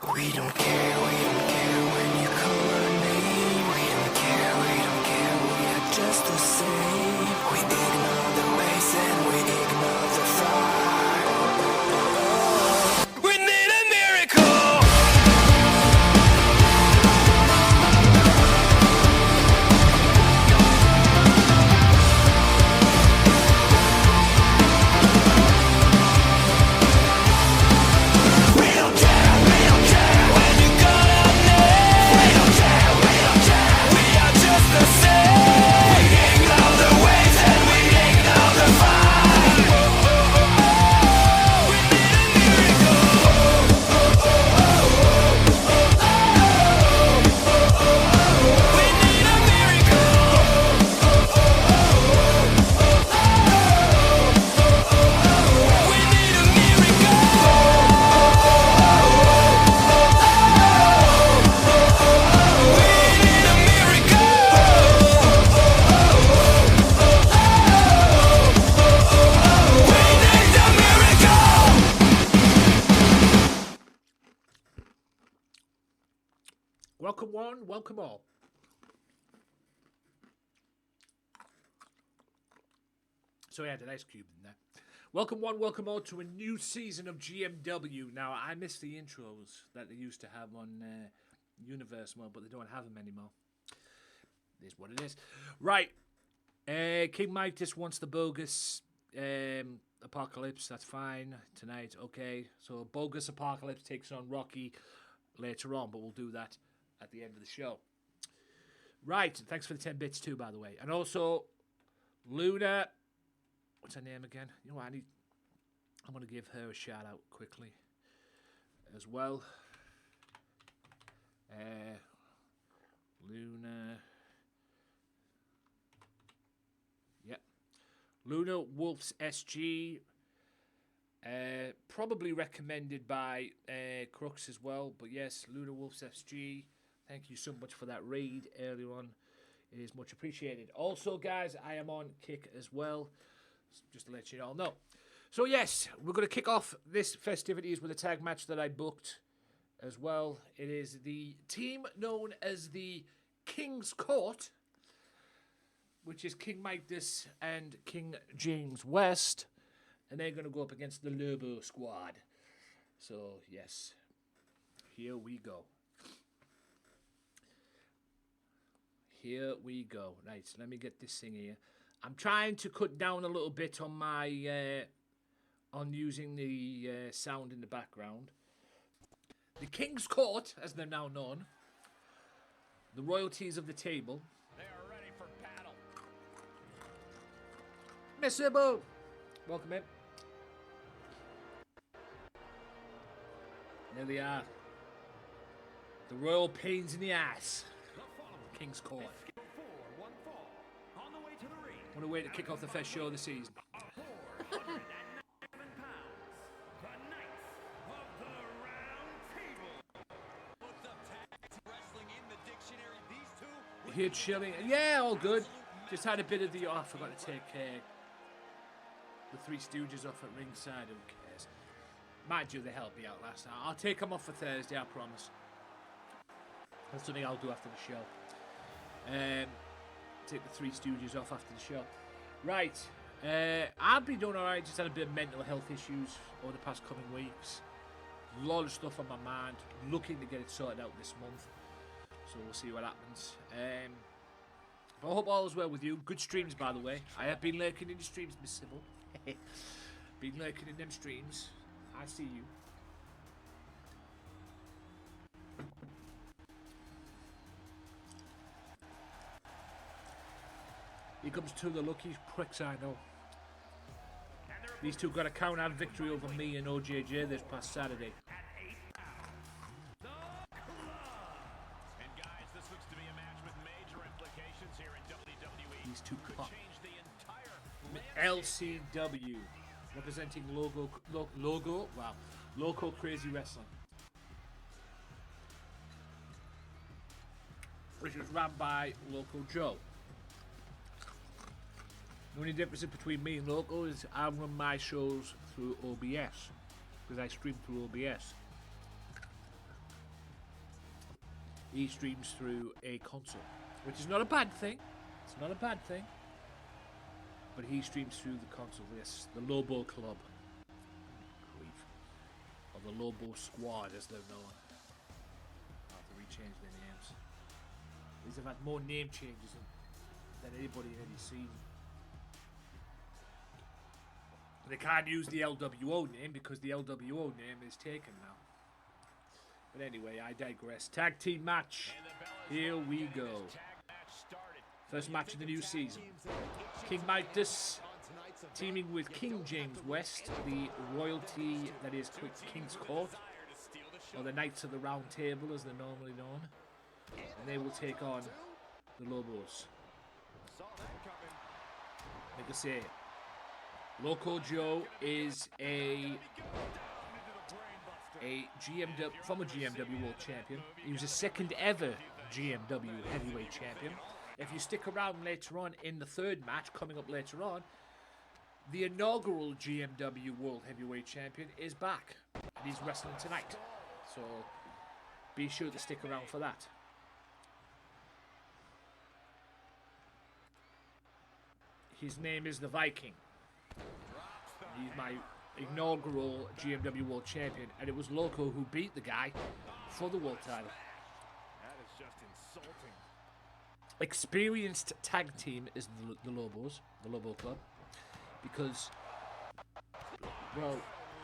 We don't care when you call our name. We don't care, we are just the same. We ignore the waste and we ignore the fire. We need a miracle. We don't care when you call our name. We don't care, we are just the same. We ignore the waste and we ignore the fire. We need a miracle. We need a miracle. We need a Welcome one, welcome all. So I had an ice cube in there. Welcome one, welcome all to a new season of GMW. Now, I miss the intros that they used to have on Universe Mode, but they don't have them anymore. It is what it is. Right. King Mike just wants the bogus apocalypse. That's fine. Tonight, okay. So bogus apocalypse takes on Rocky later on, but we'll do that at the end of the show. Right. Thanks for the 10 bits too, by the way. And also, Luna. What's her name again? You know what? I'm going to give her a shout out quickly as well. Luna. Yep. Luna Wolf's SG. Probably recommended by Crooks as well. But yes, Luna Wolf's SG. Thank you so much for that raid earlier on. It is much appreciated. Also, guys, I am on Kick as well. Just to let you all know. So, yes, we're going to kick off this festivities with a tag match that I booked as well. It is the team known as the King's Court, which is King Midas and King James West. And they're going to go up against the Lobo Squad. So, yes, here we go. Here we go. Right, so let me get this thing here. I'm trying to cut down a little bit on my on using the sound in the background. The King's Court, as they're now known, the royalties of the table. They are ready for battle. Mr. Boo, welcome in. There they are. The royal pains in the ass. The King's Court. What a way to kick off the first show of the season. 497 pounds. The Knights of the Round Table. Looked up tag wrestling in the dictionary. These two. Here chilling. Yeah, all good. Just had a bit of the... Oh, I forgot to take the Three Stooges off at ringside. Who cares? Mind you, they helped me out last night. I'll take them off for Thursday, I promise. That's something I'll do after the show. Take the Three Stooges off after the show. Right. I've been doing alright. Just had a bit of mental health issues over the past coming weeks. A lot of stuff on my mind. Looking to get it sorted out this month. So we'll see what happens. But I hope all is well with you. Good streams, by the way. I have been lurking in the streams, Miss Sybil. Been lurking in them streams. I see you. Here comes two of the lucky pricks I know. These two got a count-out victory over me and OJJ this past Saturday. And guys, this looks to be a match with major implications here in WWE. These two Could pop. change the entire LCW, representing Loco Crazy Wrestling, which was run by Loco Joe. The only difference between me and Loco is I run my shows through OBS, because I stream through OBS. he streams through a console, which is not a bad thing. It's not a bad thing. But he streams through the console. Yes, the Lobo Club. Grief. Or the Lobo Squad, as they're known. I'll have to rechange their names. These have had more name changes than anybody in any season. They can't use the LWO name because the LWO name is taken now. But anyway, I digress. Tag team match. Here we go. First match of the new season. King Midas teaming with King James West, the royalty that is King's Court, or the Knights of the Round Table as they're normally known. And they will take on the Lobos. Like I say, Loco Joe is a former GMW World Champion. He was a second ever GMW Heavyweight Champion. If you stick around later on in the third match, coming up later on, the inaugural GMW World Heavyweight Champion is back. And he's wrestling tonight. So be sure to stick around for that. His name is the Viking. He's my inaugural GMW World Champion, and it was Loco who beat the guy for the world title. That is just insulting. Experienced tag team is the Lobos, the Lobo Club, because, well,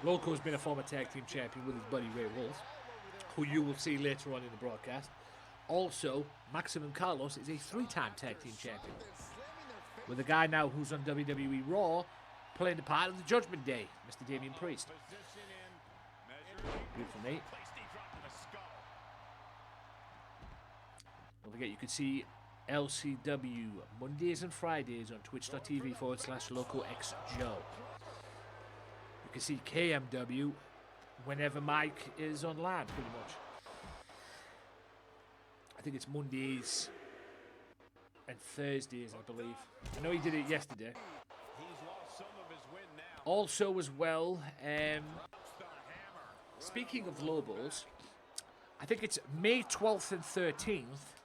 Loco's been a former tag team champion with his buddy Ray Wolf, who you will see later on in the broadcast. Also, Maximum Carlos is a 3-time tag team champion, with a guy now who's on WWE Raw, playing the part of the Judgment Day, Mr. Damian Priest. Beautiful, mate. Don't forget, you can see LCW Mondays and Fridays on twitch.tv/LocoXJoe. You can see KMW whenever Mike is online, pretty much. I think it's Mondays and Thursdays, I believe. I know he did it yesterday. Also, as well, speaking of Lobos, I think it's May 12th and 13th,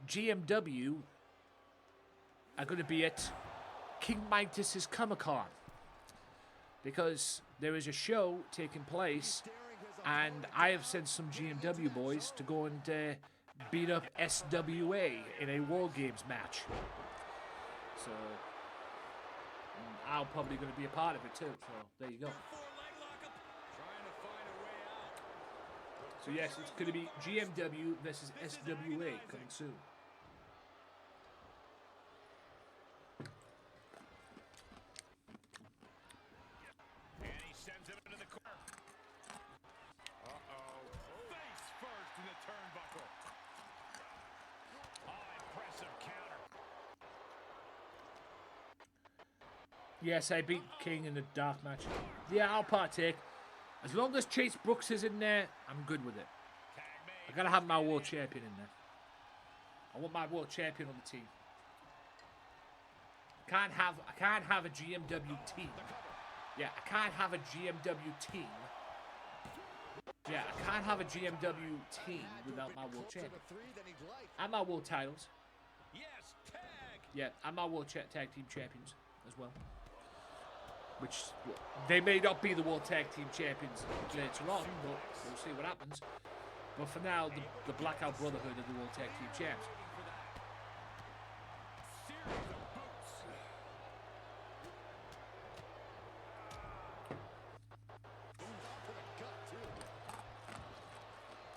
GMW are going to be at King Midas' Comic-Con, because there is a show taking place, and I have sent some GMW boys to go and beat up SWA in a War Games match. So I'm probably going to be a part of it too, so there you go. So yes, it's going to be GMW versus SWA coming soon. And he sends him into the corner. Uh-oh. Face first in the turnbuckle. Oh, impressive counter. Yes, I beat King in the dark match. Yeah, I'll partake. As long as Chase Brooks is in there, I'm good with it. I gotta have my world champion in there. I want my world champion on the team. I can't have a GMW team. Yeah, I can't have a GMW team. Yeah, I can't have a GMW team without my world champion. And my world titles. Yes, tag. Yeah, and my world tag team champions as well. Which, they may not be the World Tag Team Champions later on, but we'll see what happens. But for now, the Blackout Brotherhood are the World Tag Team Champs.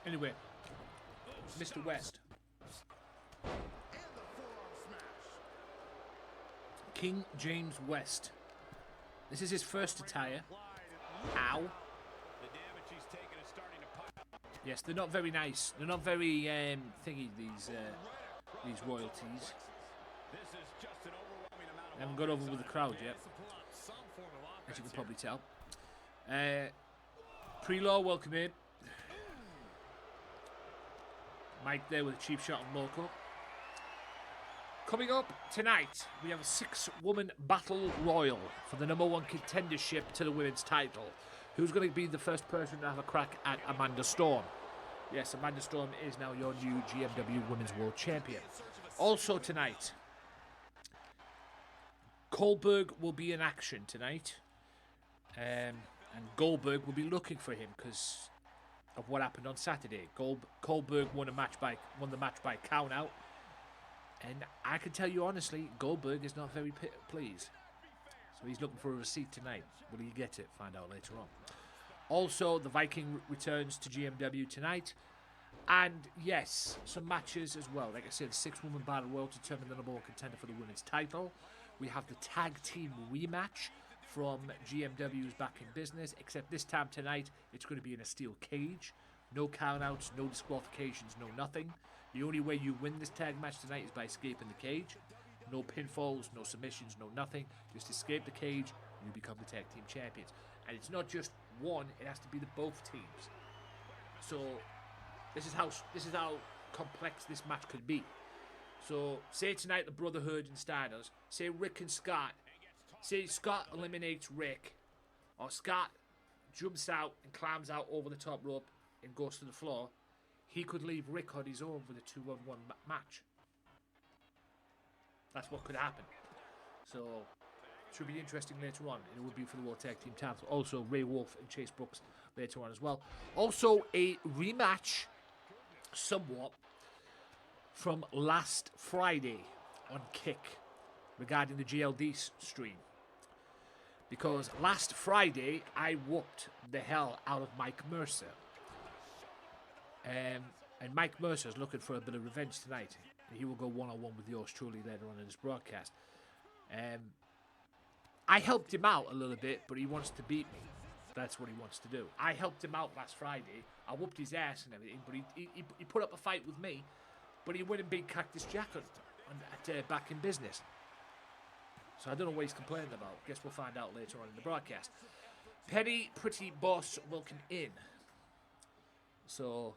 Anyway, Mr. West. King James West. This is his first attire. Ow. Yes, they're not very nice. They're not very thingy, these royalties. I haven't got over with the crowd yet, as you can probably tell. Pre-law, welcome in. Mike there with a cheap shot on Loco. Coming up tonight, we have a 6-woman battle royal for the #1 contendership to the women's title. Who's going to be the first person to have a crack at Amanda Storm? Yes, Amanda Storm is now your new GMW Women's World Champion. Also tonight, Kohlberg will be in action tonight. And Goldberg will be looking for him because of what happened on Saturday. Kohlberg won the match by count out. And I can tell you honestly, Goldberg is not very pleased. So he's looking for a receipt tonight. Will he get it? Find out later on. Also, the Viking returns to GMW tonight. And yes, some matches as well. Like I said, the 6-woman battle royal to determine the number 1 contender for the women's title. We have the tag team rematch from GMW's Back in Business, except this time tonight, it's going to be in a steel cage. No countouts, no disqualifications, no nothing. The only way you win this tag match tonight is by escaping the cage. No pinfalls, no submissions, no nothing. Just escape the cage, and you become the tag team champions. And it's not just one, it has to be the both teams. So this is how complex this match could be. So say tonight the Brotherhood and Stardust, say Rick and Scott, say Scott eliminates Rick, or Scott jumps out and climbs out over the top rope and goes to the floor, he could leave Rick on his own with a 2-on-1 match. That's what could happen. So it should be interesting later on, and it would be for the World Tag Team title. Also Ray Wolf and Chase Brooks later on as well. Also a rematch, somewhat, from last Friday on Kick regarding the GLD stream. Because last Friday I whooped the hell out of Mike Mercer. And Mike Mercer's looking for a bit of revenge tonight. He will go one-on-one with yours truly later on in this broadcast. I helped him out a little bit, but he wants to beat me. That's what he wants to do. I helped him out last Friday. I whooped his ass and everything, but he put up a fight with me. But he went and beat Cactus Jack at Back in Business. So I don't know what he's complaining about. Guess we'll find out later on in the broadcast. Penny Pretty Boss Wilkin in. So,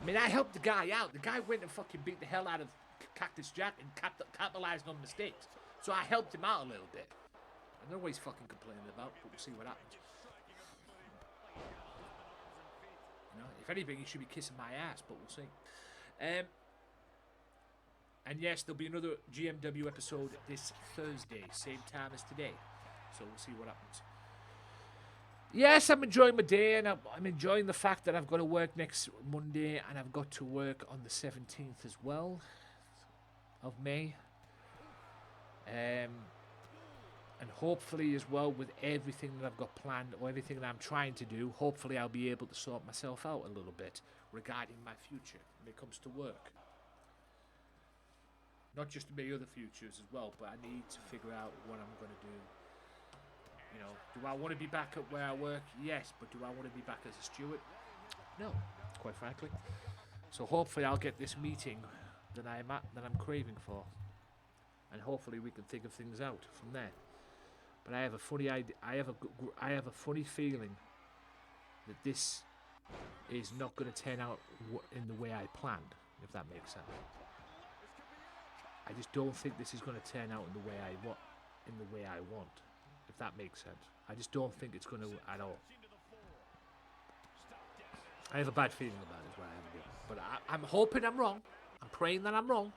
I mean, I helped the guy out. The guy went and fucking beat the hell out of Cactus Jack and capitalized on mistakes. So I helped him out a little bit. I don't know what he's fucking complaining about, but we'll see what happens. You know, if anything, he should be kissing my ass, but we'll see. And yes, there'll be another GMW episode this Thursday, same time as today. So we'll see what happens. Yes, I'm enjoying my day, and I'm enjoying the fact that I've got to work next Monday, and I've got to work on the 17th as well of May. And hopefully as well, with everything that I've got planned, or everything that I'm trying to do, hopefully I'll be able to sort myself out a little bit regarding my future when it comes to work. Not just my other futures as well, but I need to figure out what I'm going to do. You know, do I want to be back at where I work? Yes, but do I want to be back as a steward? No, quite frankly. So hopefully I'll get this meeting that I'm craving for, and hopefully we can think of things out from there. But I have a funny idea. I have a funny feeling that this is not going to turn out in the way I planned, if that makes sense. I just don't think this is going to turn out in the way I want, if that makes sense. I just don't think it's going to at all. I have a bad feeling about it, is what I have again. But I'm hoping I'm wrong. I'm praying that I'm wrong.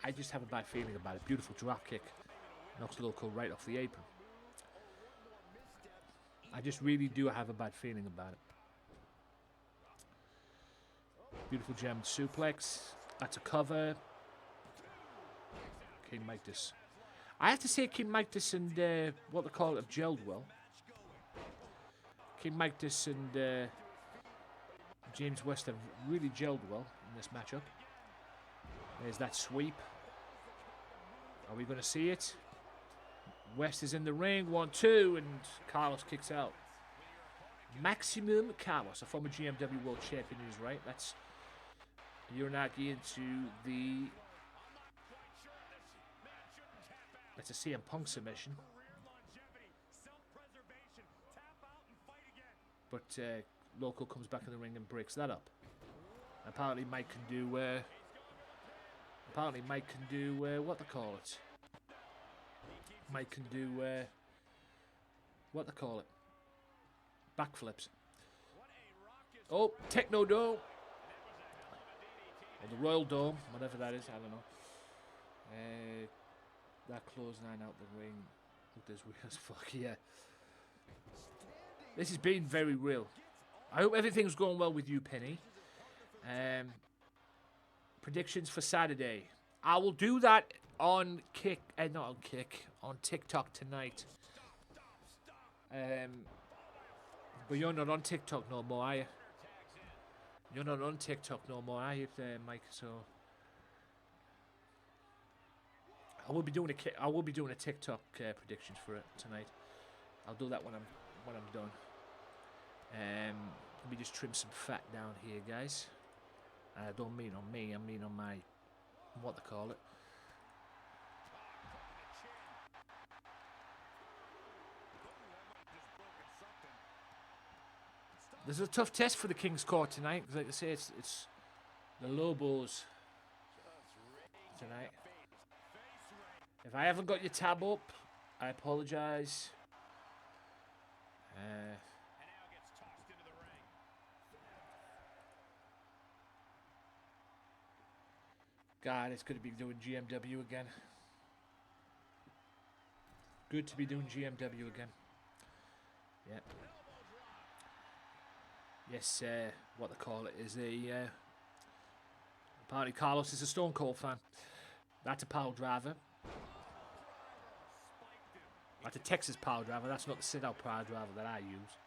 I just have a bad feeling about it. Beautiful drop kick. Knocks Loco right off the apron. I just really do have a bad feeling about it. Beautiful German suplex. That's a cover. King Midas. I have to say King Midas and what they call it have gelled well. King Midas and James West have really gelled well in this matchup. There's that sweep. Are we going to see it? West is in the ring, 1-2, and Carlos kicks out. Maximum Carlos, a former GMW World Champion, is right. That's Uranagi into the... That's a CM Punk submission. But Loco comes back in the ring and breaks that up. Apparently Mike can do... what they call it. Mike can do what they call it. Backflips. Oh, Techno Dome. Or the Royal Dome, whatever that is, I don't know. That clothesline out the ring. Looked as weird as fuck, yeah. This has been very real. I hope everything's going well with you, Penny. Predictions for Saturday. I will do that on on TikTok tonight. But you're not on TikTok no more, are you? You're not on TikTok no more, are you, Mike? So I will be doing a TikTok predictions for it tonight. I'll do that when I'm done. Let me just trim some fat down here, guys. I don't mean on me. I mean on my what they call it. There's a tough test for the King's Court tonight, because like I say, it's the Lobos tonight. If I haven't got your tab up, I apologise. God, it's good to be doing GMW again. Good to be doing GMW again. Yep. Yes, what they call it is apparently Carlos is a Stone Cold fan. That's a power driver. That's a Texas power driver. That's not the sit-out power driver that I use.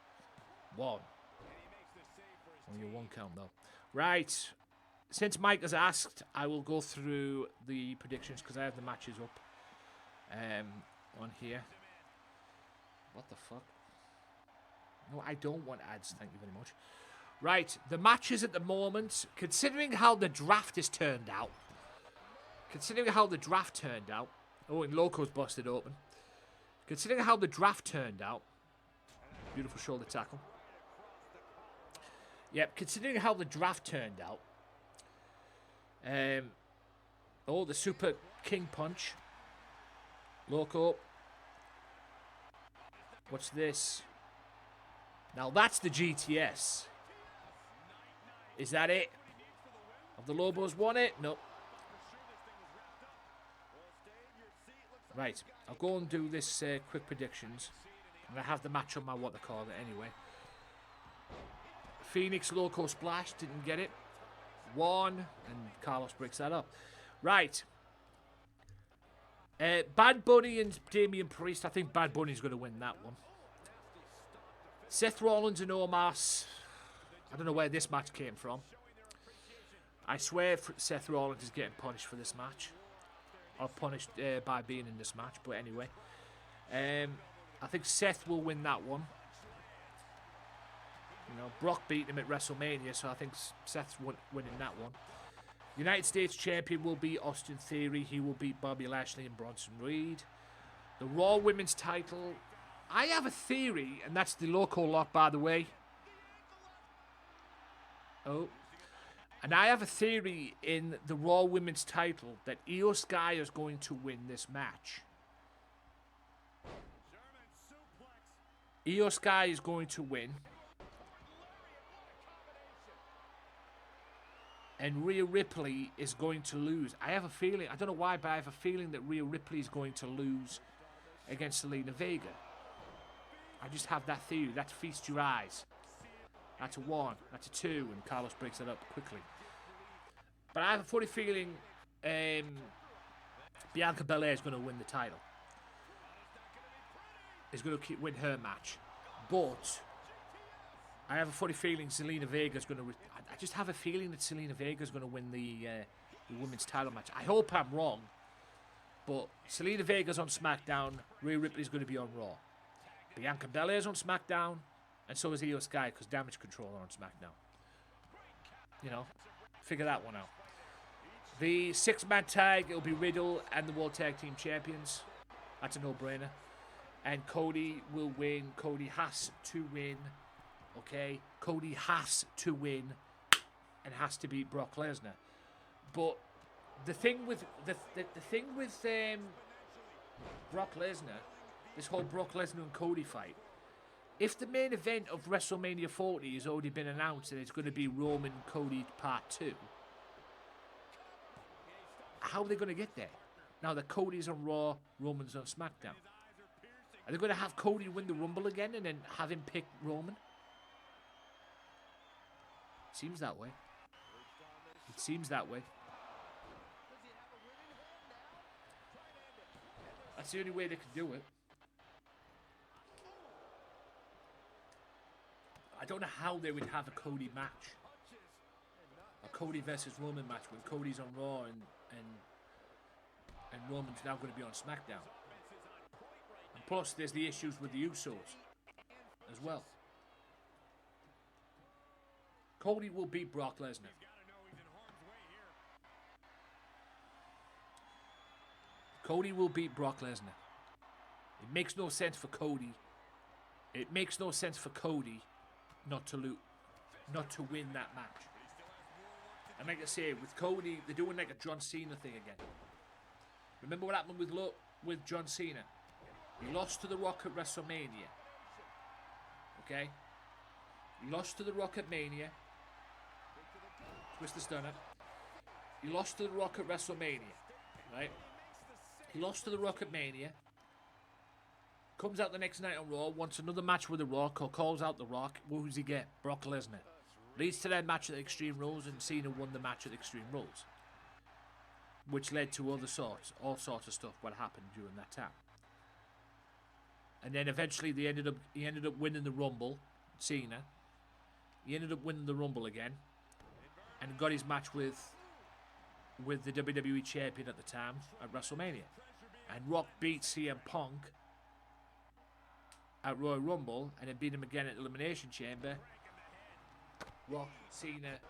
One. Only a one count though. Right. Since Mike has asked, I will go through the predictions because I have the matches up on here. What the fuck? No, I don't want ads. Thank you very much. Right, the matches at the moment, considering how the draft has turned out. Oh, and Loco's busted open. Considering how the draft turned out. Beautiful shoulder tackle. Yep, considering how the draft turned out. Oh, the Super King Punch. Loco. What's this? Now that's the GTS. Is that it? Have the Lobos won it? Nope. Right, I'll go and do this quick predictions. And I have the match on my what they call it anyway. Phoenix Loco Splash, didn't get it. One, and Carlos breaks that up. Right. Bad Bunny and Damian Priest. I think Bad Bunny's going to win that one. Seth Rollins and Omos. I don't know where this match came from. I swear Seth Rollins is getting punished for this match. Or punished by being in this match. But anyway. I think Seth will win that one. You know, Brock beat him at WrestleMania, so I think Seth's winning that one. United States Champion will be Austin Theory. He will beat Bobby Lashley and Bronson Reed. The Raw Women's title... I have a theory, and that's the Loco lock, by the way. Oh. And I have a theory in the Raw Women's title that Io Sky is going to win this match. Io Sky is going to win. And Rhea Ripley is going to lose. I have a feeling, I don't know why, but I have a feeling that Rhea Ripley is going to lose against Selena Vega. I just have that theory. That's feast your eyes. That's a 1. That's a 2. And Carlos breaks it up quickly. But I have a funny feeling Bianca Belair is going to win the title. Is going to win her match. But I have a funny feeling Selena Vega is going to... I just have a feeling that Selena Vega is going to win the women's title match. I hope I'm wrong. But Selena Vega's on SmackDown. Rhea Ripley's going to be on Raw. Bianca Belair's on SmackDown, and so is Io Sky, because Damage Control are on SmackDown. You know, figure that one out. The 6-man tag, it'll be Riddle and the World Tag Team Champions. That's a no-brainer. And Cody will win. Cody has to win. Okay? Cody has to win and has to beat Brock Lesnar. But the thing with Brock Lesnar, this whole Brock Lesnar and Cody fight, if the main event of WrestleMania 40 has already been announced and it's going to be Roman Cody Part 2, how are they going to get there? Now that Cody's on Raw, Roman's on SmackDown. Are they going to have Cody win the Rumble again and then have him pick Roman? Seems that way. It seems that way. That's the only way they can do it. I don't know how they would have a Cody match. A Cody versus Roman match when Cody's on Raw and Roman's now going to be on SmackDown. And plus, there's the issues with the Usos as well. Cody will beat Brock Lesnar. Cody will beat Brock Lesnar. It makes no sense for Cody. It makes no sense for Cody not to win that match. And like I say, with Cody, they're doing like a John Cena thing again. Remember what happened with John Cena? He lost to The Rock at WrestleMania. Okay? He lost to The Rock at Mania. Twist the Stunner. He lost to The Rock at WrestleMania. Right? He lost to The Rock at Mania. Comes out the next night on Raw, wants another match with The Rock, or calls out The Rock. Who does he get? Brock Lesnar. Leads to their match at Extreme Rules, and Cena won the match at Extreme Rules. Which led to all sorts of stuff what happened during that time. And then eventually he ended up winning the Rumble, Cena. He ended up winning the Rumble again. And got his match with the WWE Champion at the time at WrestleMania. And Rock beat CM Punk at Royal Rumble and then beat him again at Elimination Chamber. Rock, Cena's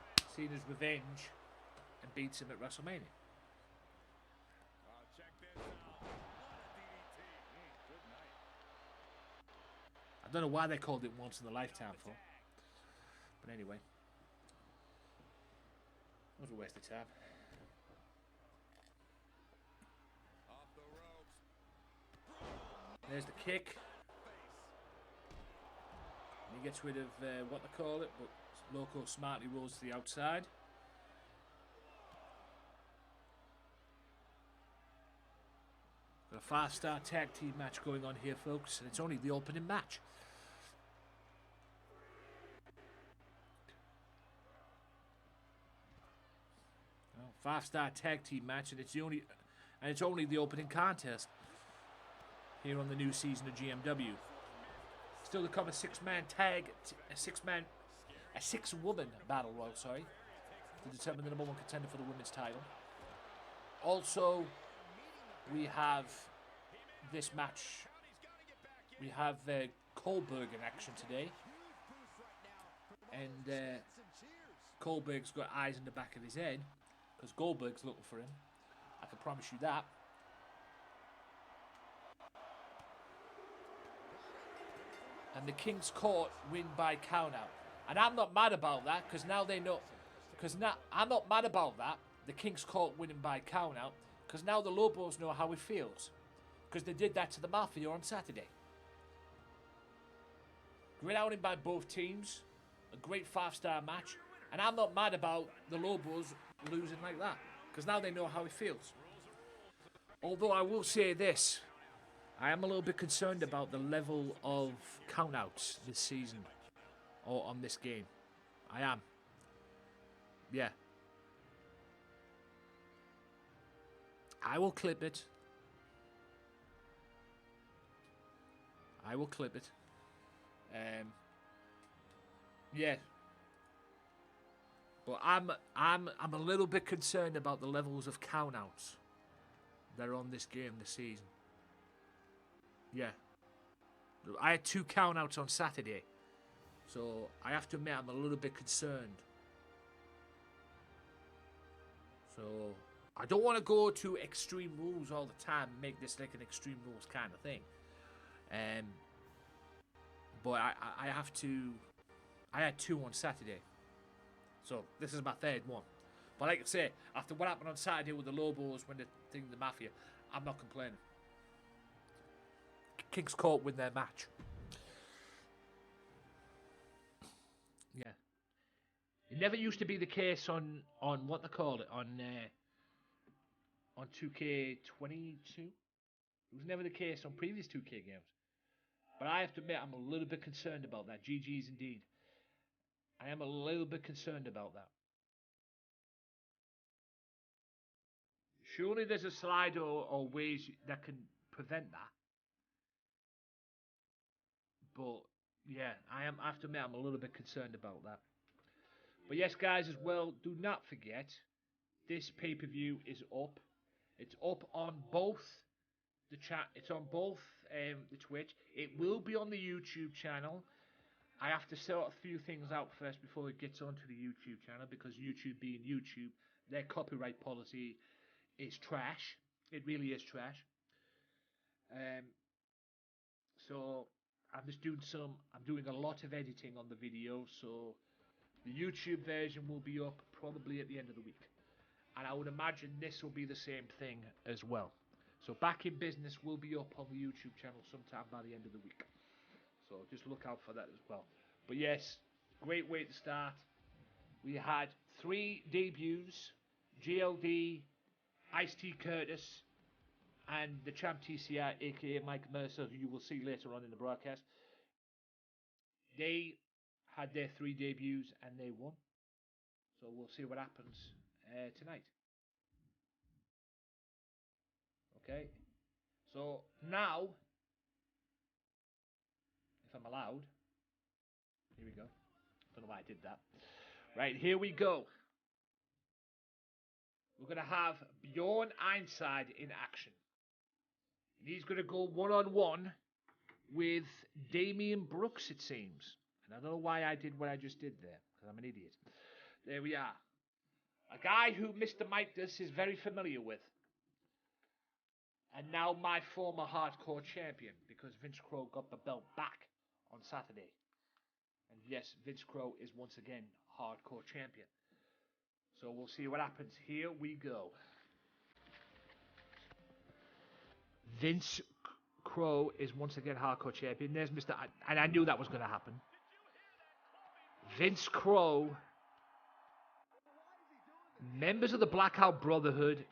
revenge, and beats him at WrestleMania. I don't know why they called it once in a lifetime for. But anyway. That was a waste of time. There's the kick. He gets rid of what they call it, but Loco smartly rolls to the outside. Got a 5-star tag team match going on here, folks, and it's only the opening match. Well, 5-star tag team match, and it's only the opening contest here on the new season of GMW. Still to come a 6-man tag, a 6-woman battle royal, to determine the number 1 contender for the women's title. Also, we have this match. We have Kohlberg in action today, and Kohlberg's got eyes in the back of his head because Goldberg's looking for him. I can promise you that. And the King's Court win by countout. And I'm not mad about that because now they know. I'm not mad about that, the King's Court winning by countout, because now the Lobos know how it feels. Because they did that to the Mafia on Saturday. Great outing by both teams. A great 5-star match. And I'm not mad about the Lobos losing like that, because now they know how it feels. Although I will say this. I am a little bit concerned about the level of countouts this season, or on this game. I am. Yeah. I will clip it. Yeah. But I'm a little bit concerned about the levels of countouts that are on this game this season. Yeah. I had 2 countouts on Saturday. So I have to admit I'm a little bit concerned. So I don't want to go to Extreme Rules all the time and make this like an Extreme Rules kind of thing. But I have to. I had 2 on Saturday. So this is my 3rd one. But like I say, after what happened on Saturday with the Lobos when they think the Mafia, I'm not complaining. King's Court win their match. Yeah. It never used to be the case on what they call it on 2K23. It was never the case on previous 2K games. But I have to admit, I'm a little bit concerned about that. GG's indeed. I am a little bit concerned about that. Surely there's a slide or ways that can prevent that. But yeah, I have to admit, I'm a little bit concerned about that. But yes, guys, as well, do not forget, this pay-per-view is up. It's up on both the chat. It's on both the Twitch. It will be on the YouTube channel. I have to sort a few things out first before it gets onto the YouTube channel, because YouTube being YouTube, their copyright policy is trash. It really is trash. So I'm doing a lot of editing on the video, so the YouTube version will be up probably at the end of the week. And I would imagine this will be the same thing as well. So Back in Business will be up on the YouTube channel sometime by the end of the week. So just look out for that as well. But yes, great way to start. We had 3 debuts: GLD, Ice-T Curtis, and the champ TCR, aka Mike Mercer, who you will see later on in the broadcast. They had their 3 debuts and they won. So we'll see what happens tonight. Okay. So now, if I'm allowed, here we go. Don't know why I did that. Right, here we go. We're going to have Bjorn Ironside in action. And he's going to go one-on-one with Damian Brooks, it seems. And I don't know why I did what I just did there, because I'm an idiot. There we are. A guy who Mr. Midas is very familiar with. And now my former hardcore champion, because Vince Crow got the belt back on Saturday. And yes, Vince Crow is once again hardcore champion. So we'll see what happens. Here we go. Vince Crow is once again hardcore champion. There's Mr. And I knew that was going to happen. Vince Crow, members of the Blackout Brotherhood.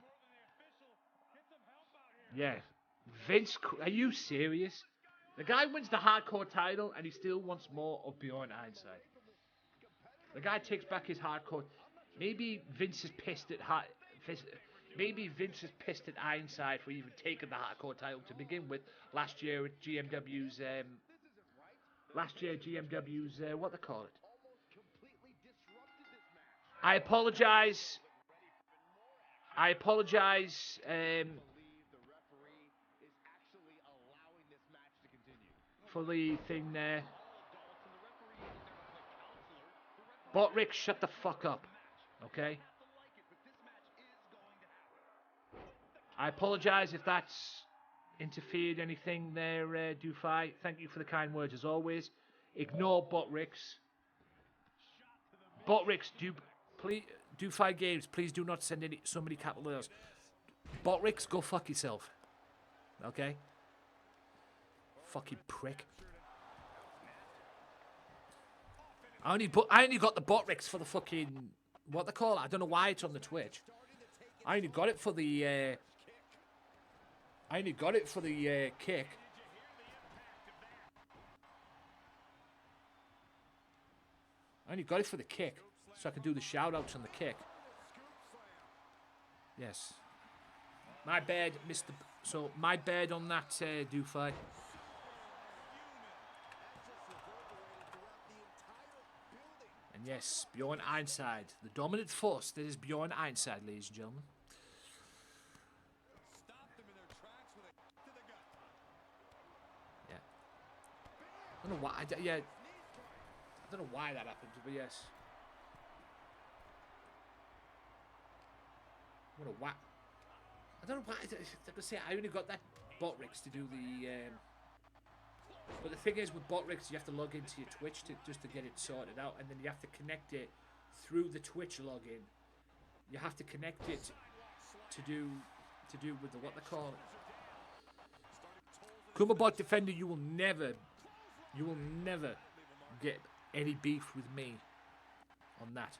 Yeah. Vince, are you serious? The guy wins the hardcore title and he still wants more of Bjorn Ironside. The guy takes back his hardcore. Maybe Vince is pissed at Maybe Vince is pissed at Ironside for even taking the hardcore title to begin with last year at GMW's what they call it. I apologize. For the thing there. Botrick, shut the fuck up. Okay? I apologise if that's interfered anything there, Dufai. Thank you for the kind words as always. Ignore Botricks. Botricks, please, Dufai Games, please do not send so many capital letters. Botricks, go fuck yourself. Okay? Fucking prick. I only got the Botricks for the fucking, what they call it. I don't know why it's on the Twitch. I only got it for the kick. I only got it for the kick, so I can do the shout outs on the kick. Yes. My bad, Mr. So my bad on that, Dufai. And yes, Bjorn Ironside, the dominant force that is Bjorn Ironside, ladies and gentlemen. Yeah. I don't know why. I don't know why that happened, but yes. I don't know why. I don't know why. Like I say, I only got that Botricks to do the. But the thing is, with Botricks, you have to log into your Twitch just to get it sorted out, and then you have to connect it through the Twitch login. You have to connect it to do with the what they call it. Kumabot Defender, you will never get any beef with me on that.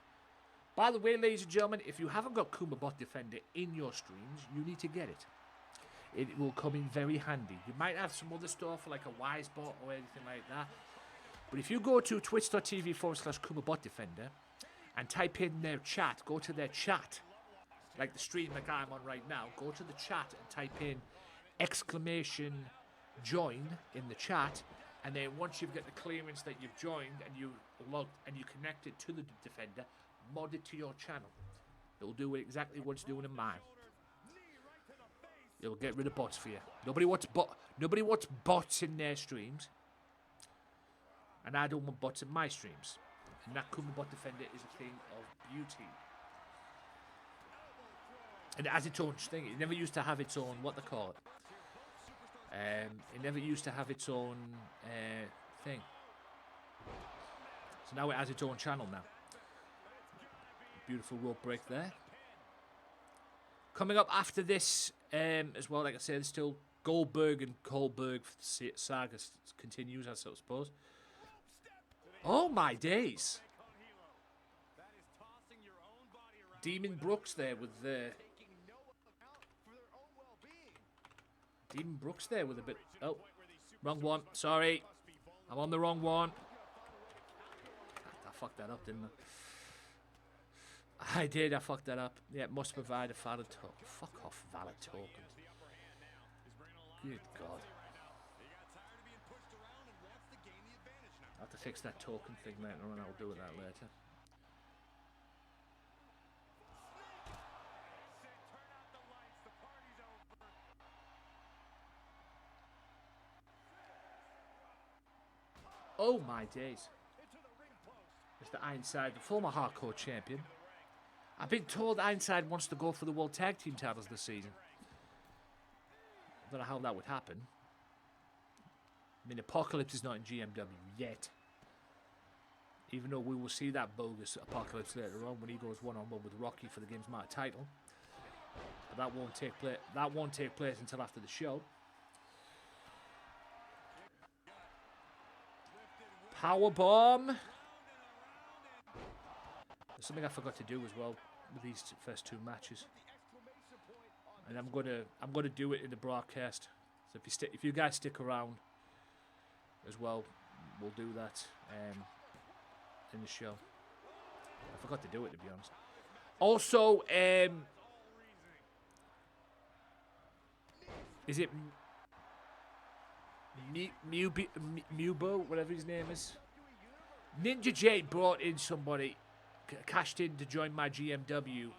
By the way, ladies and gentlemen, if you haven't got Kumabot Defender in your streams, you need to get it. It will come in very handy. You might have some other stuff like a Wisebot or anything like that. But if you go to twitch.tv/Kumabot Defender and type in their chat, go to their chat, like the stream like I'm on right now, go to the chat and type in !join in the chat, and then once you've got the clearance that you've joined and you logged and you connect it to the Defender, mod it to your channel. It'll do exactly what it's doing in mine. It'll get rid of bots for you. Nobody wants bots in their streams, and I don't want bots in my streams. And that Kumabot Defender is a thing of beauty. And it has its own thing. It never used to have its own, what they call it. It never used to have its own thing. So now it has its own channel now. Beautiful rope break there. Coming up after this, as well, like I said, still Goldberg and Goldberg saga continues, I suppose. Oh my days! Demon Brooks there with the... Demon Brooks there with a bit... Oh, wrong one. Sorry. I'm on the wrong one. I fucked that up, didn't I? I did. I fucked that up. Yeah, must provide a valid token. Fuck off, valid tokens. Good God. I'll have to fix that token thing later on. I'll do with that later. Oh my days. Mr. Ironside, the former hardcore champion. I've been told Ironside wants to go for the World Tag Team titles this season. I don't know how that would happen. I mean, Apocalypse is not in GMW yet. Even though we will see that bogus Apocalypse later on when he goes one-on-one with Rocky for the Gamesmatter title. But that won't take place. That won't take place until after the show. Powerbomb. There's something I forgot to do as well with these first two matches, and I'm gonna do it in the broadcast. So if you guys stick around as well, we'll do that in the show. I forgot to do it, to be honest. Also, is it Mubo, whatever his name is? Ninja J brought in somebody, cashed in to join my GMW,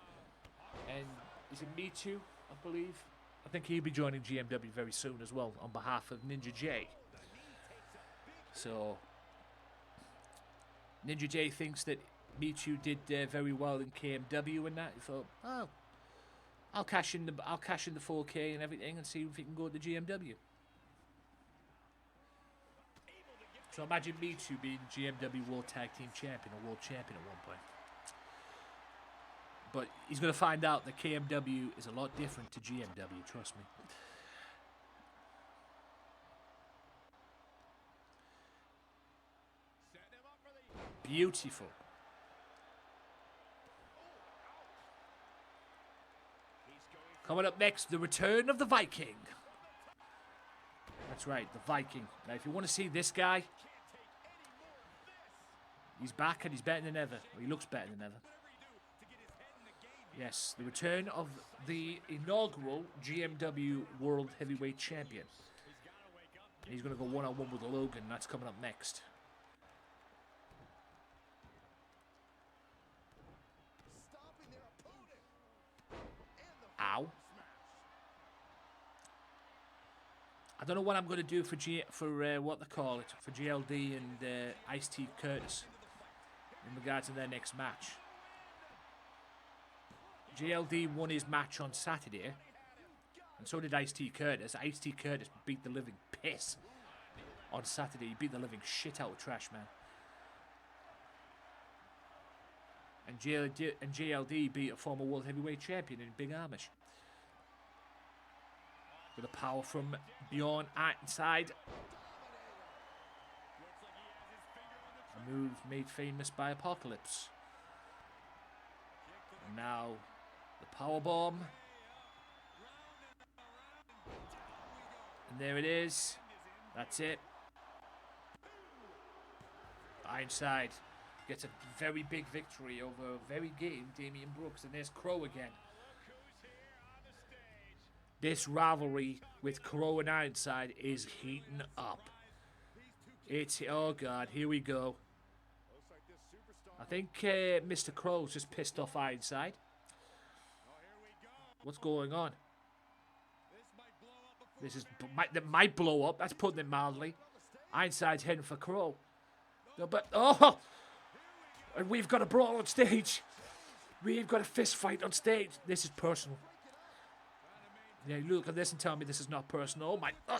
and is it Me Too, I believe? I think he'll be joining GMW very soon as well on behalf of Ninja J. So Ninja J thinks that Me Too did very well in KMW and that. He thought, oh, I'll cash in the 4K and everything and see if he can go to GMW. So imagine Me Too being GMW World Tag Team Champion or World Champion at one point. But he's going to find out that KMW is a lot different to GMW, trust me. Beautiful. Coming up next, the return of the Viking. That's right, the Viking. Now, if you want to see this guy, he's back and he's better than ever. Well, he looks better than ever. Yes, the return of the inaugural GMW World Heavyweight Champion. And he's going to go one-on-one with Logan. That's coming up next. Ow. I don't know what I'm going to do for what they call it, for GLD and Ice-T Curtis in regards to their next match. GLD won his match on Saturday, and so did Ice-T Curtis. Ice-T Curtis beat the living piss on Saturday. He beat the living shit out of Trash Man. And GLD beat a former World Heavyweight Champion in Big Amish. With a power from Bjorn inside. A move made famous by Apocalypse. And now the power bomb. And there it is. That's it. Ironside gets a very big victory over a very game Damian Brooks. And there's Crow again. This rivalry with Crow and Ironside is heating up. It's, oh God, here we go. I think Mr. Crow's just pissed off Ironside. What's going on? That might blow up. That's putting it mildly. Ironside's heading for Crow. No, but, oh! And we've got a brawl on stage. We've got a fist fight on stage. This is personal. Yeah, look at this and tell me this is not personal. Oh my, oh,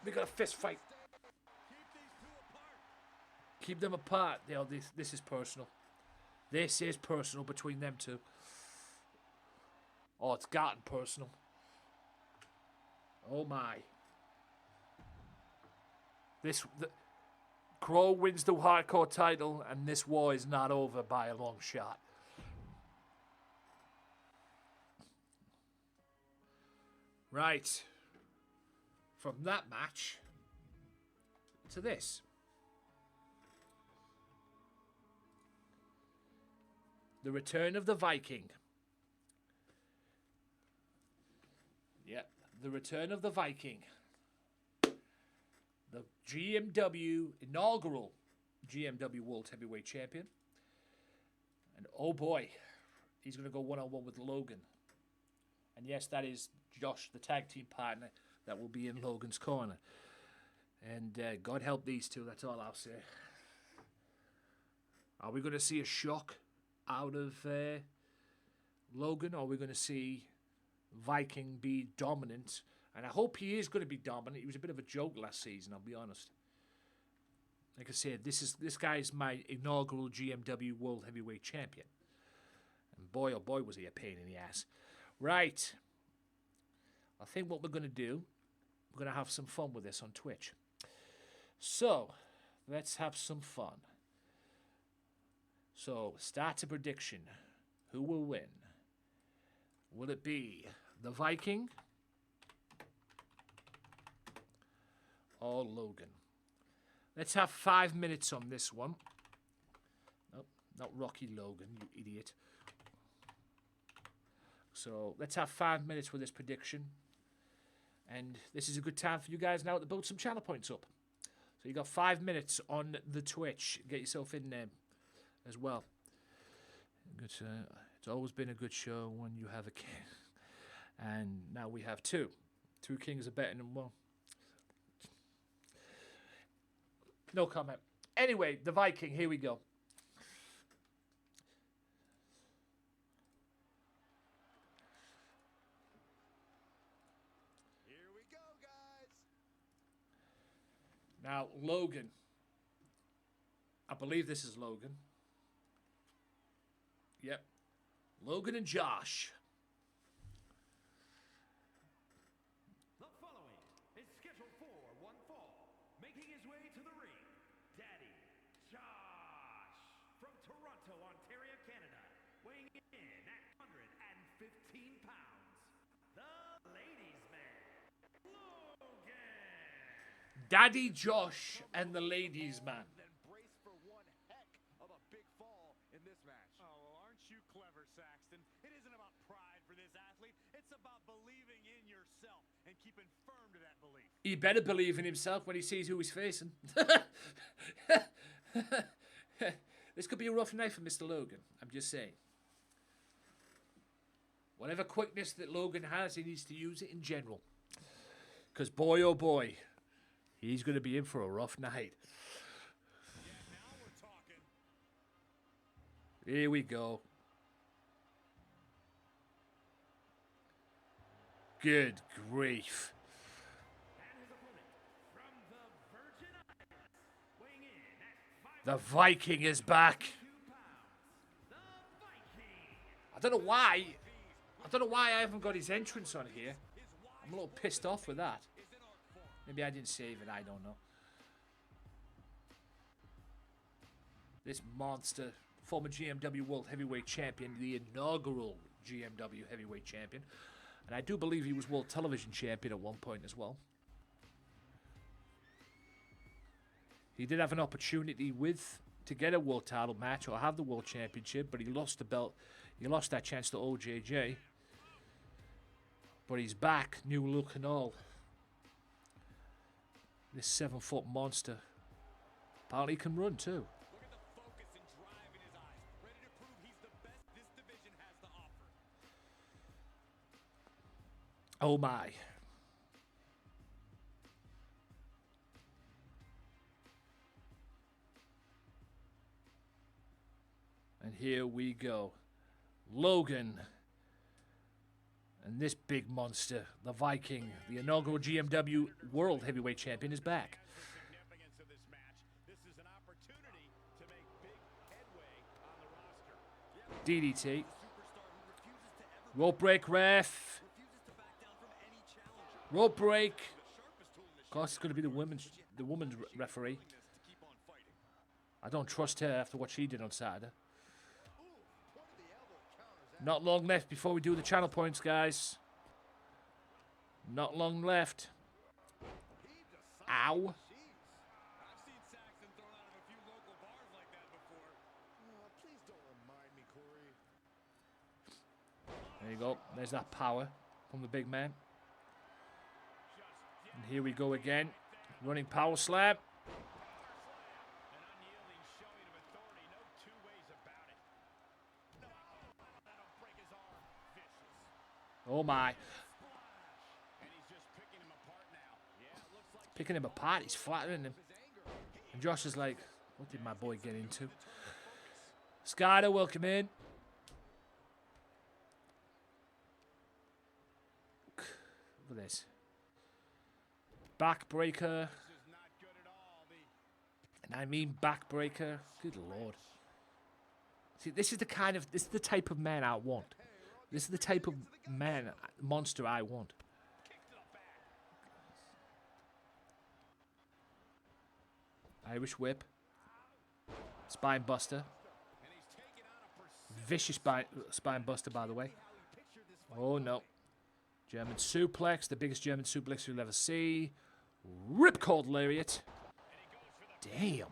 we got a fist fight. Keep them apart. You know, this is personal. This is personal between them two. Oh, it's gotten personal. Oh my. Crow wins the hardcore title, and this war is not over by a long shot. Right. From that match to this. The return of the Viking. Yep, the return of the Viking. The GMW inaugural GMW World Heavyweight Champion. And oh boy, he's going to go one-on-one with Logan. And yes, that is Josh, the tag team partner, that will be in Logan's corner. And God help these two, that's all I'll say. Are we going to see a shock out of Logan, or are we going to see Viking be dominant? And I hope he is going to be dominant. He was a bit of a joke last season, I'll be honest. Like I said, this guy's my inaugural GMW World Heavyweight Champion. And boy, oh boy, was he a pain in the ass. Right. I think what we're going to do, we're going to have some fun with this on Twitch. So, let's have some fun. So, start a prediction. Who will win? Will it be the Viking or Logan? Let's have 5 minutes on this one. Nope, not Rocky Logan, you idiot. So, let's have 5 minutes with this prediction. And this is a good time for you guys now to build some channel points up. So, you got 5 minutes on the Twitch. Get yourself in there as well. Good, it's always been a good show when you have a king. And now we have two. Two kings are better than one. No comment. Anyway, the Viking, here we go. Here we go, guys. Now, Logan. I believe this is Logan. Yep. Logan and Josh. The following is scheduled for one fall. Making his way to the ring, Daddy Josh from Toronto, Ontario, Canada. Weighing in at 115 pounds. The ladies' man, Logan. Daddy Josh and the ladies' man. Then brace for one heck of a big fall in this match. Oh, well, aren't you clever, Saxton? It isn't about pride for this athlete. It's about believing in yourself and keeping firm to that belief. He better believe in himself when he sees who he's facing. This could be a rough night for Mr. Logan. I'm just saying. Whatever quickness that Logan has, he needs to use it in general. Because boy, oh boy, he's going to be in for a rough night. Yeah, now we're talking. Here we go. Good grief. And his opponent from the Virgin Islands, weighing in at The Viking is back. 5'2" pounds. The Viking. I don't know why. I don't know why I haven't got his entrance on here. I'm a little pissed off with that. Maybe I didn't save it. I don't know. This monster former GMW World Heavyweight Champion, the inaugural GMW Heavyweight Champion. And I do believe he was World Television Champion at one point as well. He did have an opportunity to get a world title match or have the World Championship, but he lost the belt. He lost that chance to OJJ. But he's back, new look and all. This 7-foot monster. Apparently he can run too. Look at the focus and drive in his eyes. Ready to prove he's the best this division has to offer. Oh my. And here we go. Logan. And this big monster, the Viking, the inaugural GMW World Heavyweight Champion, is back. Significance of this match. This is an opportunity to make big headway on the roster. DDT. Rope break, ref. Rope break. Of course, it's going to be the women's referee. I don't trust her after what she did on Saturday. Not long left before we do the channel points, guys. Not long left. Ow. I've seen Saxon thrown out of a few local bars like that before. Please don't remind me, Corey. There you go. There's that power from the big man. And here we go again. Running power slam. An unyielding showing of authority. No two ways about it. No, that'll break his arm. Vicious. Oh my. And he's just picking him apart now. Yeah, it looks like Picking him apart. He's flattering him. And Josh is like, what did my boy get into? Skyler, welcome in. Look at this. Backbreaker. this is not good at all. And I mean backbreaker. Good lord. See, this is the type of man I want. This is the type of monster I want. Irish whip. Spine buster. Vicious spine buster, by the way. Oh no. German suplex, the biggest German suplex you'll ever see. Ripcord lariat. Damn.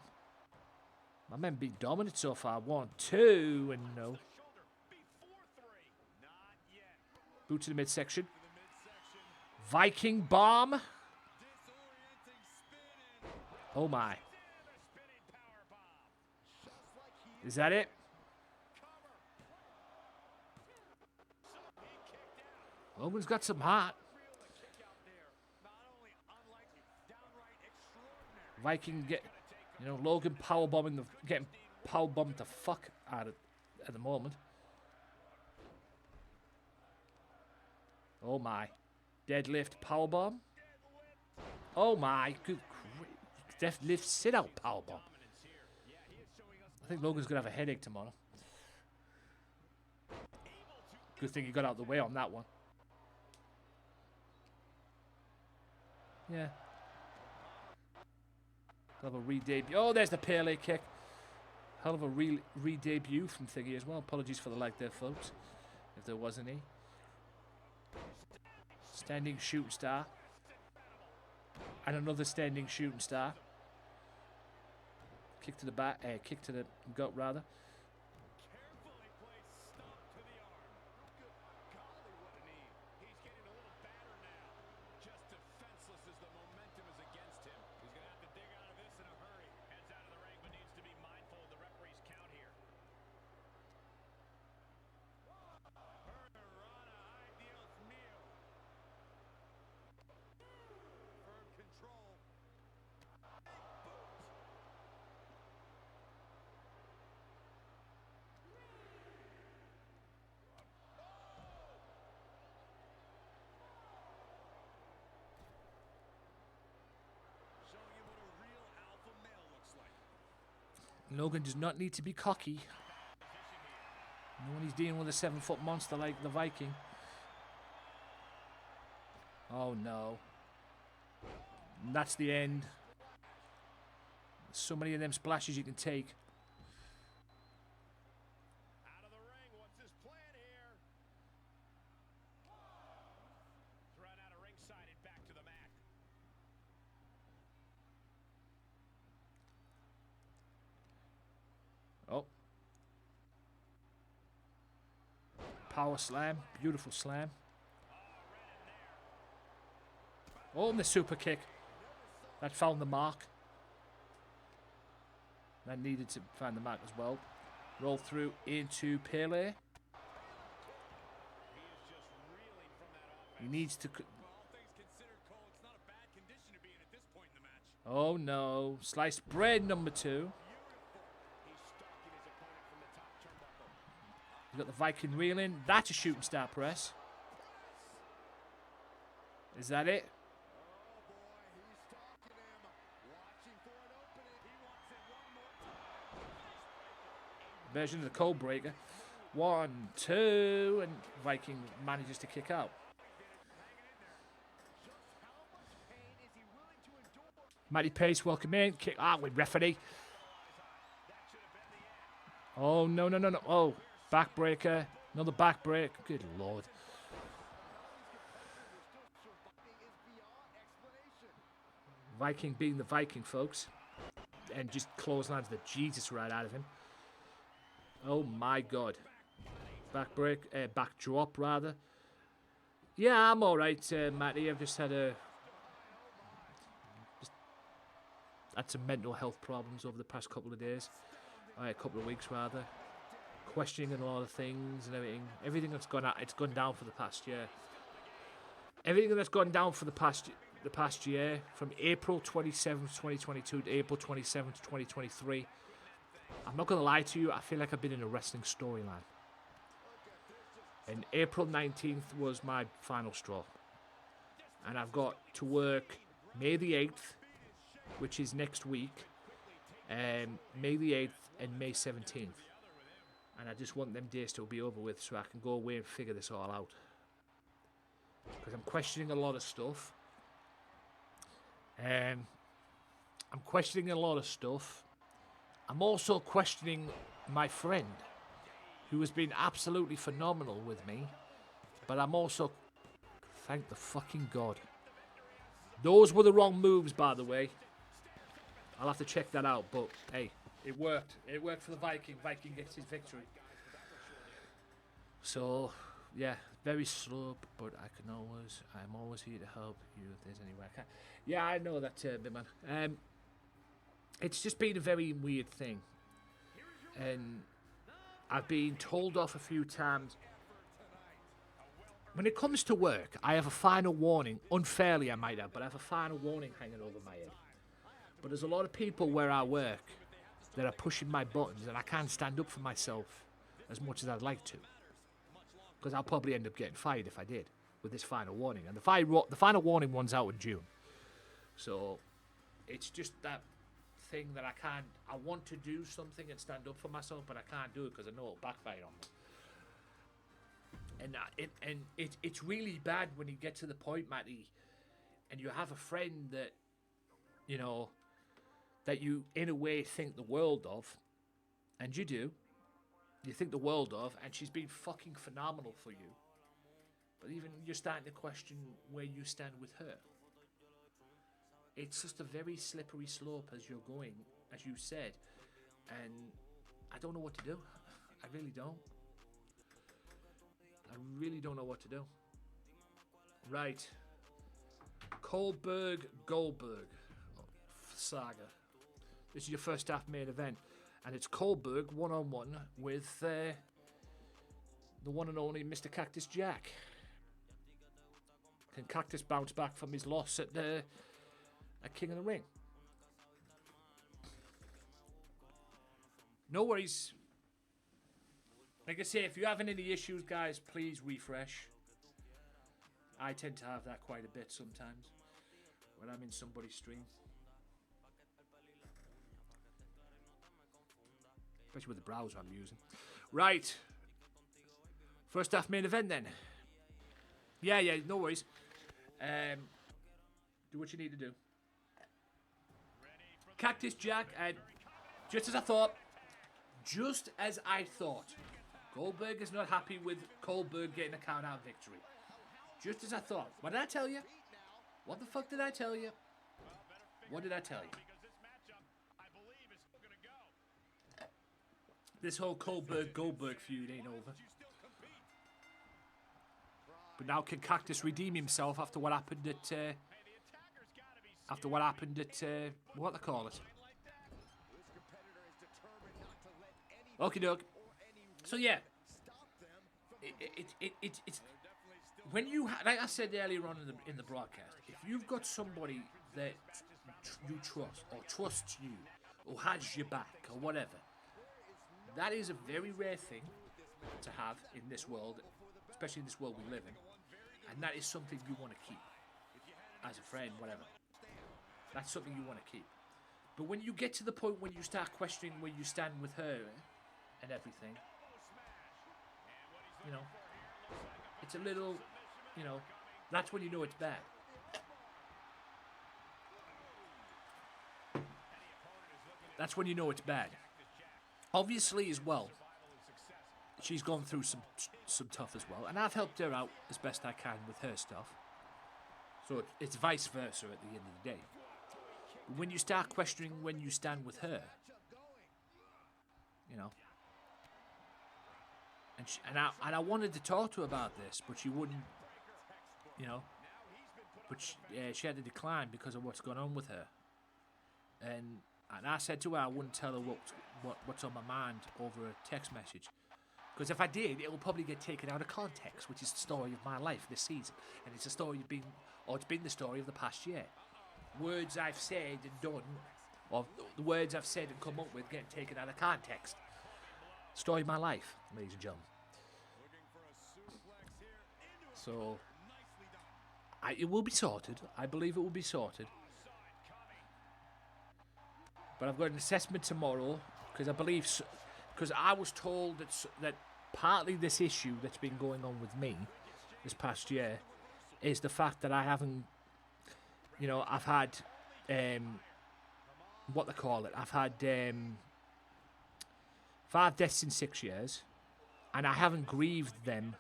My men beat dominant so far. 1, 2, and no. Boot to the midsection. Viking bomb. Oh my. Is that it? Logan's got some heart. Viking Logan getting power bombed the fuck out of at the moment. Oh my. Deadlift power bomb. Oh my. Good. Deadlift sit out power bomb. I think Logan's gonna have a headache tomorrow. Good thing he got out of the way on that one. Yeah. Hell of a re-debut. Oh, there's the Pele kick. Hell of a re-debut from Thingy as well. Apologies for the lag there, folks, if there was any. Standing shooting star. And another standing shooting star. Kick to the back. Kick to the gut, rather. Carefully placed stomp to the arm. Golly, what a knee. He's getting a little battered now. Just defenseless as the momentum is against him. He's going to have to dig out of this in a hurry. Heads out of the ring, but needs to be mindful of the referee's count here. Ideal meal. Firm control. Showing you what a real alpha male looks like. Logan does not need to be cocky. When he's dealing with a 7-foot monster like the Viking. Oh no. And that's the end. So many of them splashes you can take. Power slam. Beautiful slam. Oh, and the super kick. That found the mark. That needed to find the mark as well. Roll through into Pele. He needs to... Oh no. Sliced bread number 2. You've got the Viking reel in. That's a shooting star press. Is that it? Version of the cold breaker. 1, 2, and Viking manages to kick out. Matty Pace, welcome in. Kick out with referee. Oh, no, no, no, no. Oh, backbreaker. Another backbreak. Good lord. Viking being the Viking, folks. And just clotheslines the Jesus right out of him. Oh my god. Backbreak. Backdrop, rather. Yeah, I'm alright, Matty. I've just had some mental health problems over the past couple of days. A couple of weeks, rather. Questioning a lot of things and everything. Everything that's gone out, it's gone down for the past year. Everything that's gone down for the past year, from April 27th, 2022 to April 27th, 2023. I'm not going to lie to you, I feel like I've been in a wrestling storyline. And April 19th was my final straw. And I've got to work May the 8th, which is next week, May the 8th and May 17th. And I just want them days to be over with so I can go away and figure this all out. Because I'm questioning a lot of stuff. I'm questioning a lot of stuff. I'm also questioning my friend, who has been absolutely phenomenal with me. But I'm also... Thank the fucking God. Those were the wrong moves, by the way. I'll have to check that out, but hey, it worked. It worked for the Viking. Viking gets his victory. So, yeah, very slow, but I'm always here to help you if there's any way I can. Yeah, I know that, big man. It's just been a very weird thing. And I've been told off a few times. When it comes to work, I have a final warning. Unfairly, I might have, but I have a final warning hanging over my head. But there's a lot of people where I work that are pushing my buttons, and I can't stand up for myself as much as I'd like to. Because I'll probably end up getting fired if I did, with this final warning. And the final warning one's out in June. So, it's just that thing that I want to do something and stand up for myself, but I can't do it because I know it'll backfire on me. And it's really bad when you get to the point, Matty, and you have a friend that, you know, that you in a way think the world of, and you do. You think the world of, and she's been fucking phenomenal for you. But even you're starting to question where you stand with her. It's just a very slippery slope as you're going, as you said, and I don't know what to do. I really don't. I really don't know what to do. Right. Goldberg saga. This is your first half main event, and it's Goldberg one-on-one with the one and only Mr. Cactus Jack. Can Cactus bounce back from his loss at King of the Ring? No worries. Like I say, if you're having any issues, guys, please refresh. I tend to have that quite a bit sometimes when I'm in somebody's stream. Especially with the browser I'm using. Right. First half main event then. Yeah, no worries. Do what you need to do. Cactus Jack, just as I thought, Goldberg is not happy with Goldberg getting a count-out victory. Just as I thought. What did I tell you? What the fuck did I tell you? What did I tell you? This whole Goldberg feud ain't over. But now can Cactus redeem himself after what happened at what they call it? Okie doke. So yeah, it's when you like I said earlier on in the broadcast, if you've got somebody that you trust or trusts you or has your back or whatever, that is a very rare thing to have in this world, especially in this world we live in, and that is something you want to keep as a friend, whatever. That's something you want to keep. But when you get to the point when you start questioning where you stand with her and everything, you know, it's a little, you know, that's when you know it's bad. That's when you know it's bad. Obviously, as well, she's gone through some tough as well, and I've helped her out as best I can with her stuff. So it's vice versa at the end of the day. But when you start questioning when you stand with her, you know, and I wanted to talk to her about this, but she wouldn't, you know. But she had to decline because of what's going on with her, and I said to her I wouldn't tell her what's on my mind over a text message, because if I did, it will probably get taken out of context, which is the story of my life this season, and it's been the story of the past year. Words I've said and done, or the words I've said and come up with, getting taken out of context. Story of my life, ladies and gentlemen. So, it will be sorted. I believe it will be sorted. But I've got an assessment tomorrow, because I was told that partly this issue that's been going on with me this past year is the fact that I haven't, you know, I've had, what they call it, I've had 5 deaths in 6 years, and I haven't grieved them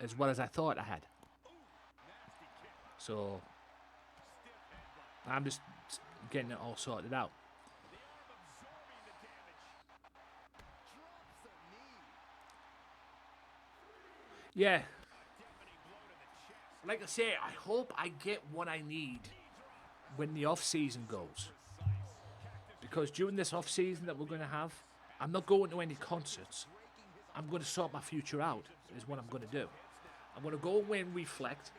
as well as I thought I had. So, I'm just getting it all sorted out. Yeah. Like I say, I hope I get what I need when the off-season goes. Because during this off-season that we're going to have, I'm not going to any concerts. I'm going to sort my future out, is what I'm going to do. I'm going to go away and reflect.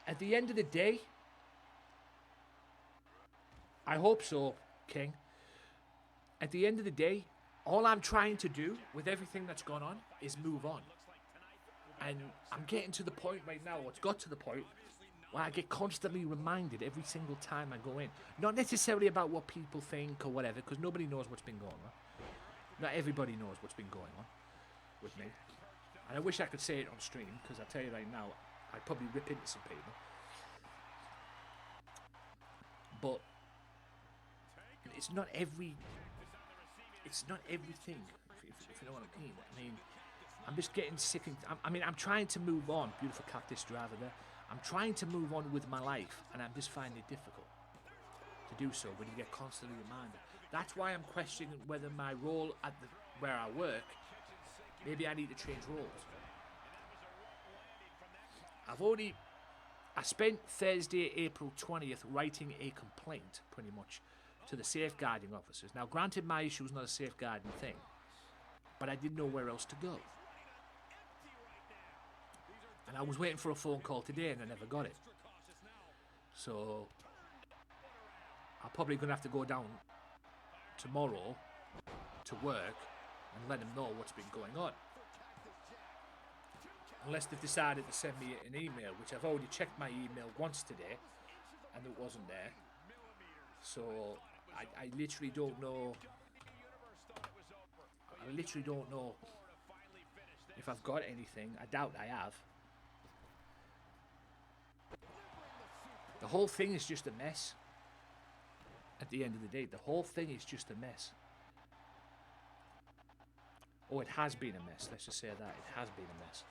At the end of the day, I hope so, King. At the end of the day, all I'm trying to do with everything that's gone on is move on. And I'm getting to the point right now, or it's got to the point, where I get constantly reminded every single time I go in. Not necessarily about what people think or whatever, because nobody knows what's been going on. Not everybody knows what's been going on with me. And I wish I could say it on stream, because I tell you right now, I'd probably rip into some people. But it's not everything, if you know what I mean. I mean, I'm just getting sick. I'm trying to move on. Beautiful cactus driver there. I'm trying to move on with my life, and I'm just finding it difficult to do so when you get constantly reminded. That's why I'm questioning whether my role at where I work, maybe I need to change roles. I spent Thursday, April 20th, writing a complaint, pretty much, to the safeguarding officers. Now, granted, my issue is not a safeguarding thing, but I didn't know where else to go. And I was waiting for a phone call today, and I never got it. So, I'm probably going to have to go down tomorrow to work and let them know what's been going on. Unless they've decided to send me an email, which I've already checked my email once today, and it wasn't there. So, I literally don't know. I literally don't know if I've got anything. I doubt I have. The whole thing is just a mess. At the end of the day, the whole thing is just a mess. Oh, it has been a mess. Let's just say that. It has been a mess.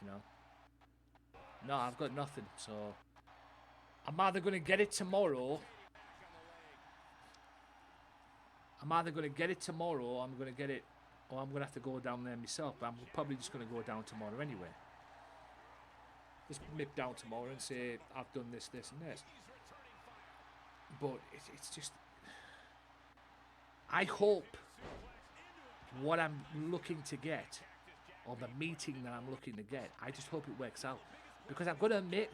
You know? No, I've got nothing, so I'm either going to get it tomorrow. Or I'm going to get it or I'm going to have to go down there myself. But I'm probably just going to go down tomorrow anyway. Just nip down tomorrow and say, I've done this, this, and this. But it's just... I hope what I'm looking to get, or the meeting that I'm looking to get, I just hope it works out. Because I've got to admit,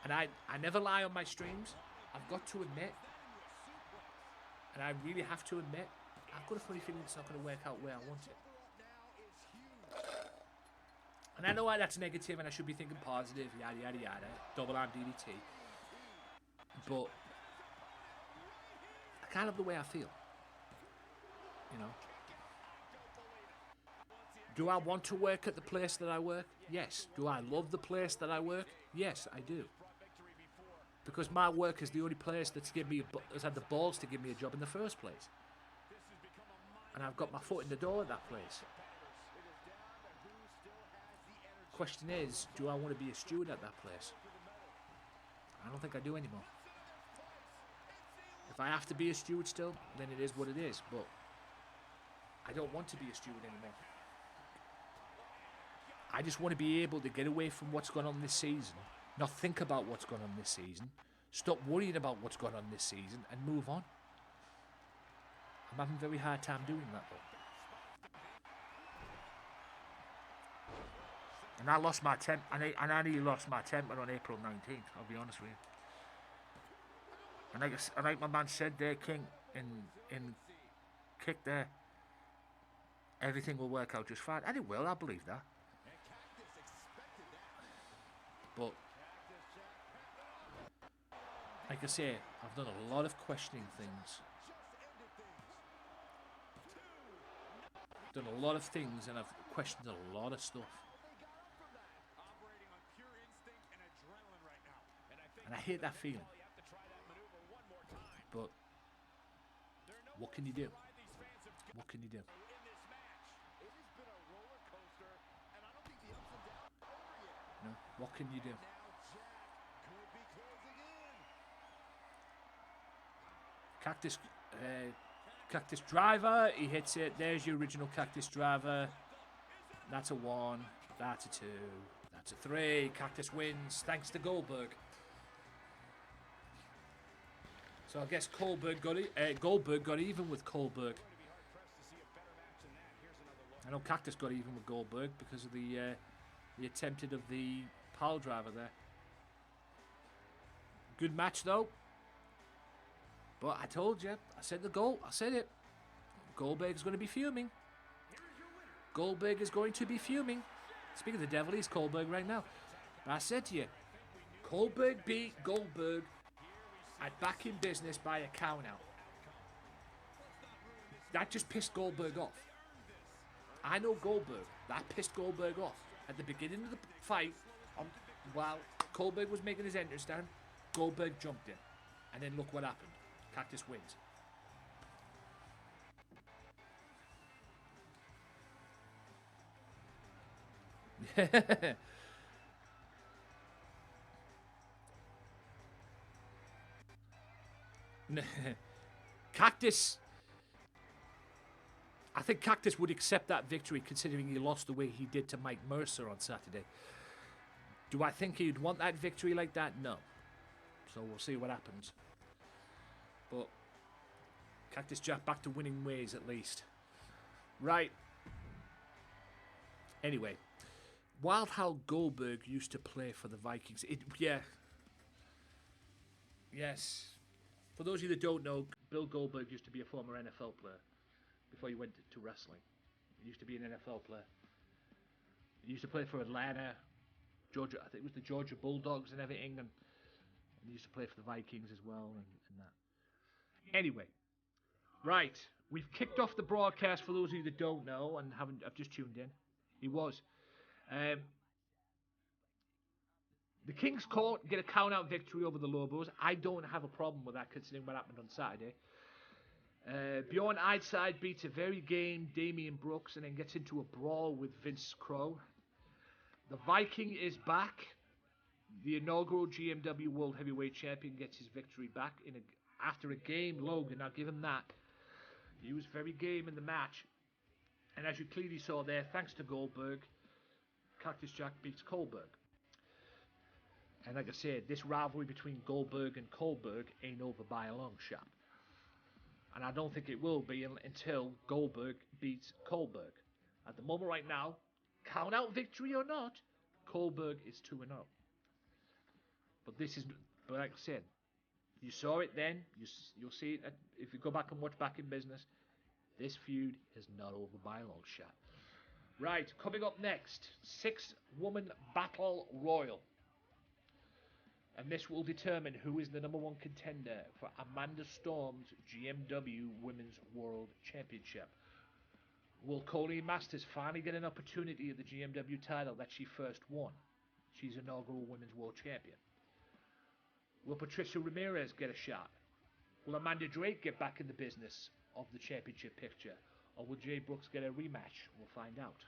and I never lie on my streams, I've got to admit, and I really have to admit, I've got a funny feeling it's not going to work out where I want it. And I know why that's negative and I should be thinking positive, yada yada yada, double arm DDT. But I can't love the way I feel. You know. Do I want to work at the place that I work? Yes. Do I love the place that I work? Yes, I do. Because my work is the only place that's has had the balls to give me a job in the first place. And I've got my foot in the door at that place. Question is, do I want to be a steward at that place? I don't think I do anymore. If I have to be a steward still, then it is what it is. But I don't want to be a steward anymore. I just want to be able to get away from what's gone on this season, not think about what's gone on this season, stop worrying about what's gone on this season, and move on. I'm having a very hard time doing that though. And I lost my temper, and I nearly lost my temper on April 19th, I'll be honest with you. And like my man said there, King, in kick there, everything will work out just fine. And it will, I believe that. But, like I say, I've done a lot of questioning things. Done a lot of things, and I've questioned a lot of stuff. And I hate that feeling. But what can you do? What can you do? No, what can you do? Cactus driver, he hits it. There's your original cactus driver. That's a 1. That's a 2. That's a 3. Cactus wins thanks to Goldberg. So I guess Goldberg got even with Goldberg. I know Cactus got even with Goldberg because of the attempted of the pile driver there. Good match though. But I told you, I said it. Goldberg is going to be fuming. Goldberg is going to be fuming. Speaking of the devil, he's Goldberg right now. But I said to you, Goldberg beat Goldberg at Back in Business by a count out. That just pissed Goldberg off. I know Goldberg. That pissed Goldberg off. At the beginning of the fight, while Goldberg was making his entrance down, Goldberg jumped in. And then look what happened. Cactus wins. Cactus. I think Cactus would accept that victory considering he lost the way he did to Mike Mercer on Saturday. Do I think he'd want that victory like that? No. So we'll see what happens. But Cactus Jack back to winning ways at least. Right. Anyway. Wild how Goldberg used to play for the Vikings. Yes. For those of you that don't know, Bill Goldberg used to be a former NFL player before he went to wrestling. He used to be an NFL player. He used to play for Atlanta, Georgia. I think it was the Georgia Bulldogs and everything, and he used to play for the Vikings as well, and that. Anyway, right, we've kicked off the broadcast. For those of you that don't know and have just tuned in, he was. The King's Court get a count-out victory over the Lobos. I don't have a problem with that considering what happened on Saturday. Bjorn Eidside beats a very game Damian Brooks and then gets into a brawl with Vince Crow. The Viking is back. The inaugural GMW World Heavyweight Champion gets his victory back after a game. Logan, I'll give him that. He was very game in the match. And as you clearly saw there, thanks to Goldberg, Cactus Jack beats Goldberg. And like I said, this rivalry between Goldberg and Goldberg ain't over by a long shot. And I don't think it will be until Goldberg beats Goldberg. At the moment right now, count out victory or not, Goldberg is 2-0. But this is, but like I said, you saw it then, you'll see it if you go back and watch Back in Business. This feud is not over by a long shot. Right, coming up next, 6-woman Battle Royal. And this will determine who is the #1 contender for Amanda Storm's GMW Women's World Championship. Will Colleen Masters finally get an opportunity at the GMW title that she first won? She's inaugural Women's World Champion. Will Patricia Ramirez get a shot? Will Amanda Drake get back in the business of the championship picture? Or will Jay Brooks get a rematch? We'll find out.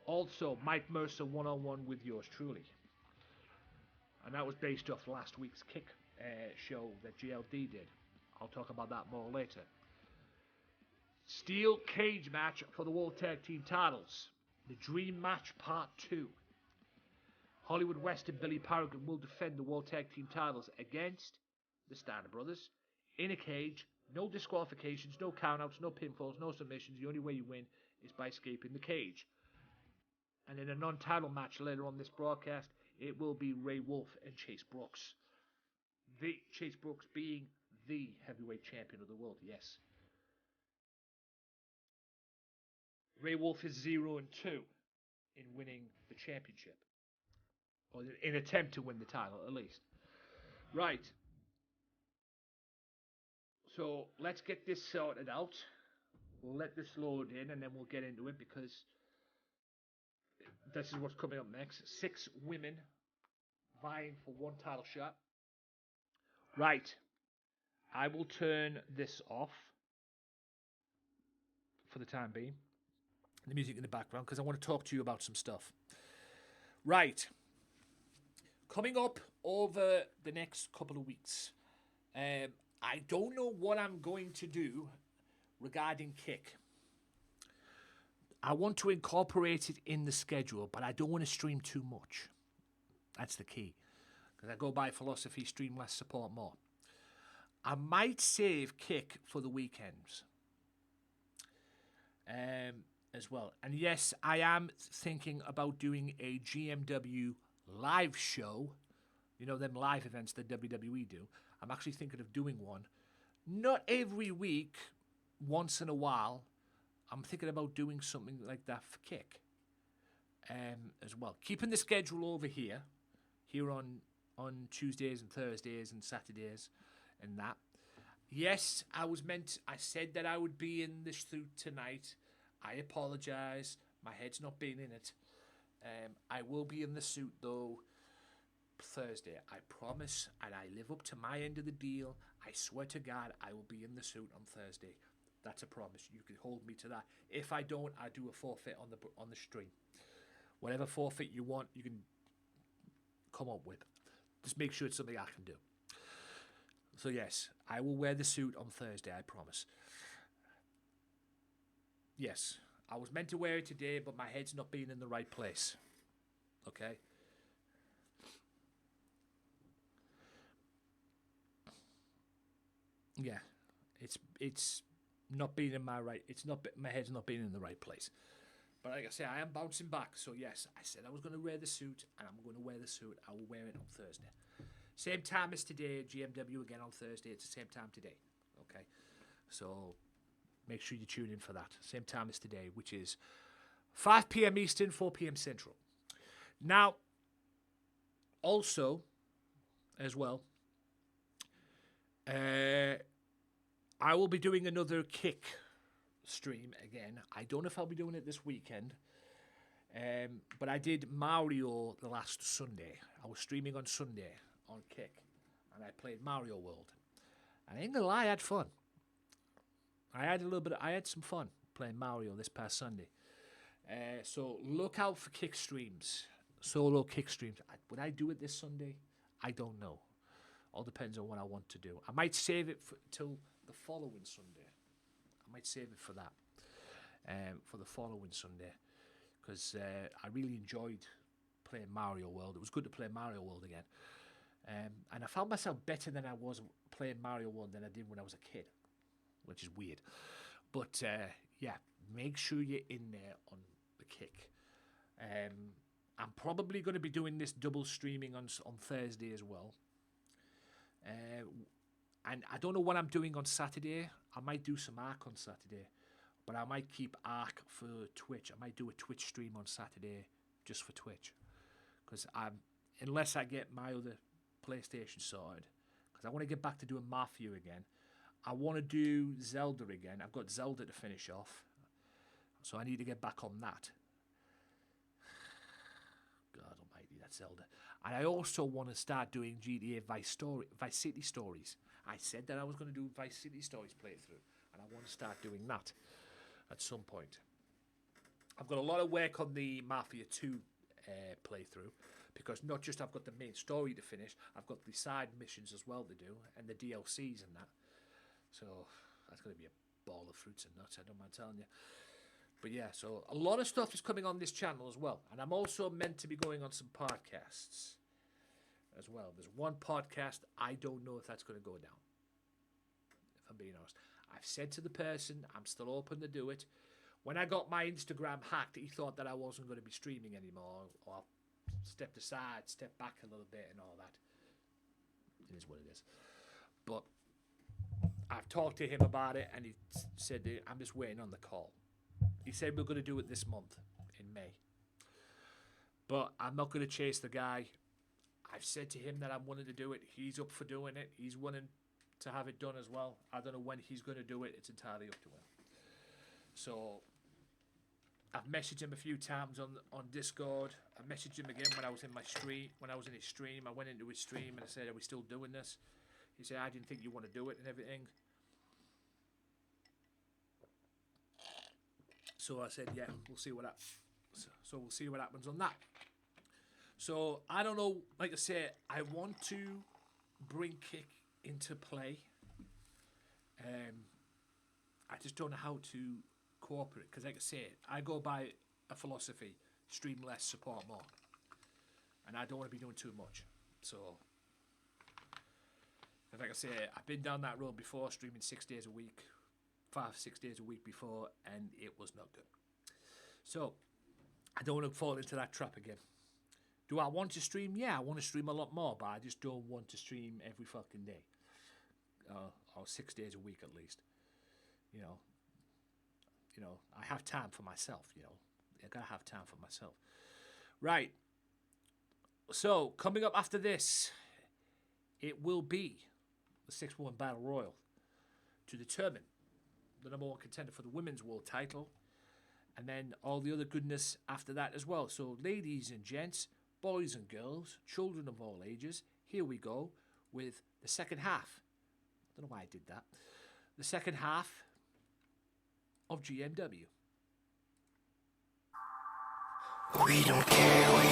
Also, Mike Mercer one-on-one with yours truly. And that was based off last week's Kick show that GLD did. I'll talk about that more later. Steel cage match for the World Tag Team titles. The Dream Match Part 2. Hollywood West and Billy Paragon will defend the World Tag Team titles against the Steiner Brothers in a cage. No disqualifications, no countouts, no pinfalls, no submissions. The only way you win is by escaping the cage. And in a non-title match later on this broadcast, it will be Ray Wolf and Chase Brooks. The Chase Brooks being the heavyweight champion of the world, yes. Ray Wolf is 0-2 in winning the championship. Or in attempt to win the title, at least. Right. So, let's get this sorted out. We'll let this load in and then we'll get into it because this is what's coming up next. 6 women vying for 1 title shot. Right. I will turn this off for the time being. The music in the background because I want to talk to you about some stuff. Right. Coming up over the next couple of weeks, I don't know what I'm going to do regarding Kick. I want to incorporate it in the schedule, but I don't want to stream too much. That's the key. Because I go by philosophy, stream less, support more. I might save Kick for the weekends. As well. And yes, I am thinking about doing a GMW live show. You know, them live events that WWE do. I'm actually thinking of doing one. Not every week, once in a while. I'm thinking about doing something like that for Kick. As well. Keeping the schedule over here on Tuesdays and Thursdays and Saturdays and that. Yes, I said that I would be in the suit tonight. I apologise. My head's not been in it. I will be in the suit, though, Thursday. I promise, and I live up to my end of the deal. I swear to God, I will be in the suit on Thursday. That's a promise. You can hold me to that. If I don't, I do a forfeit on the stream. Whatever forfeit you want, you can come up with. Just make sure it's something I can do. So, yes, I will wear the suit on Thursday, I promise. Yes, I was meant to wear it today, but my head's not been in the right place. Okay? Yeah, it's not been in my right. My head's not been in the right place. But like I say, I am bouncing back. So yes, I said I was going to wear the suit, and I'm going to wear the suit. I will wear it on Thursday. Same time as today. GMW again on Thursday. It's the same time today. Okay, so make sure you tune in for that. Same time as today, which is 5 p.m. Eastern, 4 p.m. Central. Now, also, as well, I will be doing another Kick stream again. I don't know if I'll be doing it this weekend, but I did Mario the last Sunday. I was streaming on Sunday on Kick, and I played Mario World. And I ain't gonna lie, I had fun. I had some fun playing Mario this past Sunday. So look out for Kick streams, solo Kick streams. Would I do it this Sunday? I don't know. All depends on what I want to do. I might save it till the following Sunday. I might save it for that. for the following Sunday, because I really enjoyed playing Mario World. It was good to play Mario World again. And I found myself better than I was playing Mario World than I did when I was a kid, which is weird. But yeah, make sure you're in there on the kick. I'm probably going to be doing this double streaming on Thursday as well. And I don't know what I'm doing on Saturday. I might do some Ark on Saturday, but I might keep Ark for Twitch. I might do a Twitch stream on Saturday just for Twitch, because unless I get my other PlayStation sorted, because I want to get back to doing Mafia again. I want to do Zelda again. I've got Zelda to finish off, so I need to get back on that. God almighty, that's Zelda. And I also want to start doing GTA Vice City Stories. I said that I was going to do Vice City Stories playthrough, and I want to start doing that at some point. I've got a lot of work on the Mafia 2 playthrough, because not just I've got the main story to finish, I've got the side missions as well to do, and the DLCs and that. So that's going to be a ball of fruits and nuts, I don't mind telling you. But yeah, so a lot of stuff is coming on this channel as well. And I'm also meant to be going on some podcasts as well. There's one podcast, I don't know if that's going to go down, if I'm being honest. I've said to the person, I'm still open to do it. When I got my Instagram hacked, he thought that I wasn't going to be streaming anymore, or stepped aside, stepped back a little bit and all that. It is what it is. But I've talked to him about it, and he said, I'm just waiting on the call. He said we're going to do it this month in May. But I'm not going to chase the guy. I've said to him that I'm wanting to do it. He's up for doing it. He's wanting to have it done as well. I don't know when he's going to do it. It's entirely up to him. So I've messaged him a few times on Discord. I messaged him again when I was in my stream. When I was in his stream, I went into his stream and I said, "Are we still doing this?" He said, "I didn't think you want to do it and everything." So I said, "Yeah, we'll see what happens." So we'll see what happens on that. So I don't know. Like I said, I want to bring Kick into play. I just don't know how to cooperate, because like I said, I go by a philosophy: stream less, support more, and I don't want to be doing too much. So, like I said, I've been down that road before, streaming 6 days a week, 5-6 days a week before, and it was not good. So I don't want to fall into that trap again. Do I want to stream? Yeah, I want to stream a lot more, but I just don't want to stream every fucking day, or 6 days a week at least. You know, I have time for myself, I gotta have time for myself. Right. So, coming up after this, it will be the 6-1 Battle Royal to determine the number one contender for the women's world title, and then all the other goodness after that as well. So, ladies and gents, boys and girls, children of all ages, here we go with the second half. I don't know why I did that. The second half of GMW. We don't care when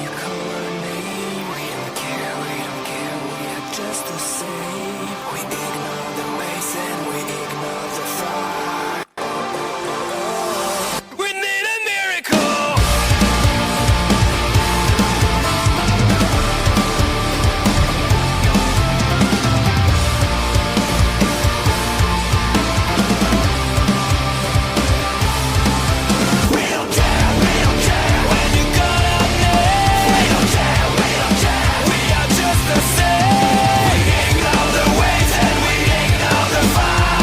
you call our name. We don't care, we are just the same. We ignore the race and we ignore the fight. We need a miracle. We don't care when you call our name. We don't care, we are just the same. We ignore the ways and we ignore the fight. We need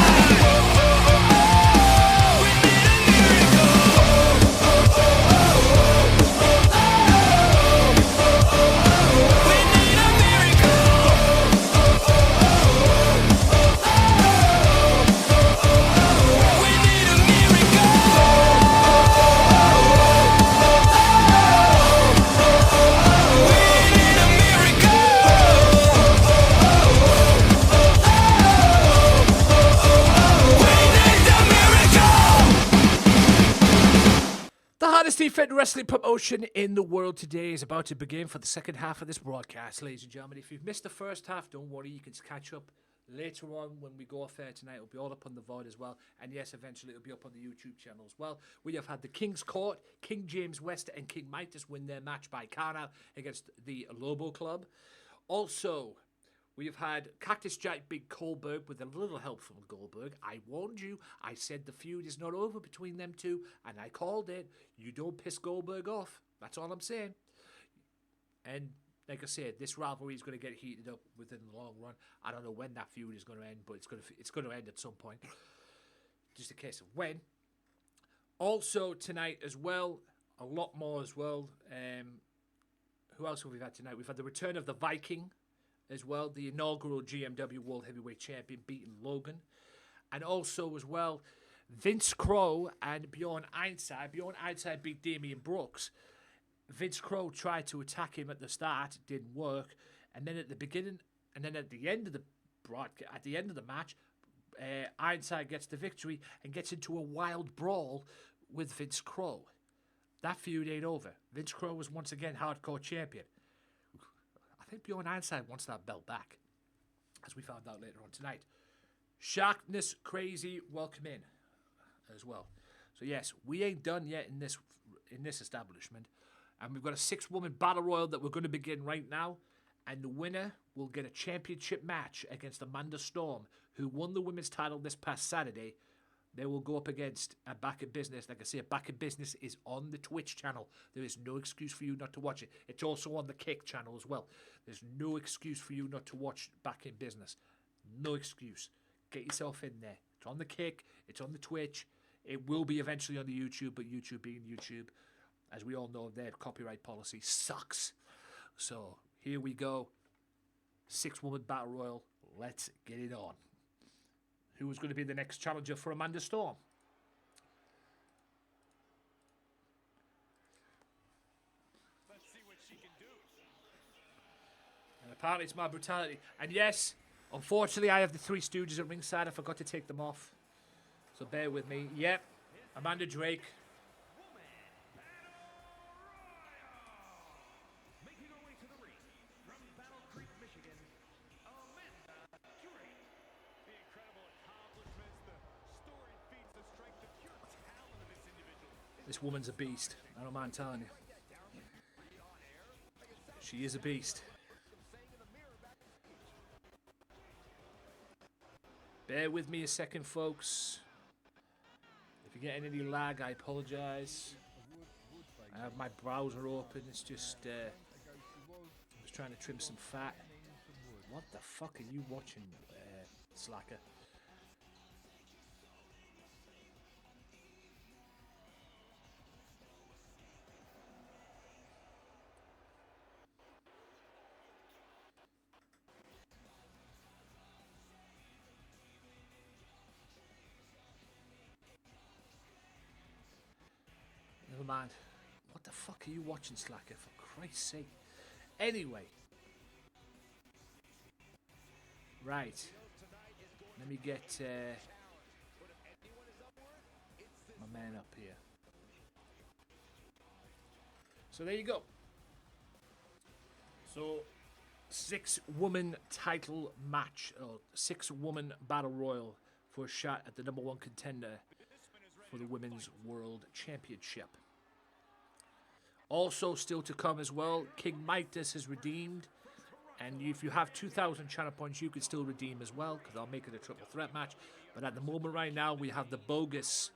a miracle. We need a miracle. We need a The hardest defense wrestling promotion in the world today is about to begin for the second half of this broadcast, ladies and gentlemen. If you've missed the first half, don't worry, you can catch up Later on, when we go off air tonight, it'll be all up on the VOD as well. And yes, eventually it'll be up on the YouTube channel as well. We have had the King's Court, King James West and King Midas win their match by Kana against the Lobo Club. Also, we have had Cactus Jack beat Goldberg with a little help from Goldberg. I warned you. I said the feud is not over between them two, and I called it. You don't piss Goldberg off. That's all I'm saying. And like I said, this rivalry is going to get heated up within the long run. I don't know when that feud is going to end, but it's going to end at some point. Just a case of when. Also tonight as well, a lot more as well. Who else have we had tonight? We've had the return of the Viking as well, the inaugural GMW World Heavyweight Champion beating Logan. And also as well, Vince Crow and Bjorn Ironside. Bjorn Ironside beat Damian Brooks. Vince Crow tried to attack him at the start, it didn't work, and then at the beginning, and then at the end of the broadcast, at the end of the match, Ironside gets the victory and gets into a wild brawl with Vince Crow. That feud ain't over. Vince Crow was once again hardcore champion. I think Bjorn Ironside wants that belt back, as we found out later on tonight. Sharkness Crazy, welcome in as well. So yes, we ain't done yet in this establishment. And we've got a 6-woman battle royal that we're going to begin right now. And the winner will get a championship match against Amanda Storm, who won the women's title this past Saturday. They will go up against a Back in Business. Like I say, Back in Business is on the Twitch channel. There is no excuse for you not to watch it. It's also on the Kick channel as well. There's no excuse for you not to watch Back in Business. No excuse. Get yourself in there. It's on the Kick. It's on the Twitch. It will be eventually on the YouTube, but YouTube being YouTube, as we all know, their copyright policy sucks. So here we go. 6-woman battle royal. Let's get it on. Who is going to be the next challenger for Amanda Storm? Let's see what she can do. And apparently it's my brutality. And yes, unfortunately, I have the 3 Stooges at ringside. I forgot to take them off. So bear with me. Yep, Amanda Drake. Making her way to the ring from Battle Creek, Michigan, Amanda Drake. The incredible accomplishments, the storied feats, the strength, the pure talent of this individual. This woman's a beast. I don't mind telling you. She is a beast. Bear with me a second, folks. If you're getting any lag, I apologize. I have my browser open. It's just, I was trying to trim some fat. What the fuck are you watching, slacker? Never mind. What the fuck are you watching, slacker? For Christ's sake. Anyway. Right. Let me get my man up here. So there you go. So 6-woman title match, or 6-woman battle royal for a shot at the #1 contender for the Women's World Championship. Also still to come as well, King Midas has redeemed. And if you have 2,000 channel points, you can still redeem as well, because I'll make it a triple threat match. But at the moment right now, we have the bogus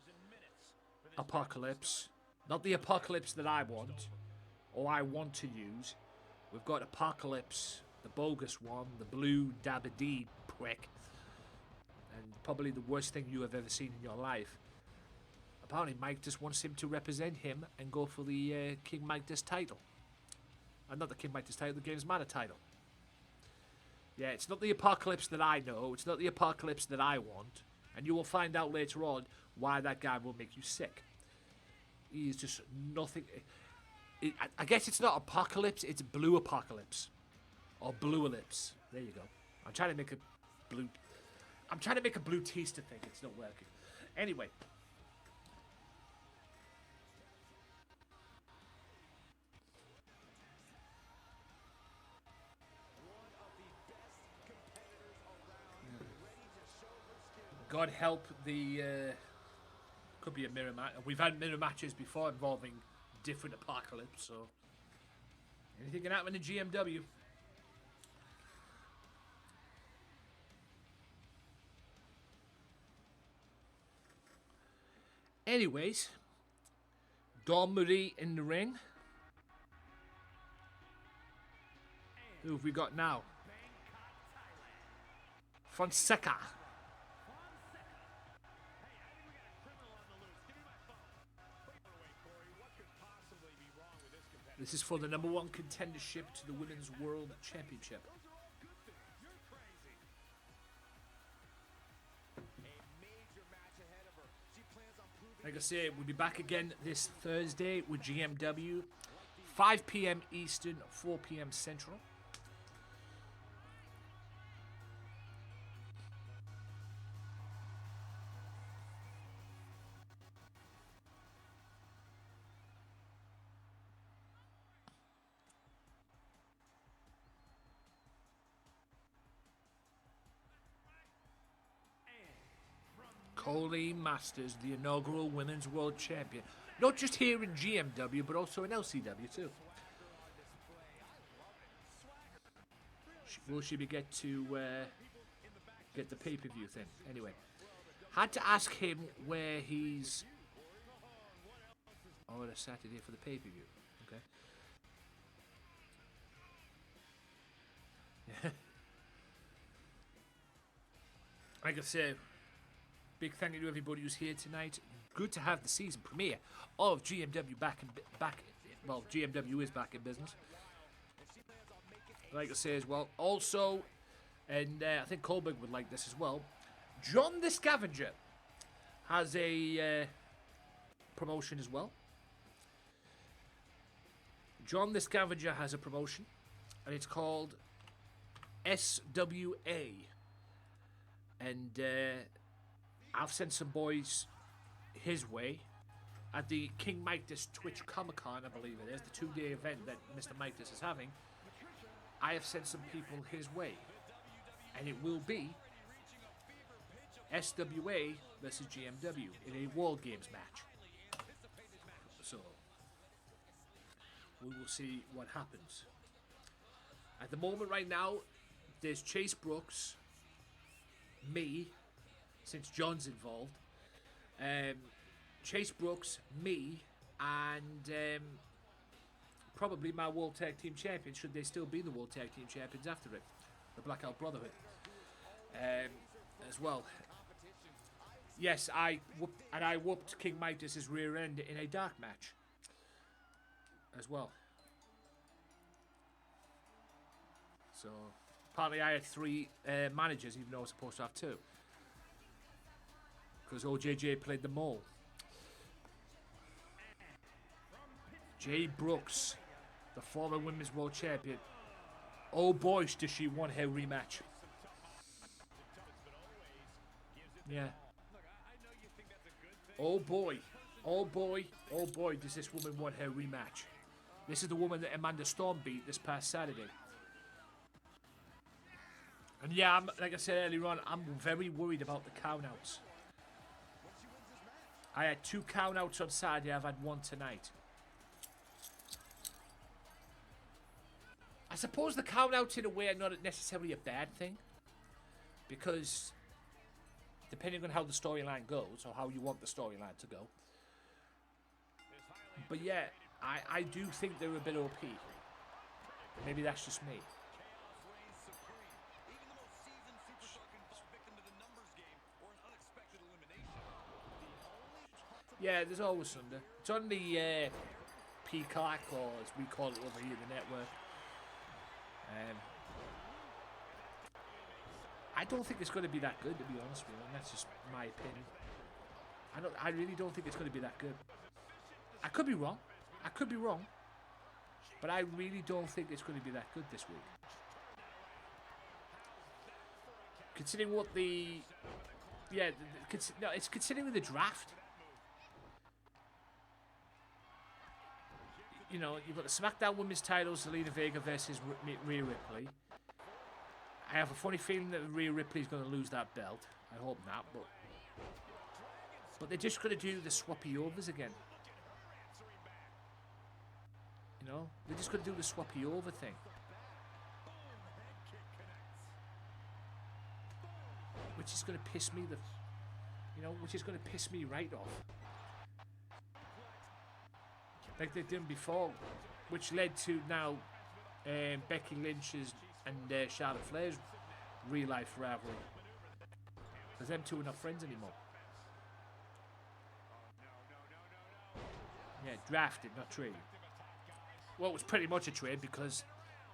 Apocalypse. Not the Apocalypse that I want, or I want to use. We've got Apocalypse, the bogus one, the blue Dabba-Dee prick. And probably the worst thing you have ever seen in your life. Apparently Mike just wants him to represent him and go for the King Midas title. And not the King Midas title, the Gamesmatter title. Yeah, it's not the Apocalypse that I know. It's not the Apocalypse that I want. And you will find out later on why that guy will make you sick. He's just nothing. I guess it's not Apocalypse, it's Blue Apocalypse. Or Blue Ellipse. There you go. I'm trying to make a blue teaster thing. It's not working. Anyway. God help the. Could be a mirror match. We've had mirror matches before involving different apocalypse, so anything can happen in GMW. Anyways, Dawn Marie in the ring. Who have we got now? Fonseca. This is for the #1 contendership to the Women's World Championship. Like I say, we'll be back again this Thursday with GMW. 5 p.m. Eastern, 4 p.m. Central. Colleen Masters, the inaugural Women's World Champion. Not just here in GMW, but also in LCW too. Will she be get the pay-per-view thing? Anyway, had to ask him where he's. Oh, a Saturday for the pay-per-view. Okay. Like I said, big thank you to everybody who's here tonight. Good to have the season premiere of GMW back. Well, GMW is back in business. Like I say as well. Also, and I think Colberg would like this as well. John the Scavenger has a promotion as well. John the Scavenger has a promotion, and it's called SWA. And I've sent some boys his way at the King Midas Twitch Comic Con, I believe it is, the 2-day event that Mr. Midas is having. I have sent some people his way, and it will be SWA versus GMW in a World Games match. So we will see what happens. At the moment, right now, there's Chase Brooks, me, since John's involved, Chase Brooks, me, and probably my World Tag Team Champions, should they still be the World Tag Team Champions after it, the Blackout Brotherhood, as well. Yes, I whooped King Midas' rear end in a dark match as well. So apparently I had 3 managers, even though I was supposed to have 2. Because OJJ played them all. Jay Brooks, the former Women's World Champion. Oh boy, does she want her rematch. Yeah. Oh boy. Oh boy. Oh boy, does this woman want her rematch. This is the woman that Amanda Storm beat this past Saturday. And yeah, like I said earlier on, I'm very worried about the countouts. I had 2 countouts on Saturday, I've had 1 tonight. I suppose the countouts in a way are not necessarily a bad thing. Because depending on how the storyline goes, or how you want the storyline to go. But yeah, I do think they're a bit OP. Maybe that's just me. Yeah, there's always Sunday. It's on the Peacock, or as we call it over here, the network. I don't think it's going to be that good, to be honest with you, and that's just my opinion. I really don't think it's going to be that good. I could be wrong. I could be wrong. But I really don't think it's going to be that good this week. Considering what the... Yeah, it's considering the draft. You know, you've got the SmackDown Women's titles, Zelina Vega versus Rhea Ripley. I have a funny feeling that Rhea Ripley's going to lose that belt. I hope not, but But they're just going to do the swappy overs again. You know? They're just going to do the swappy over thing. Which is going to piss me the... You know, which is going to piss me right off. Like they've done before. Which led to now Becky Lynch's and Charlotte Flair's real life rivalry. Because them two are not friends anymore. Yeah, drafted, not traded. Well, it was pretty much a trade because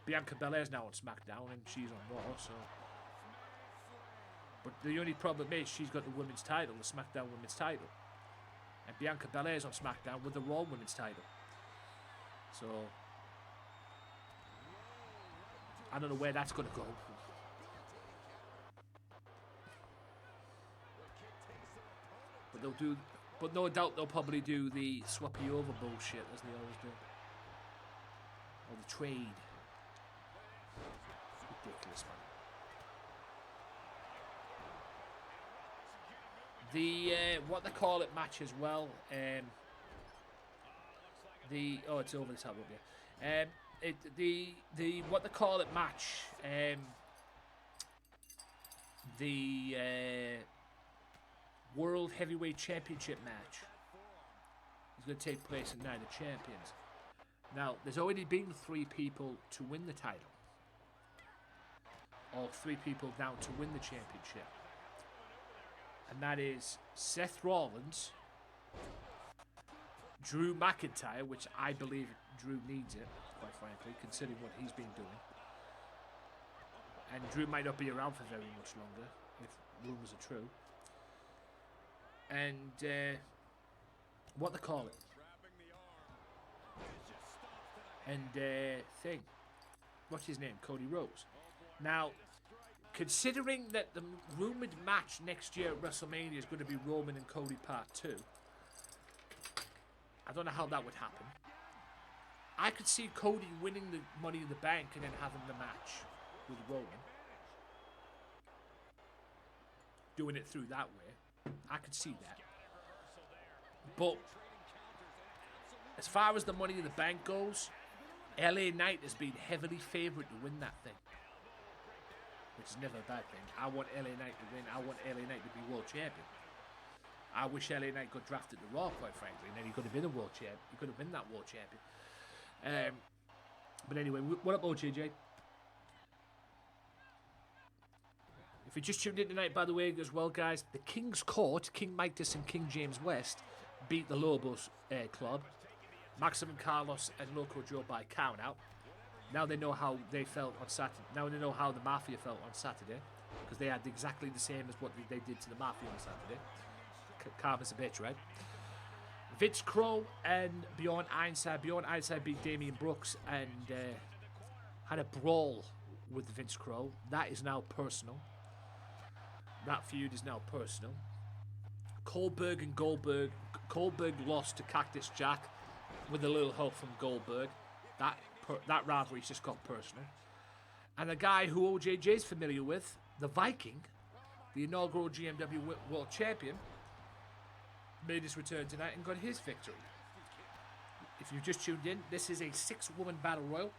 Bianca Belair's now on SmackDown and she's on Raw, so... But the only problem is she's got the women's title, the SmackDown women's title. And Bianca Belair's on SmackDown with the Raw women's title. So... I don't know where that's going to go. But they'll do... But no doubt they'll probably do the swappy over bullshit as they always do. Or the trade. Ridiculous, man. The what they call it match as well. It's over the top up here. The what they call it match. The World Heavyweight Championship match is going to take place in Night of Champions. Now, there's already been 3 people to win the title. Or 3 people down to win the championship. And that is Seth Rollins, Drew McIntyre, which I believe Drew needs it, quite frankly, considering what he's been doing. And Drew might not be around for very much longer, if rumours are true. And what they call it. And what's his name? Cody Rhodes. Now, considering that the rumoured match next year at WrestleMania is going to be Roman and Cody Part 2, I don't know how that would happen. I could see Cody winning the Money in the Bank and then having the match with Roman. Doing it through that way. I could see that. But as far as the Money in the Bank goes, LA Knight has been heavily favoured to win that thing. Which is never a bad thing. I want LA Knight to win. I want LA Knight to be world champion. I wish LA Knight got drafted to Raw, quite frankly, and then he could have been a world champion. He could have been that world champion. But anyway, what up, OJJ? If you just tuned in tonight, by the way, as well, guys, the King's Court, King Midas and King James West, beat the Lobos Club. Maximum Carlos and Loco Joe by count out. Now they know how they felt on Saturday. Now they know how the Mafia felt on Saturday, because they had exactly the same as what they did to the Mafia on Saturday. Karma's a bitch, right? Vince Crow and Bjorn Ironside. Bjorn Ironside beat Damian Brooks and had a brawl with Vince Crow. That is now personal. That feud is now personal. Goldberg and Goldberg. Goldberg lost to Cactus Jack with a little help from Goldberg. That rivalry's just got personal. And a guy who OJJ is familiar with, the Viking, the inaugural GMW World Champion, made his return tonight and got his victory. If you've just tuned in, this is a 6-woman battle royal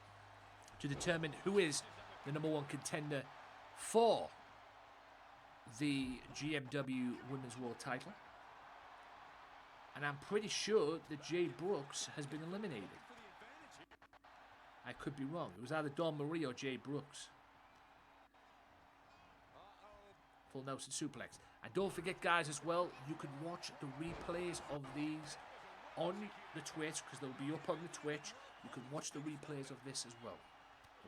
to determine who is the #1 contender for the GMW Women's World title. And I'm pretty sure that Jay Brooks has been eliminated. I could be wrong. It was either Dawn Marie or Jay Brooks. Full Nelson Suplex. And don't forget, guys, as well, you can watch the replays of these on the Twitch, because they'll be up on the Twitch. You can watch the replays of this as well.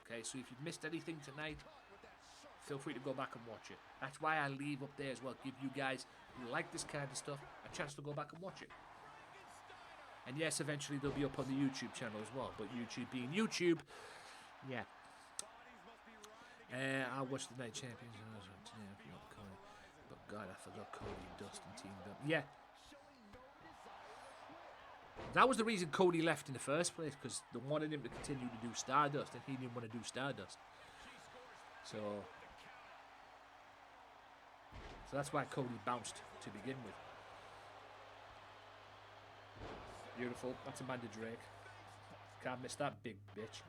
Okay, so if you've missed anything tonight, feel free to go back and watch it. That's why I leave up there as well. Give you guys who like this kind of stuff a chance to go back and watch it. And yes, eventually they'll be up on the YouTube channel as well. But YouTube being YouTube, yeah. I'll watch the Night Champions. But God, I forgot Cody and Dustin teamed up. Yeah. That was the reason Cody left in the first place, because they wanted him to continue to do Stardust, and he didn't want to do Stardust. So So that's why Cody bounced to begin with. Beautiful. That's Amanda Drake. Can't miss that big bitch.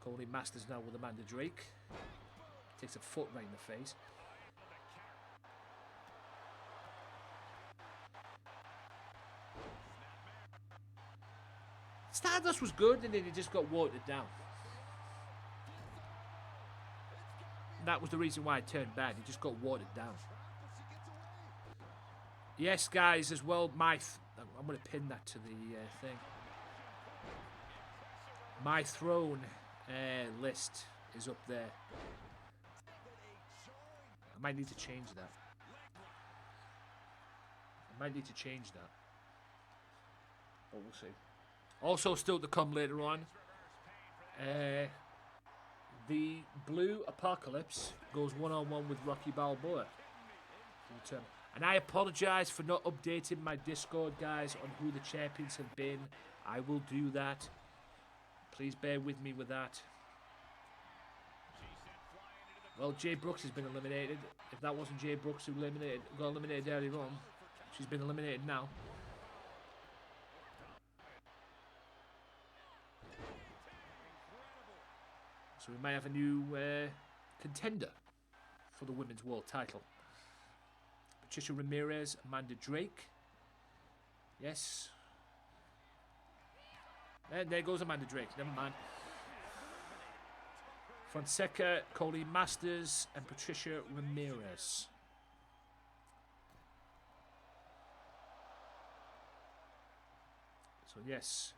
Cody Masters now with Amanda Drake. Takes a foot right in the face. Stardust was good, and then he just got watered down. That was the reason why it turned bad. He just got watered down. Yes, guys, as well, I'm going to pin that to the thing. My throne list is up there. I might need to change that. But we'll see. Also, still to come later on, the Blue Apocalypse goes one-on-one with Rocky Balboa. And I apologise for not updating my Discord, guys, on who the champions have been. I will do that. Please bear with me with that. Well, Jay Brooks has been eliminated. If that wasn't Jay Brooks who got eliminated earlier on, she's been eliminated now. So we might have a new contender for the Women's World title. Patricia Ramirez, Amanda Drake. Yes. And there goes Amanda Drake. Never mind. Fonseca, Cody Masters, and Patricia Ramirez. So yes.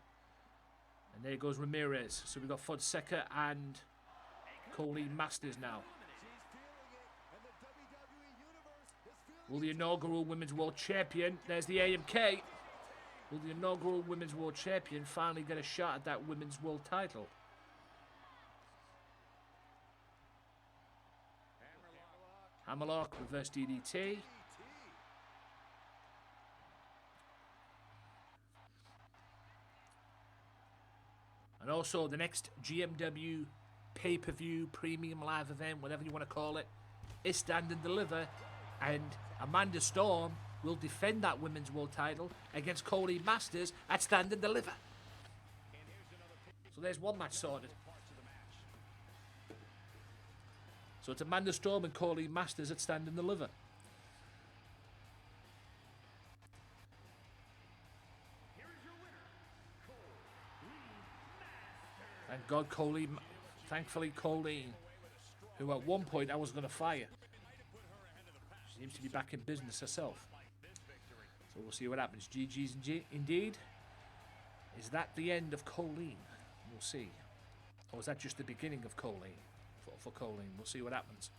And there goes Ramirez. So we've got Fonseca and Cody Masters now. Will the inaugural Women's World Champion, there's the AMK, will the inaugural Women's World Champion finally get a shot at that Women's World title? Hammerlock, reverse DDT. And also the next GMW pay-per-view premium live event, whatever you want to call it, is Stand and Deliver. And Amanda Storm will defend that Women's World title against Cody Masters at Stand and Deliver. So there's one match sorted. So it's Amanda Storm and Cody Masters at Stand and Deliver. Thank God, thankfully Colleen, who at one point I was going to fire, seems to be back in business herself. So we'll see what happens. GG's indeed. Is that the end of Colleen? We'll see. Or is that just the beginning of Colleen? For Colleen, we'll see what happens.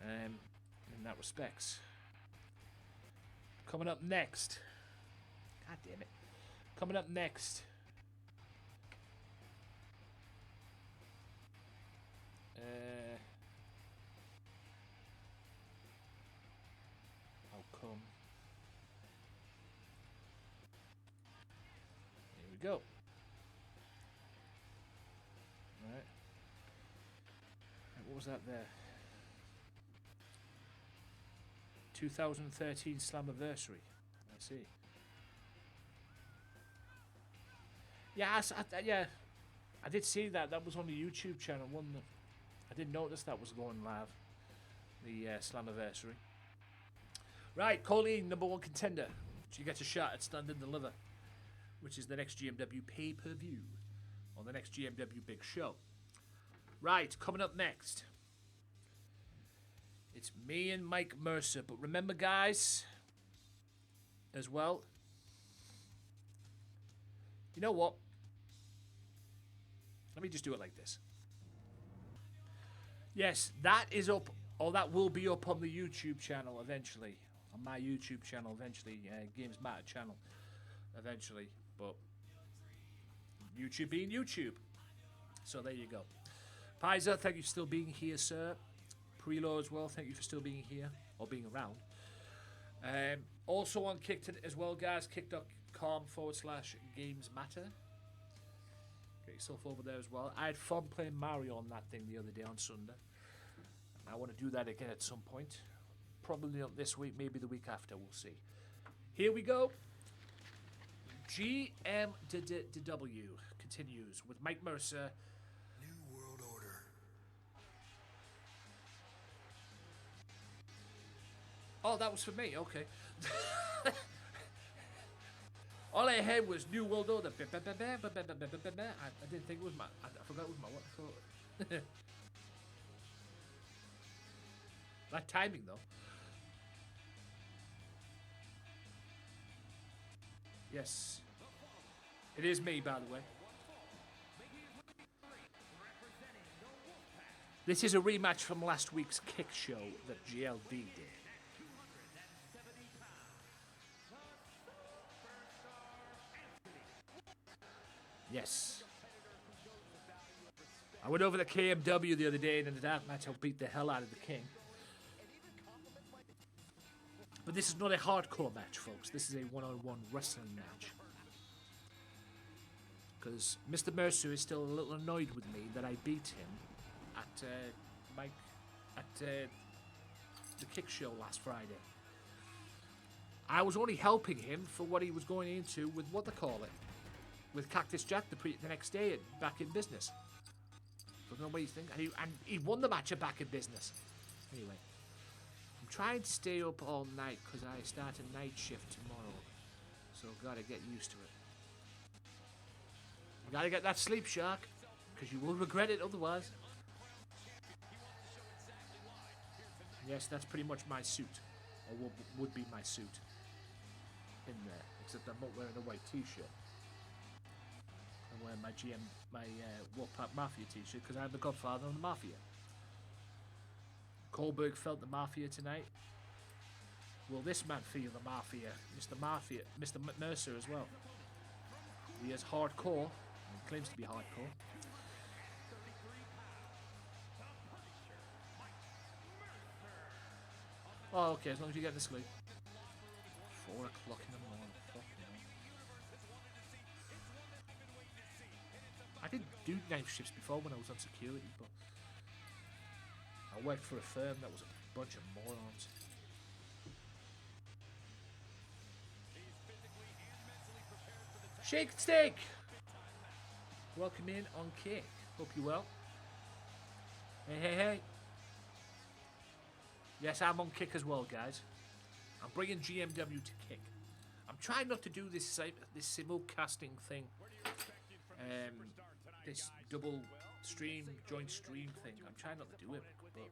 In that respects. Coming up next. God damn it. Coming up next. How come? Here we go. Right. What was that there? 2013 Slammiversary. I see. Yeah, yeah. I did see that. That was on the YouTube channel, wasn't it? I did notice that was going live. The Slammiversary. Right, Colleen, #1 contender. She gets a shot at Stand and Deliver, which is the next GMW pay-per-view, or the next GMW big show. Right, coming up next, it's me and Mike Mercer. But remember, guys, as well, you know what? Let me just do it like this. Yes, that is up, or that will be up on the YouTube channel eventually. On my YouTube channel eventually. Gamesmatter channel eventually. But YouTube being YouTube. So there you go. Paiza, thank you for still being here, sir. Preload as well, thank you for still being here, or being around. Also on Kick as well, guys, kick.com/gamesmatter. Get yourself over there as well. I had fun playing Mario on that thing the other day on Sunday. I want to do that again at some point. Probably not this week, maybe the week after, we'll see. Here we go. GMW continues with Mike Mercer. New World Order. Oh, that was for me, okay. All I heard was New World Order. I didn't think it was my... I forgot it was my... What I thought. That timing, though. Yes. It is me, by the way. This is a rematch from last week's kick show that GLD did. Yes. I went over to KMW the other day and in that match I beat the hell out of the King. But this is not a hardcore match, folks. This is a one-on-one wrestling match. Because Mr. Mercer is still a little annoyed with me that I beat him at the kick show last Friday. I was only helping him for what he was going into with what they call it. With Cactus Jack the next day back in business. I don't know what you think. And he won the match at back in business. Anyway. I'm trying to stay up all night because I start a night shift tomorrow. So gotta get used to it. You gotta get that sleep, Shark. Because you will regret it otherwise. Yes, that's pretty much my suit. Or would be my suit. In there. Except I'm not wearing a white t-shirt. I'm wearing my Wolfpack Mafia t-shirt because I'm the godfather of the Mafia. Kohlberg felt the Mafia tonight. Will this man feel the Mafia? Mr. Mercer as well. He is hardcore. He claims to be hardcore. Oh, okay, as long as you get to sleep. 4 o'clock in the morning. Fucking hell. I did do night shifts before when I was on security, but I worked for a firm that was a bunch of morons. Shake Steak! Welcome in on Kick. Hope you're well. Hey. Yes, I'm on Kick as well, guys. I'm bringing GMW to Kick. I'm trying not to do this simulcasting thing. This double stream, joint stream thing. I'm trying not to do it, but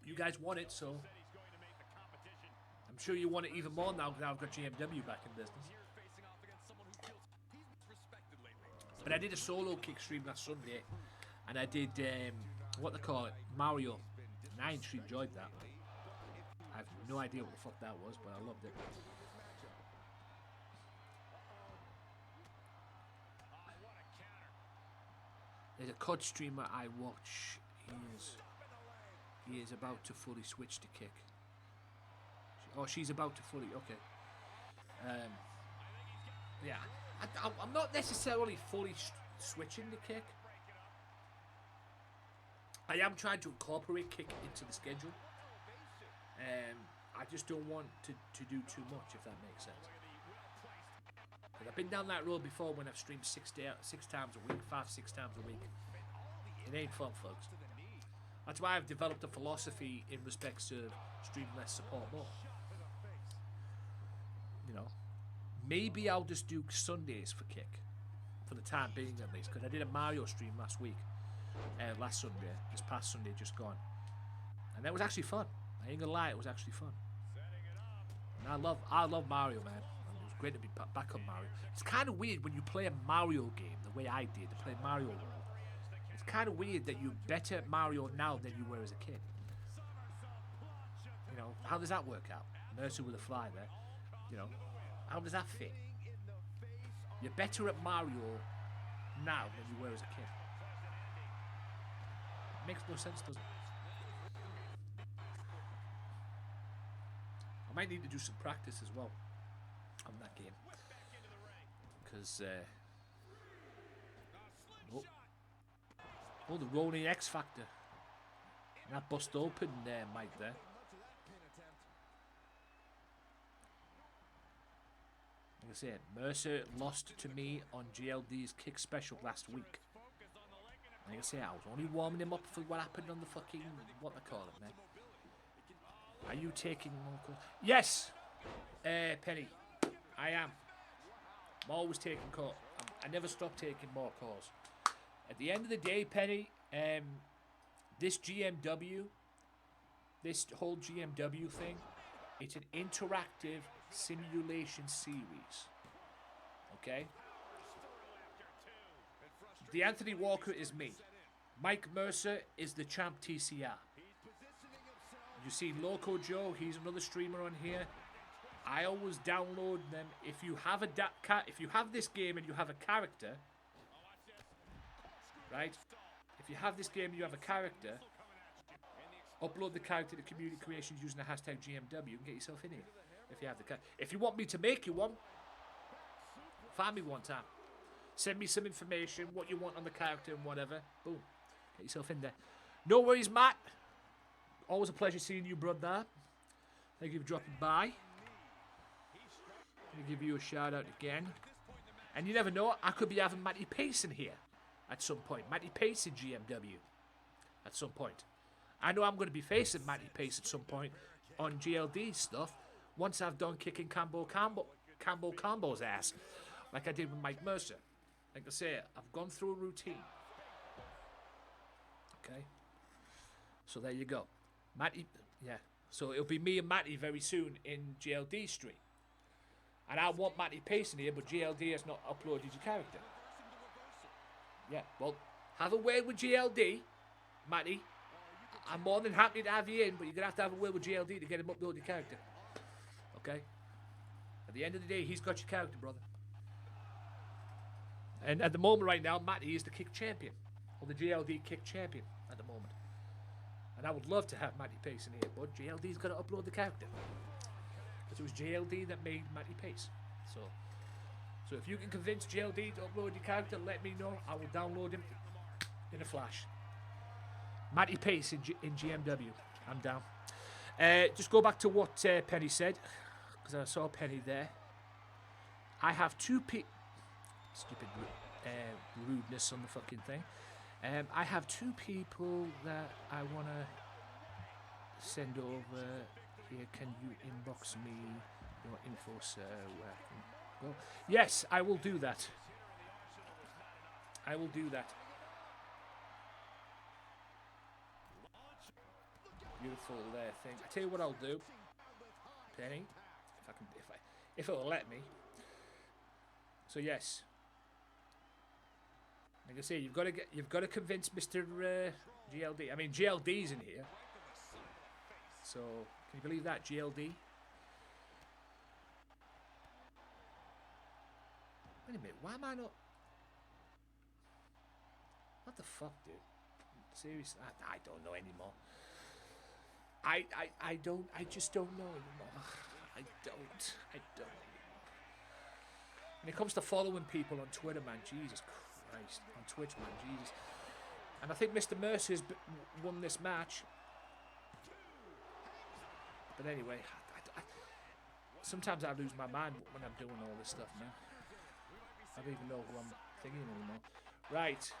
you guys want it, so I'm sure you want it even more now that I've got GMW back in business. But I did a solo kick stream last Sunday, and I did what they call it, Mario, and I actually enjoyed that. I have no idea what the fuck that was, but I loved it. There's a COD streamer I watch. He is about to fully switch to Kick. She's about to fully. Okay. Yeah, I'm not necessarily fully switching to Kick. I am trying to incorporate Kick into the schedule. I just don't want to do too much, if that makes sense. But I've been down that road before when I've streamed 6 times a week, 5-6 times a week. It ain't fun, folks. That's why I've developed a philosophy in respects to stream less, support more. You know, maybe I'll just do Sundays for Kick, for the time being at least, because I did a Mario stream last week, last Sunday, this past Sunday just gone, and that was actually fun. I ain't gonna lie, it was actually fun. And I love Mario, man. It was great to be back on Mario. It's kind of weird when you play a Mario game the way I did, to play Mario World. It's kind of weird that you're better at Mario now than you were as a kid. You know, how does that work out? Mercy with a fly there. You know, how does that fit? You're better at Mario now than you were as a kid. It makes no sense, does it? I might need to do some practice as well on that game. Because, Oh, the rolling X Factor. And that bust open there, Mike, there. Like I said, Mercer lost to me on GLD's kick special last week. Like I say, I was only warming him up for what happened on the fucking, what they call it, man. Are you taking more calls? Yes! Penny, I am. I'm always taking calls. I never stop taking more calls. At the end of the day, Penny, this GMW, this whole GMW thing, it's an interactive simulation series. Okay? The Anthony Walker is me. Mike Mercer is the champ TCR. You see Loco Joe, he's another streamer on here. I always download them. If you have if you have this game and you have a character, right? If you have this game and you have a character, upload the character to Community Creations using the hashtag GMW and get yourself in here. If you have the character. If you want me to make you one, find me one time. Send me some information, what you want on the character and whatever. Boom. Get yourself in there. No worries, Matt. Always a pleasure seeing you, brother. Thank you for dropping by. Let me give you a shout out again. And you never know, I could be having Matty Pace in here at some point. Matty Pace in GMW at some point. I know I'm going to be facing Matty Pace at some point on GLD stuff once I've done kicking Campbell Combo's ass like I did with Mike Mercer. Like I say, I've gone through a routine. Okay? So there you go. Matty, yeah. So it'll be me and Matty very soon in GLD stream. And I want Matty Pace in here, but GLD has not uploaded your character. Yeah, well, have a word with GLD, Matty. I'm more than happy to have you in, but you're going to have a word with GLD to get him uploaded your character. Okay? At the end of the day, he's got your character, brother. And at the moment right now, Matty is the kick champion. Or the GLD kick champion at the moment. And I would love to have Matty Pace in here, but GLD's got to upload the character. Because it was GLD that made Matty Pace. So if you can convince GLD to upload your character, let me know. I will download him in a flash. Matty Pace in GMW. I'm down. Just go back to what Penny said. Because I saw Penny there. I have two people... Stupid rudeness on the fucking thing. I have two people that I want to send over here. Can you inbox me your info, sir? Where I can go? Yes, I will do that. I will do that. Beautiful thing. I tell you what I'll do, Penny, if it'll let me. So yes. Like I say, you've got to convince Mr. GLD. I mean, GLD's in here. So, can you believe that, GLD? Wait a minute, why am I not... What the fuck, dude? Seriously, I don't know anymore. I just don't know anymore. I don't. When it comes to following people on Twitter, man, Jesus Christ. On Twitch, man, Jesus. And I think Mr. Mercer's won this match. But anyway, sometimes I lose my mind when I'm doing all this stuff, man. I don't even know who I'm thinking anymore. Right.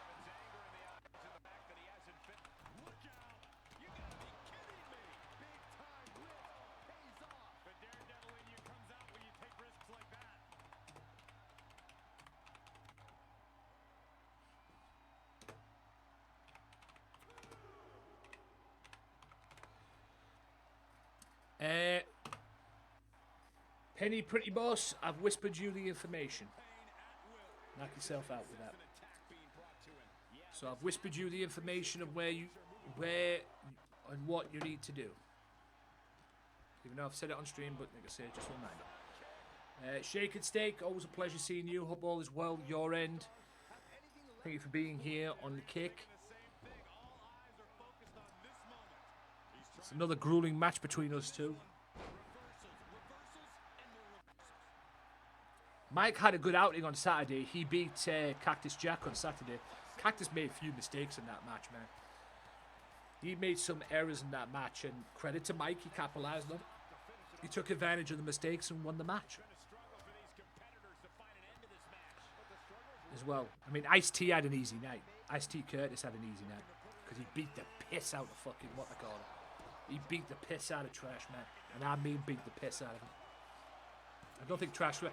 Penny Pretty Boss, I've whispered you the information. Knock yourself out with that. So I've whispered you the information of where and what you need to do. Even though I've said it on stream, but like I say, just a reminder. Shake and Steak, always a pleasure seeing you. Hope all is well your end. Thank you for being here on the kick. It's another grueling match between us two. Mike had a good outing on Saturday. He beat Cactus Jack on Saturday. Cactus made a few mistakes in that match, man. He made some errors in that match, and credit to Mike, he capitalized on it. He took advantage of the mistakes and won the match. As well. I mean, Ice-T had an easy night. Ice-T Curtis had an easy night. Because he beat the piss out of fucking, what they call it. He beat the piss out of Trash Man. And I mean beat the piss out of him. I don't think Trash Man...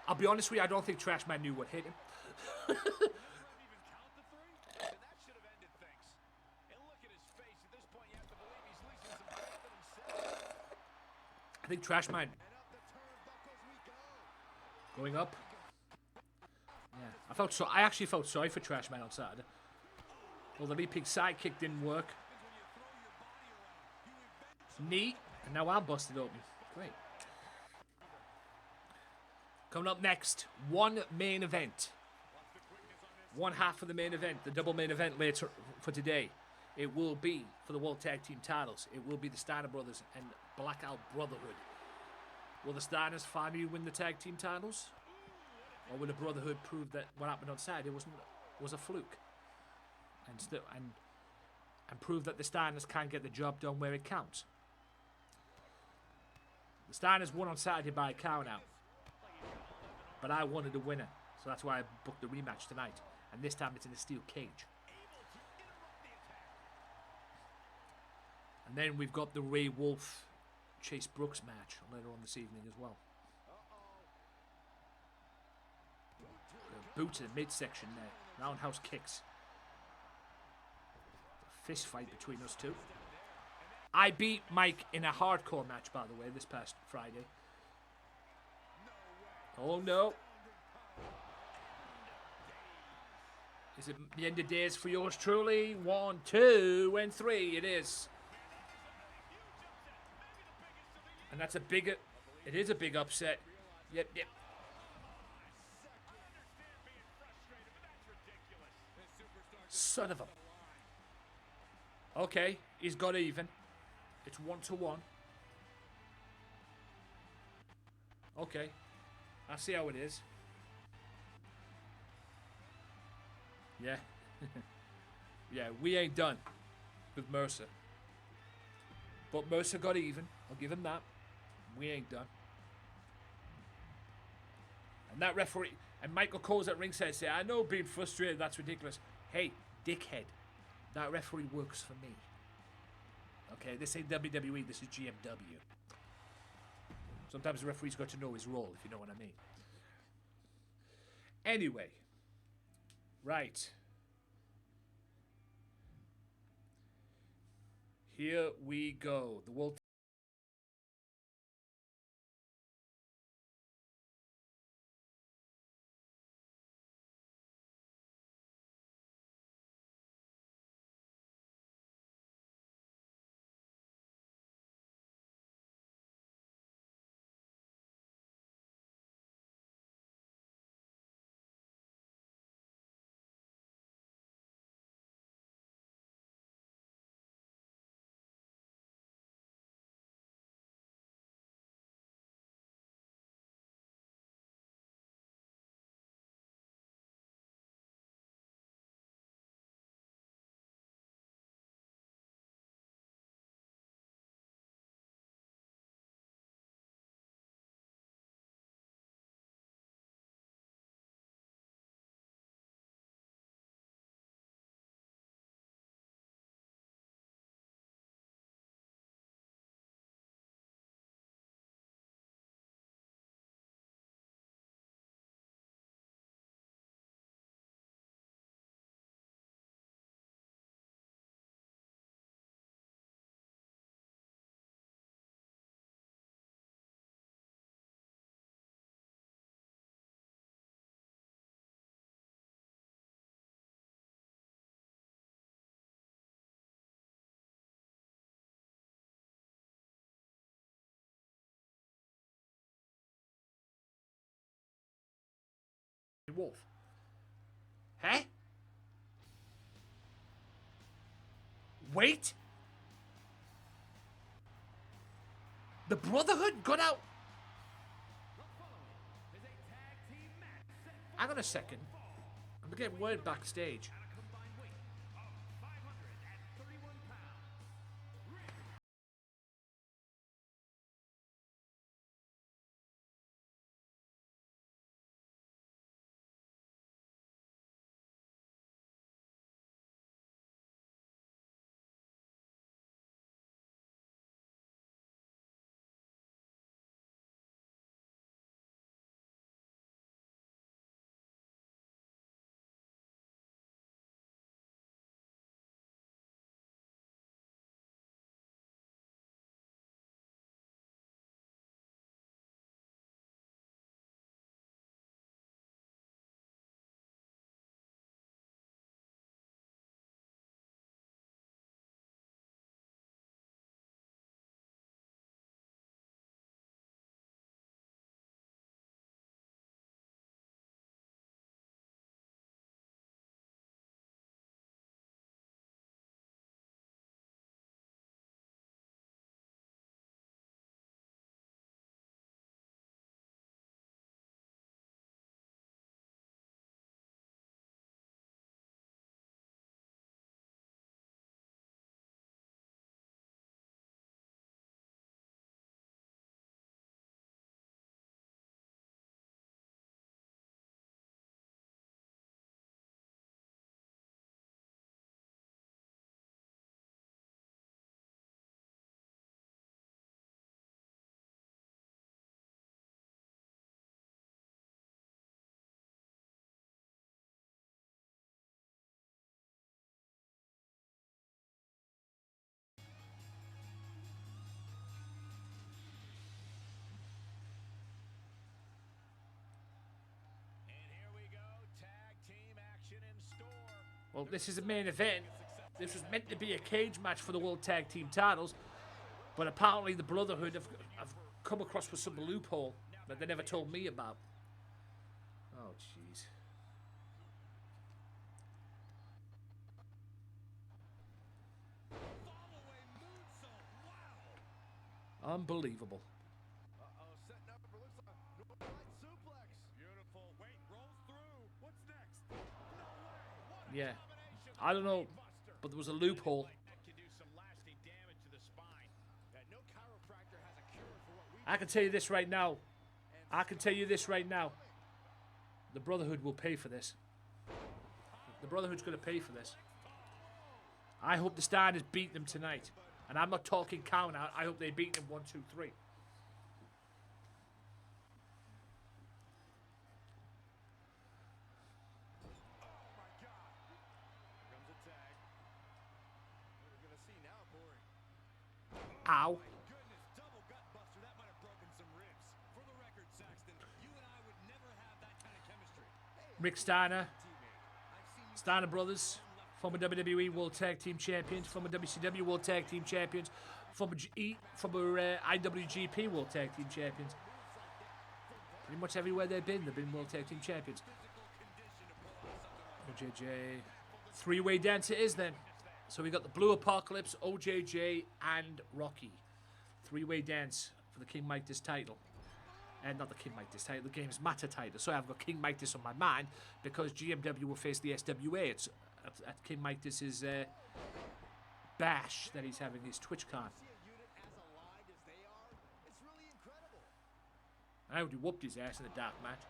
I'll be honest with you, I don't think Trash Man knew what hit him. I think Trash Man... Going up. Yeah, I actually felt sorry for Trash Man on Saturday. Well, the leaping sidekick didn't work. Knee, and now I'm busted open. Great. Coming up next, one main event. One half of the main event, the double main event later for today. It will be for the World Tag Team titles. It will be the Steiner Brothers and Blackout Brotherhood. Will the Steiners finally win the tag team titles? Or will the Brotherhood prove that what happened on Saturday was a fluke? And prove that the Steiners can't get the job done where it counts. The Steiners won on Saturday by a count out. But I wanted a winner. So that's why I booked the rematch tonight. And this time it's in a steel cage. And then we've got the Ray Wolf Chase Brooks match later on this evening as well. Boot to the midsection there. Roundhouse kicks. A fist fight between us two. I beat Mike in a hardcore match, by the way, this past Friday. Oh no. Is it the end of days for yours truly? 1, 2, and 3. It is. And that's a big... It is a big upset. Yep. Son of a... Okay, he's got even. It's 1-1. Okay. I see how it is. Yeah. Yeah, we ain't done with Mercer. But Mercer got even. I'll give him that. We ain't done. And that referee... And Michael Cole's at ringside say, I know being frustrated, that's ridiculous. Hey, dickhead. That referee works for me. Okay, this ain't WWE, this is GMW. Sometimes the referee's got to know his role, if you know what I mean. Anyway. Right. Here we go. The World... Wolf. Huh? Wait. The Brotherhood got out. Hang on a second. I'm getting word backstage. Well, this is a main event. This was meant to be a cage match for the World Tag Team titles, but apparently the Brotherhood have come across with some loophole that they never told me about. Oh, jeez. Unbelievable. Setting up for looks like Northlight suplex. Beautiful. Wait, rolls through. What's next? No way. What a Yeah. combination. I don't know, but there was a loophole. That can do some lasting damage to the spine. No chiropractor has a cure for what we I can tell you this right now. I can tell you this right now. The Brotherhood will pay for this. The Brotherhood's going to pay for this. I hope the Steiners beat them tonight. And I'm not talking count out. I hope they beat them 1, 2, 3. Ow. Goodness, double gut buster. That might have broken some ribs. For the record, Saxton, you and I would never have that kind of chemistry. Rick Steiner. Steiner Brothers. Former WWE World Tag Team Champions. Former WCW World Tag Team Champions. Former IWGP World Tag Team Champions. Pretty much everywhere they've been World Tag Team Champions. OJJ. Three-way dance it is then. So we got the Blue Apocalypse, OJJ, and Rocky. Three-way dance for the King Midas title. And not the King Midas title, the Gamesmatter title. So I've got King Midas on my mind because GMW will face the SWA. It's at King Midas's bash that he's having, his TwitchCon. I already whooped his ass in the dark match.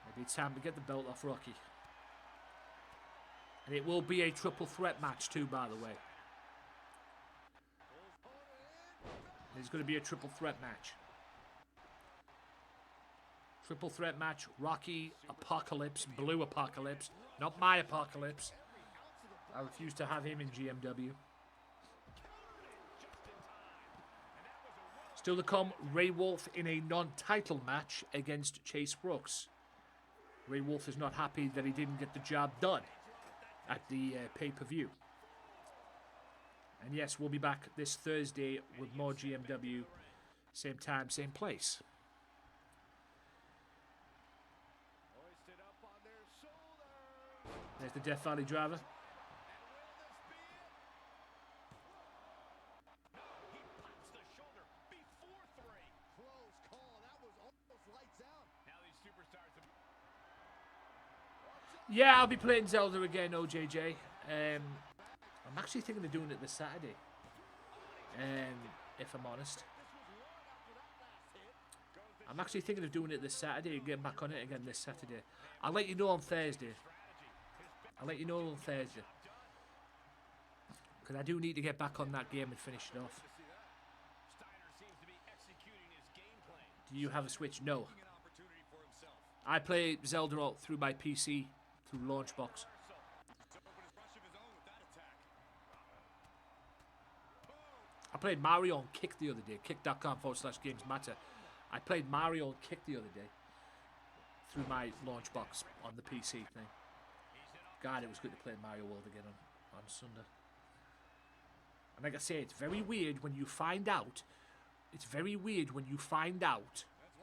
Maybe it's time to get the belt off Rocky. And it will be a triple threat match too, by the way. There's going to be a triple threat match. Triple threat match, Rocky, Apocalypse, Blue Apocalypse. Not my Apocalypse. I refuse to have him in GMW. Still to come, Ray Wolf in a non-title match against Chase Brooks. Ray Wolf is not happy that he didn't get the job done at the pay-per-view. And yes, we'll be back this Thursday with more GMW. Same time, same place. There's the Death Valley driver. Yeah, I'll be playing Zelda again, OJJ. I'm actually thinking of doing it this Saturday. If I'm honest. I'm actually thinking of doing it this Saturday and getting back on it again this Saturday. I'll let you know on Thursday. Because I do need to get back on that game and finish it off. Do you have a Switch? No. I play Zelda all through my PC, through Launchbox. I played Mario on Kick the other day, kick.com/Gamesmatter. I played Mario on Kick the other day through my Launchbox on the PC thing. God, it was good to play Mario World again on Sunday. And like I say, it's very weird when you find out.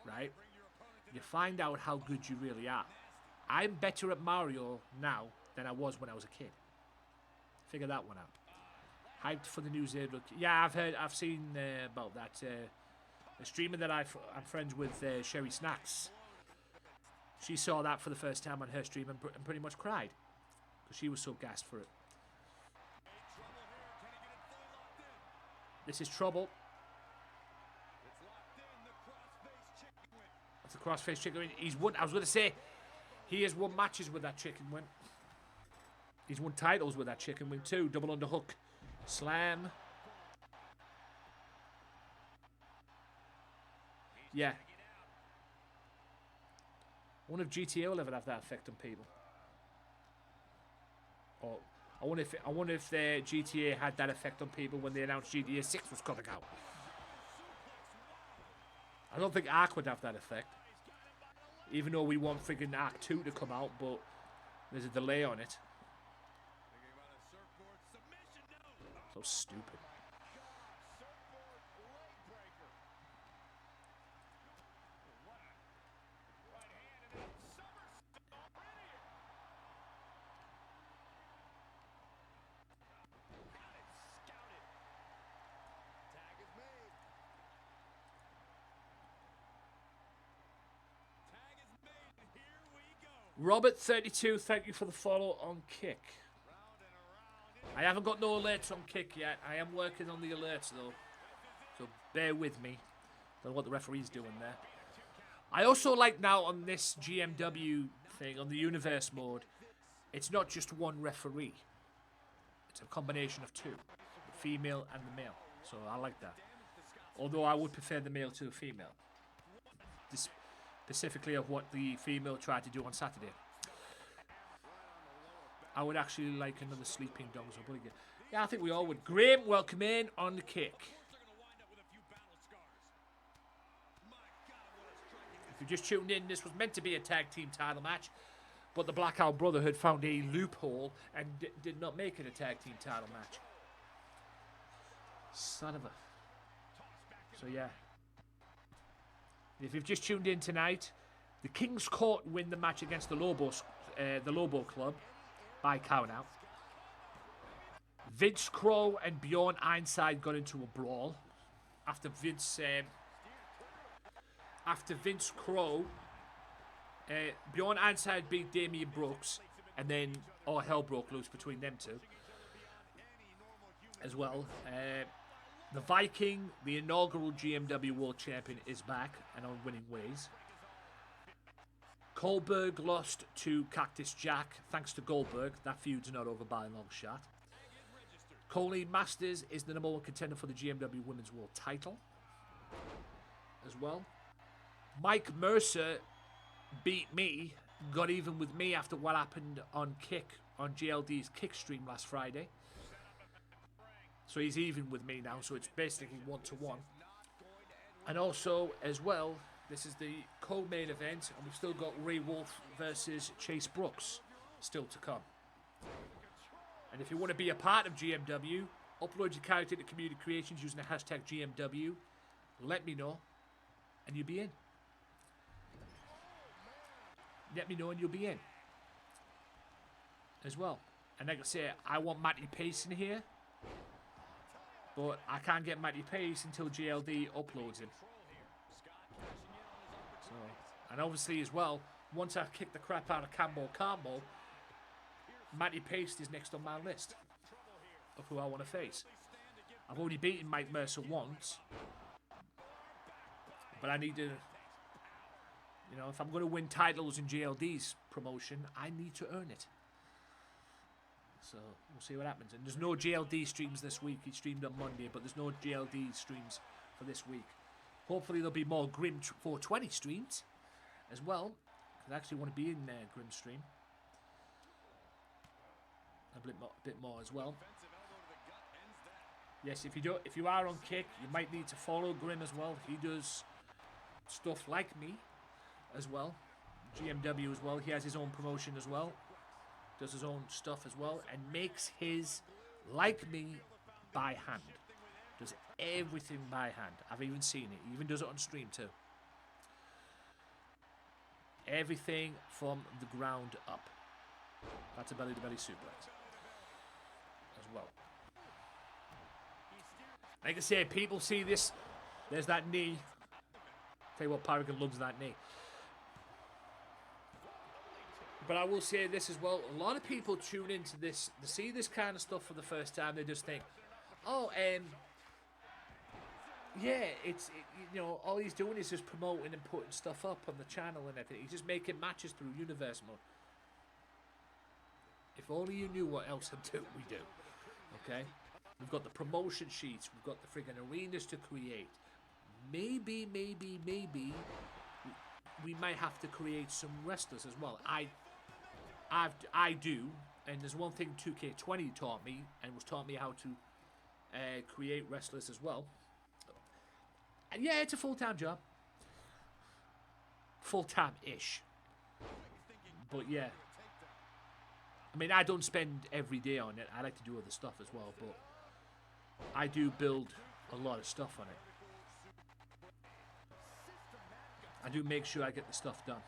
Right? You find out how good you really are. I'm better at Mario now than I was when I was a kid. Figure that one out. Hyped for the news. Yeah, I've seen about that. A streamer that I'm friends with, Sherry Snacks. She saw that for the first time on her stream and pretty much cried because she was so gassed for it. This is trouble. That's a crossface chicken win. He's won. I was going to say, he has won matches with that chicken win. He's won titles with that chicken wing too. Double underhook. Slam. Yeah. I wonder if GTA will ever have that effect on people. Or I wonder if the GTA had that effect on people when they announced GTA 6 was coming out. I don't think Ark would have that effect. Even though we want friggin' Act 2 to come out, but there's a delay on it. So stupid. Robert32, thank you for the follow on Kick. I haven't got no alerts on Kick yet. I am working on the alerts though, so bear with me. Don't know what the referee's doing there. I also like now on this GMW thing, on the universe mode, it's not just one referee. It's a combination of two, the female and the male. So I like that. Although I would prefer the male to the female. Specifically of what the female tried to do on Saturday. I would actually like another sleeping dogs or bully. Yeah, I think we all would. Graham, welcome in on the Kick. If you just tuned in, this was meant to be a tag team title match, but the Blackout Brotherhood found a loophole and did not make it a tag team title match. Son of a... So yeah. If you've just tuned in tonight, the King's Court win the match against the Lobo Club by count out. Vince Crow and Bjorn Ironside got into a brawl after Vince Crow, Bjorn Ironside beat Damian Brooks, and then all hell broke loose between them two as well. The Viking, the inaugural GMW World Champion, is back and on winning ways. Goldberg lost to Cactus Jack thanks to Goldberg. That feud's not over by a long shot. Colleen Masters is the #1 contender for the GMW Women's World title as well. Mike Mercer beat me, got even with me after what happened on GLD's Kick stream last Friday. So he's even with me now, so it's basically 1-1. And also, as well, this is the co-main event, and we've still got Ray Wolf versus Chase Brooks still to come. And if you want to be a part of GMW, upload your character to Community Creations using the hashtag GMW. Let me know, and you'll be in. Let me know, and you'll be in. As well. And like I say, I want Matty Pace in here. But I can't get Matty Pace until GLD uploads him. So, and obviously as well, once I kick the crap out of Combo, Matty Pace is next on my list of who I want to face. I've already beaten Mike Mercer once. But I need to, you know, if I'm going to win titles in GLD's promotion, I need to earn it. So, we'll see what happens. And there's no GLD streams this week. He streamed on Monday, but there's no GLD streams for this week. Hopefully there'll be more Grim 420 streams as well. Because I actually want to be in Grim stream. A bit more as well. Yes, if you are on Kick, you might need to follow Grim as well. He does stuff like me as well. GMW as well. He has his own promotion as well. Does his own stuff as well, and makes his, like me, by hand. Does everything by hand. I've even seen it. He even does it on stream too. Everything from the ground up. That's a belly-to-belly suplex as well. Like I say, people see this. There's that knee. Tell you what, Paragon loves that knee. But I will say this as well, a lot of people tune into this, they see this kind of stuff for the first time, they just think, oh, yeah, you know, all he's doing is just promoting and putting stuff up on the channel and everything. He's just making matches through Universe Mode. If only you knew what else we do, okay? We've got the promotion sheets, we've got the friggin' arenas to create. Maybe, we might have to create some wrestlers as well. I do, and there's one thing 2K20 taught me, and was taught me how to create wrestlers as well. And yeah, it's a full-time job. full-time-ish. But yeah. I mean, I don't spend every day on it. I like to do other stuff as well, but I do build a lot of stuff on it. I do make sure I get the stuff done.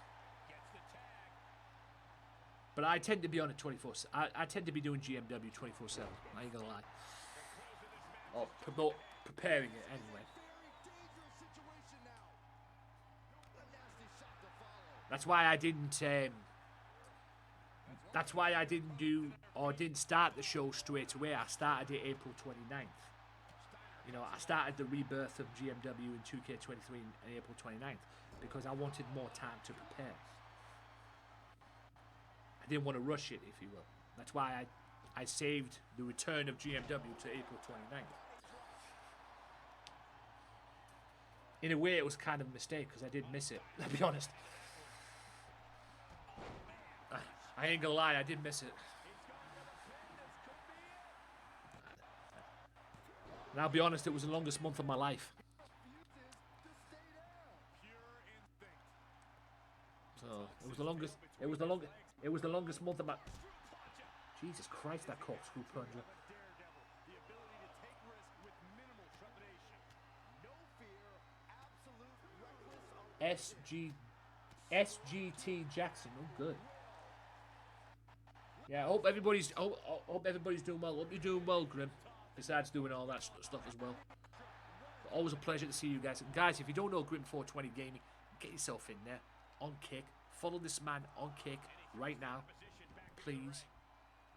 But I tend to be on it 24. I tend to be doing GMW 24/7. I ain't gonna lie. Or preparing it anyway. That's why I didn't. That's why I didn't do or didn't start the show straight away. I started it April 29th. You know, I started the rebirth of GMW in 2K23 in April 29th because I wanted more time to prepare. I didn't want to rush it, if you will. That's why I saved the return of GMW to April 29th. In a way, it was kind of a mistake because I did miss it, I'll be honest. I ain't gonna lie, I did miss it. And I'll be honest, it was the longest month of my life. So it was the longest. It was the longest month of my. Jesus Christ, that corkscrew plunger. SGT Jackson. Oh, good. Yeah, I hope everybody's doing well. Hope you're doing well, Grim. Besides doing all that stuff as well. But always a pleasure to see you guys. And guys, if you don't know Grim 420 Gaming, get yourself in there. On Kick. Follow this man on Kick right now. Please.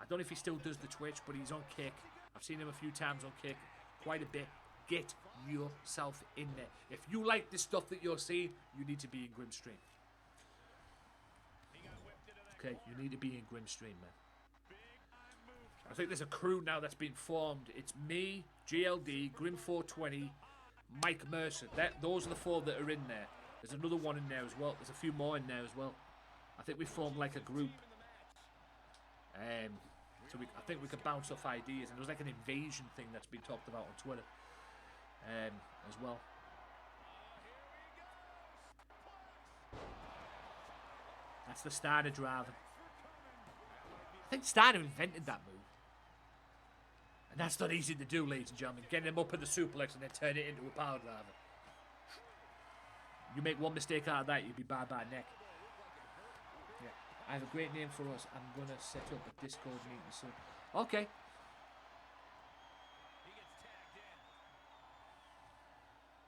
I don't know if he still does the Twitch, but he's on Kick. I've seen him a few times on Kick. Quite a bit. Get yourself in there. If you like the stuff that you're seeing, you need to be in Grim's stream. Okay, you need to be in Grim's stream, man. I think there's a crew now that's been formed. It's me, GLD, Grim420, Mike Mercer. Those are the four that are in there. There's another one in there as well. There's a few more in there as well. I think we formed like a group. So I think we could bounce off ideas. And there's like an invasion thing that's been talked about on Twitter as well. That's the Steiner driver. I think Steiner invented that move. And that's not easy to do, ladies and gentlemen. Getting him up in the suplex and then turn it into a power driver. You make one mistake out of that, you'd be bye-bye neck. Yeah. I have a great name for us. I'm going to set up a Discord meeting soon. Okay.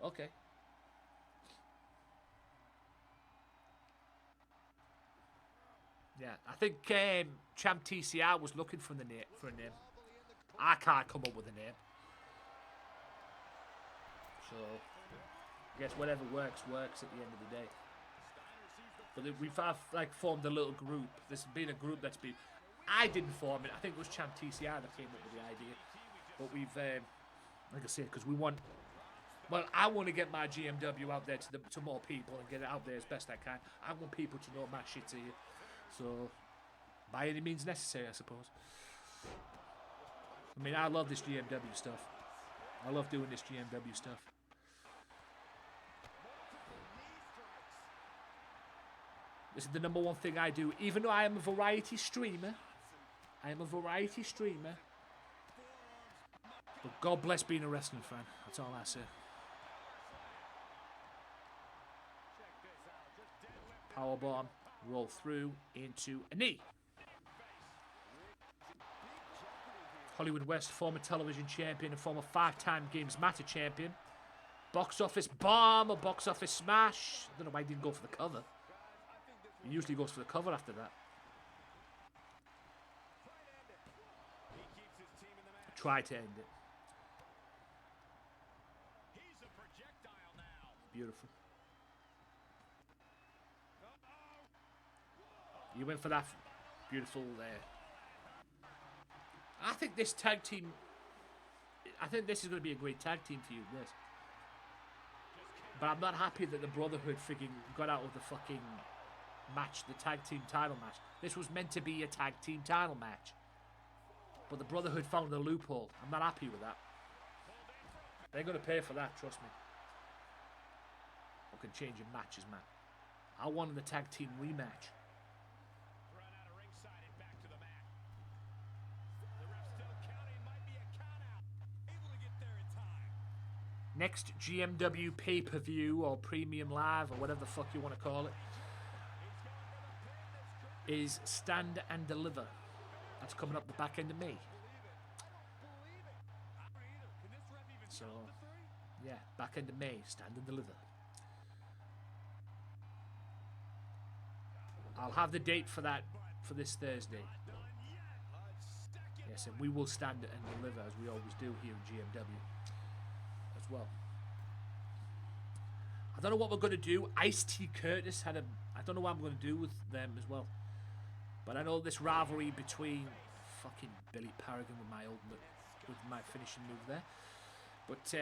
Okay. Yeah, I think Champ TCR was looking for a name. I can't come up with a name. So, I guess whatever works at the end of the day. But we've like formed a little group. There's been a group that's been. I didn't form it. I think it was Champ TCR that came up with the idea. But we've, like I said, because we want. Well, I want to get my GMW out there to more people and get it out there as best I can. I want people to know my shit's here. So, by any means necessary, I suppose. I mean, I love this GMW stuff. I love doing this GMW stuff. This is the number one thing I do. Even though I am a variety streamer. But God bless being a wrestling fan. That's all I say. Powerbomb. Roll through into a knee. Hollywood West, former television champion and former 5-time Gamesmatter champion. Box office bomb or box office smash. I don't know why he didn't go for the cover. He usually goes for the cover after that. Try to end it. Beautiful. You went for that beautiful there. I think this tag team. I think this is going to be a great tag team to you. This. But I'm not happy that the Brotherhood freaking got out of the fucking match, the tag team title match. This was meant to be a tag team title match. But the Brotherhood found a loophole. I'm not happy with that. They're going to pay for that, trust me. I can change in matches, man. I wanted the tag team rematch. Run out of ringside and back to the mat. The ref still counting, might be a count out. Able to get there in time. Next GMW pay-per-view or premium live or whatever the fuck you want to call it is Stand and Deliver. That's coming up the back end of May. So, yeah, back end of May, Stand and Deliver. I'll have the date for that for this Thursday. Yes, and we will stand and deliver as we always do here in GMW as well. I don't know what we're going to do. Ice-T Curtis had a... I don't know what I'm going to do with them as well. But I know this rivalry between fucking Billy Paragon with my finishing move there. But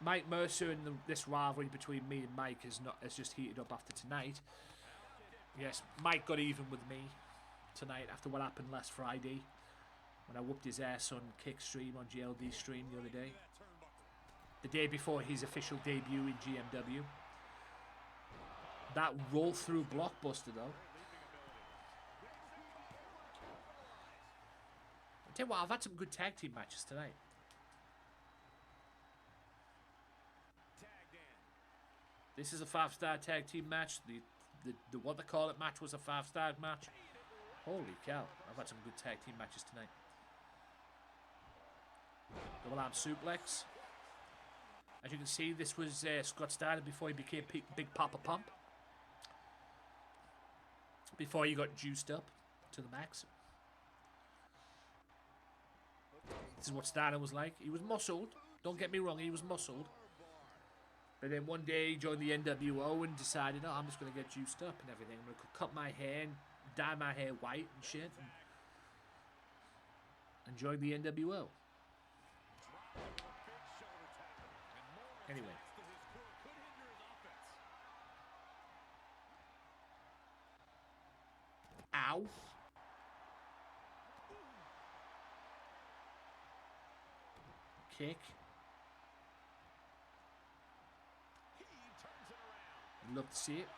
Mike Mercer and this rivalry between me and Mike has just heated up after tonight. Yes, Mike got even with me tonight after what happened last Friday when I whooped his ass on Kick Stream, on GLD Stream the other day. The day before his official debut in GMW. That roll-through blockbuster, though. I tell you what, I've had some good tag team matches tonight. This is a 5-star tag team match. The what they call it match was a 5-star match. Holy cow, I've had some good tag team matches tonight. Double arm suplex. As you can see, this was Scott Steiner before he became Big Papa Pump. Before he got juiced up to the max. This is what Steiner was like. He was muscled. Don't get me wrong, he was muscled. But then one day he joined the NWO and decided, oh, I'm just going to get juiced up and everything. I'm going to cut my hair and dye my hair white and shit. And join the NWO. Anyway. Ow. Kick. I'd love to see it.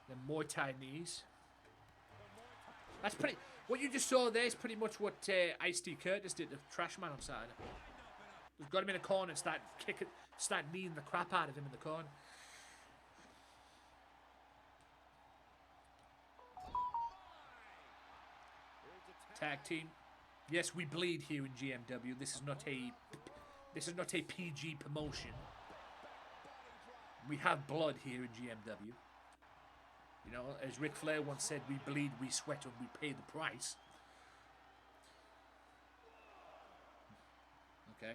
Then Muay Thai knees. That's pretty... What you just saw there is pretty much what Ice-T Curtis did to Trashman on Saturday. He's got him in a corner and start kneeing the crap out of him in the corner. Tag team. Yes, we bleed here in GMW. This is not a PG promotion. We have blood here in GMW. You know, as Ric Flair once said, we bleed, we sweat, and we pay the price. Okay.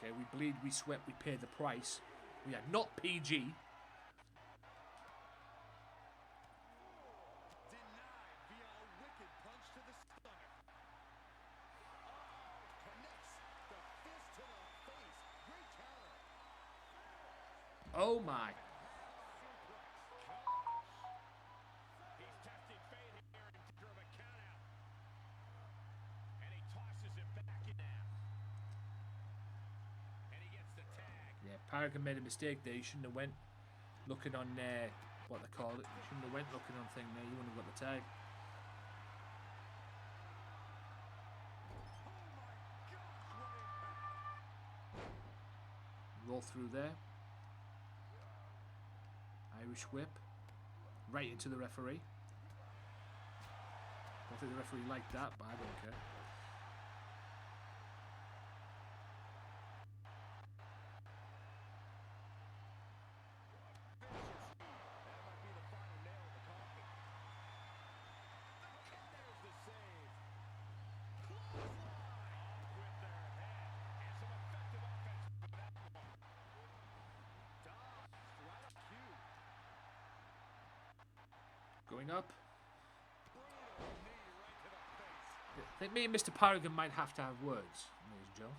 Okay, we bleed, we sweat, we pay the price. We are not PG. Oh my. Yeah, Paragon made a mistake there. You shouldn't have went looking on what they call it. You shouldn't have went looking on thing there. You wouldn't have got the tag. Roll through there. Irish whip. Right into the referee. I don't think the referee liked that, but I don't care. Going up. I think me and Mr. Paragon might have to have words, ladies and gentlemen.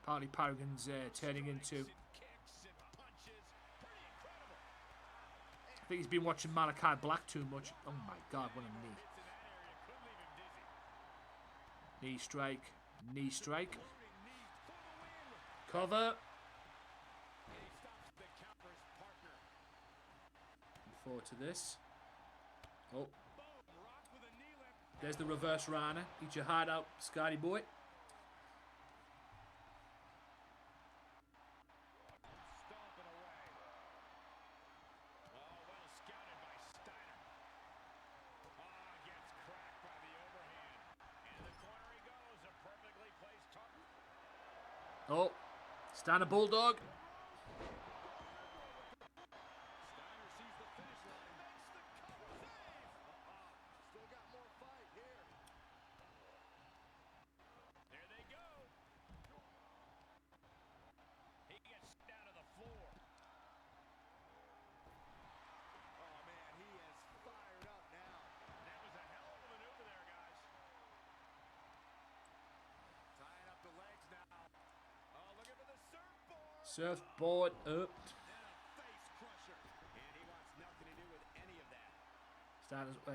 Harley Paragon's turning into. I think he's been watching Malachi Black too much. Oh my God, what a knee. Knee strike. Knee strike. Cover. Look forward to this. Oh. There's the reverse Rana. Eat your heart out, Scotty boy. Oh, Steiner Bulldog. Surfboard up.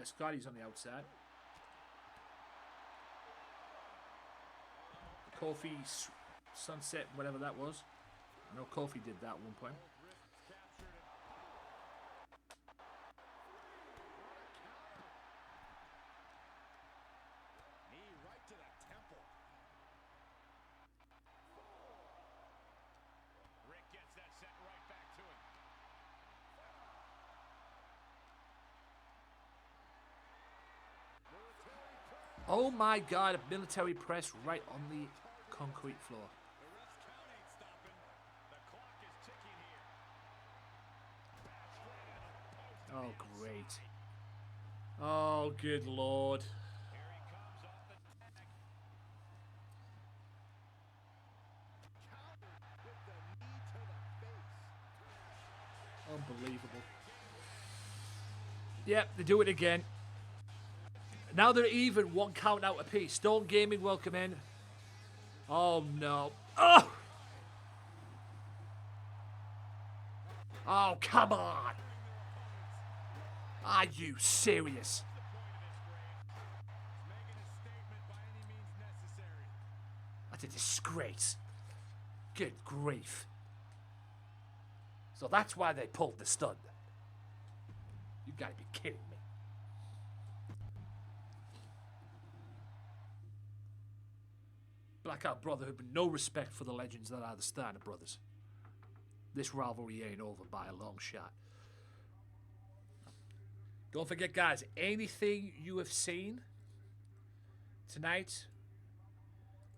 Scotty's on the outside. Kofi sunset, whatever that was. I know Kofi did that at one point. Oh my God, a military press right on the concrete floor. Oh, great. Oh, good Lord. Unbelievable. Yep, they do it again. Now they're even, one count out apiece. Stone Gaming, welcome in. Oh, no. Oh! Oh, come on. Are you serious? That's a disgrace. Good grief. So that's why they pulled the stunt. You gotta be kidding me. Blackout Brotherhood, but no respect for the legends that are the Steiner brothers. This rivalry ain't over by a long shot. Don't forget, guys, anything you have seen tonight,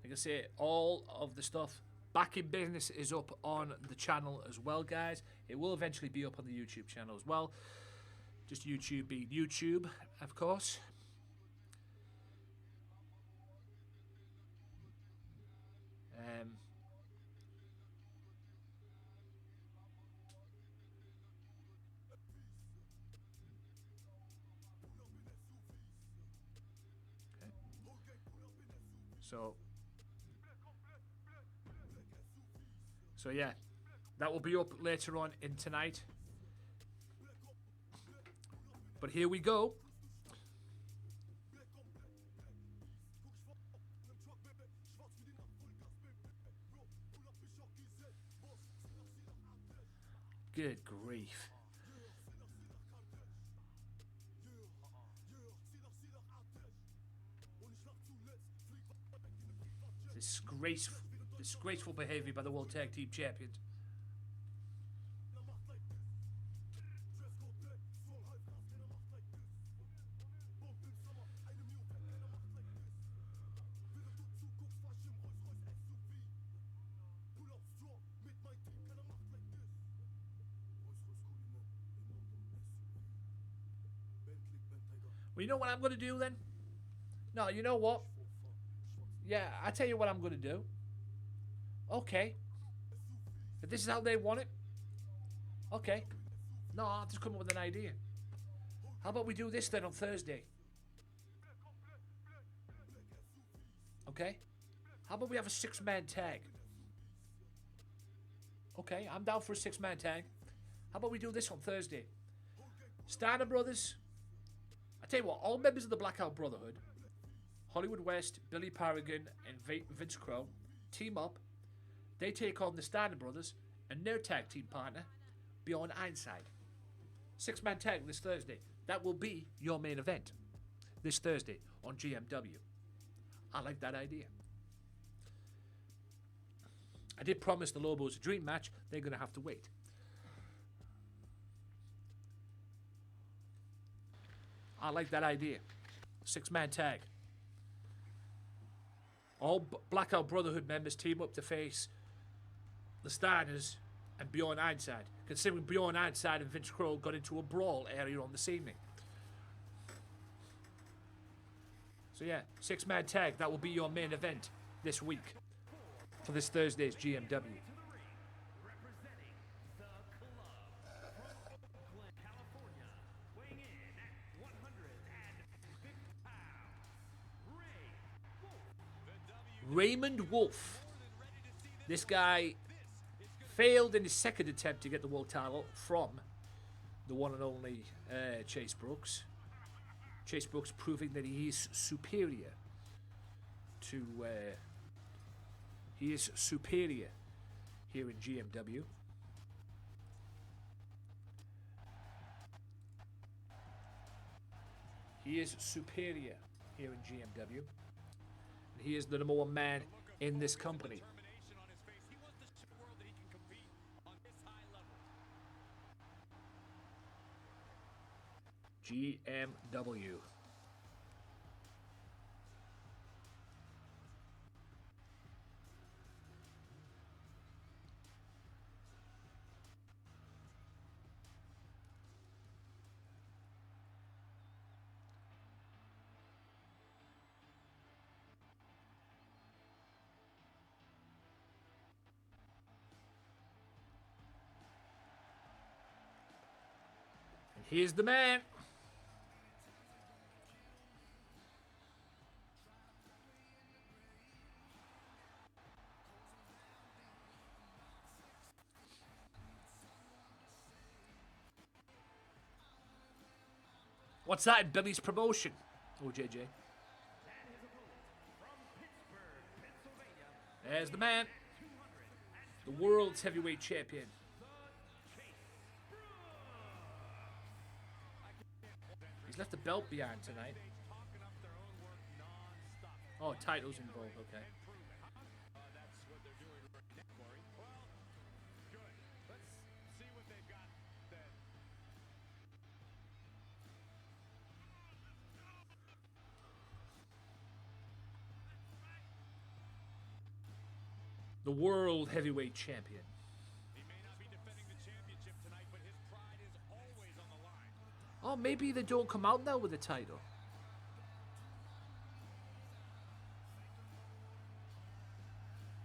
like I say, all of the stuff back in business is up on the channel as well, guys. It will eventually be up on the YouTube channel as well. Just YouTube being YouTube, of course. So yeah, that will be up later on in tonight. But here we go. Good grief. Disgraceful behavior by the World Tag Team Champions. Well, you know what I'm going to do then? No, you know what? Yeah, I tell you what I'm going to do. Okay. If this is how they want it, okay. No, I'll just come up with an idea. How about we do this then on Thursday? Okay? How about we have a 6-man tag? Okay, I'm down for a 6-man tag. How about we do this on Thursday? Steiner Brothers. I tell you what, all members of the Blackout Brotherhood, Hollywood West, Billy Paragon, and Vince Crow, team up. They take on the Steiner Brothers and their tag team partner, Beyond Ironside. 6-man tag this Thursday. That will be your main event this Thursday on GMW. I like that idea. I did promise the Lobos a dream match. They're going to have to wait. I like that idea. 6-man tag. All Blackout Brotherhood members team up to face the Steiners and Bjorn Ironside. Considering Bjorn Ironside and Vince Kroll got into a brawl earlier on this evening. So yeah, 6-man tag. That will be your main event this week for this Thursday's GMW. Representing the club from Oakland, California, weighing in at 150 pounds, Raymond Wolf. This guy failed in his second attempt to get the world title from the one and only Chase Brooks. Chase Brooks proving that he is superior to... he is superior here in GMW. He is superior here in GMW. And he is the number 1 man in this company. GMW. And here's the man. What's that in Billy's promotion? Oh, JJ. There's the man. The world's heavyweight champion. He's left the belt behind tonight. Oh, titles involved, okay. The world heavyweight champion. He may not be defending the championship tonight, but his pride is always on the line. Oh, maybe they don't come out now with the title.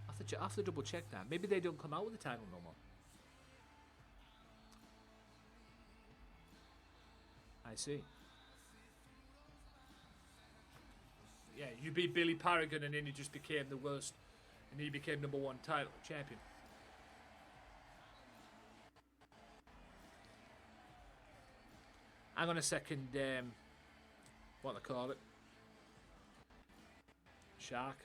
I have to double check that. Maybe they don't come out with the title no more. I see. Yeah, you beat Billy Paragon and then you just became the worst. And he became number 1 title champion. Hang on a second. What they call it? Shark.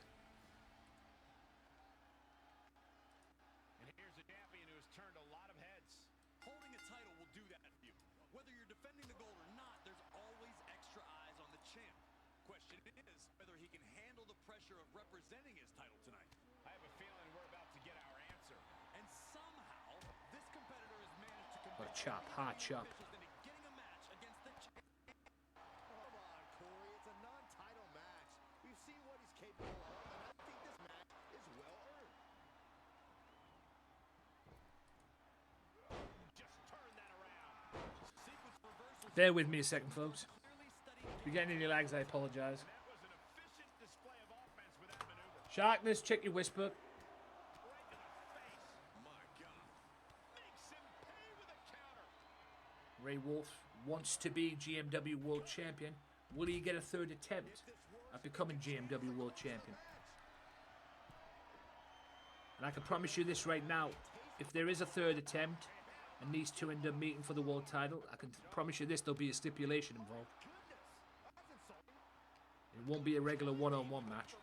And here's a champion who has turned a lot of heads. Holding a title will do that to you. Whether you're defending the gold or not, there's always extra eyes on the champ. Question is whether he can handle the pressure of representing his title tonight. I have a feeling we're about to get our answer. And somehow, this competitor has managed to What a convince chop, hard chop. officials into getting a match against the champ. Come on, Corey. It's a non-title match. We've seen what he's capable of, and I think this match is well earned. Just turn that around. Sequence reversals Bear with me a second, folks. clearly studied. If you're getting any lags, I apologise. That was an efficient display of offense with that maneuver. Sharkness, check your whisper. Right to the face. My God. Makes him pay with a counter. Ray Wolf wants to be GMW World Champion. Will he get a 3rd attempt at becoming GMW World Champion? And I can promise you this right now. if there is a third attempt and these two end up meeting for the world title, I can promise you this, there'll be a stipulation involved. It won't be a regular one-on-one match.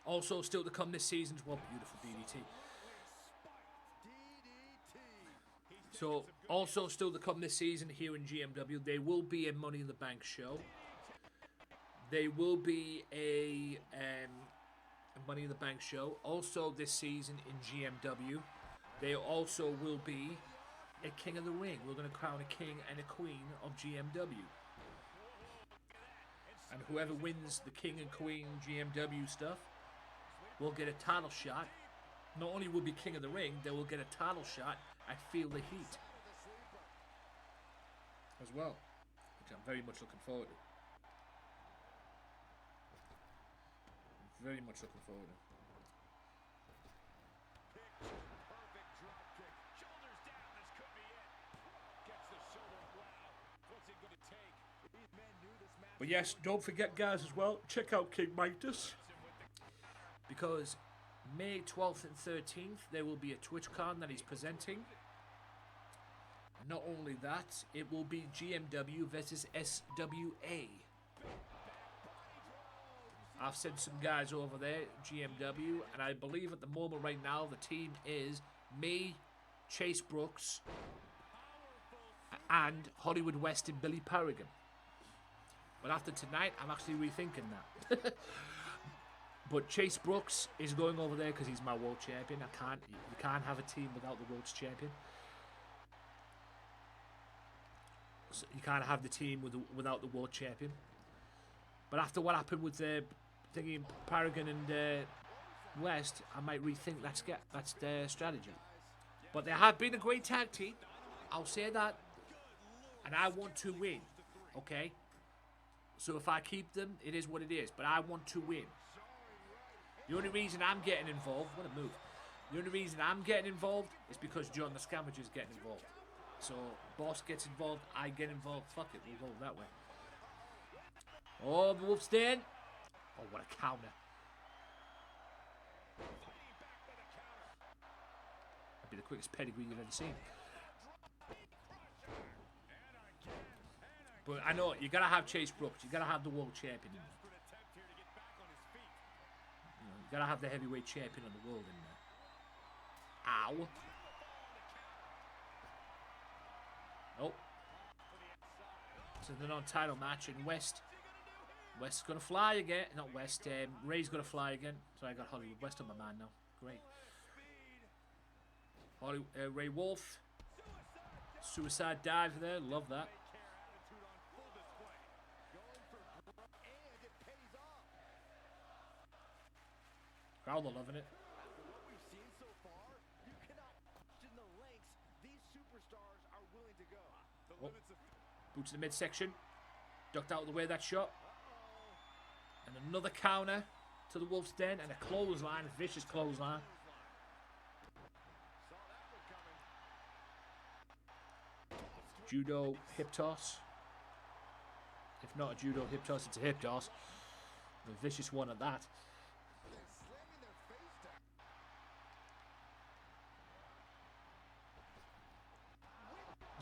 Also, still to come this season, well, beautiful DDT. So, also still to come this season here in GMW, there will be a Money in the Bank show. There will be a Money in the Bank show. Also this season in GMW, there also will be a King of the Ring. We're going to crown a king and a queen of GMW. And whoever wins the king and queen GMW stuff will get a title shot. Not only will be King of the Ring, they will get a title shot at Feel the Heat as well, which I'm very much looking forward to. Very much looking forward to. Perfect drop kick. Shoulders down. This could be it. Gets the shoulder. Wow. What's it going to take? These men knew this match. But yes, don't forget, guys, as well, check out King Midas, because May 12th and 13th there will be a TwitchCon that he's presenting. And not only that, it will be GMW versus SWA. I've sent some guys over there, GMW, and I believe at the moment right now the team is me, Chase Brooks, and Hollywood West and Billy Paragon. But after tonight, I'm actually rethinking that. But Chase Brooks is going over there because he's my world champion. You can't have a team without the world's champion. So you can't have the team without the world champion. But after what happened with thinking Paragon and West, I might rethink that's their strategy. But they have been a great tag team. I'll say that. And I want to win. Okay? So if I keep them, it is what it is. But I want to win. The only reason I'm getting involved, what a move. The only reason I'm getting involved is because John the Scamager is getting involved. So Boss gets involved, I get involved. Fuck it, we'll go that way. Oh, the Wolf's Den. Oh, what a counter. That'd be the quickest pedigree you've ever seen. But I know, you gotta have Chase Brooks, you gotta have the world champion in there. You gotta have the heavyweight champion of the world in there. Ow. Nope. So the non-title match in West. West's gonna fly again. Not West. Ray's gonna fly again. So I got Hollywood West on my man now. Great. Ray Wolf. Suicide dive there. Love that. Crowd are loving it. What we've seen so far, you cannot imagine the lengths these superstars are willing to go. Oh. Boot to the midsection. Ducked out of the way of that shot. And another counter to the Wolf's Den. And a clothesline, a vicious clothesline. Judo hip toss. If not a judo hip toss, it's a hip toss. A vicious one at that.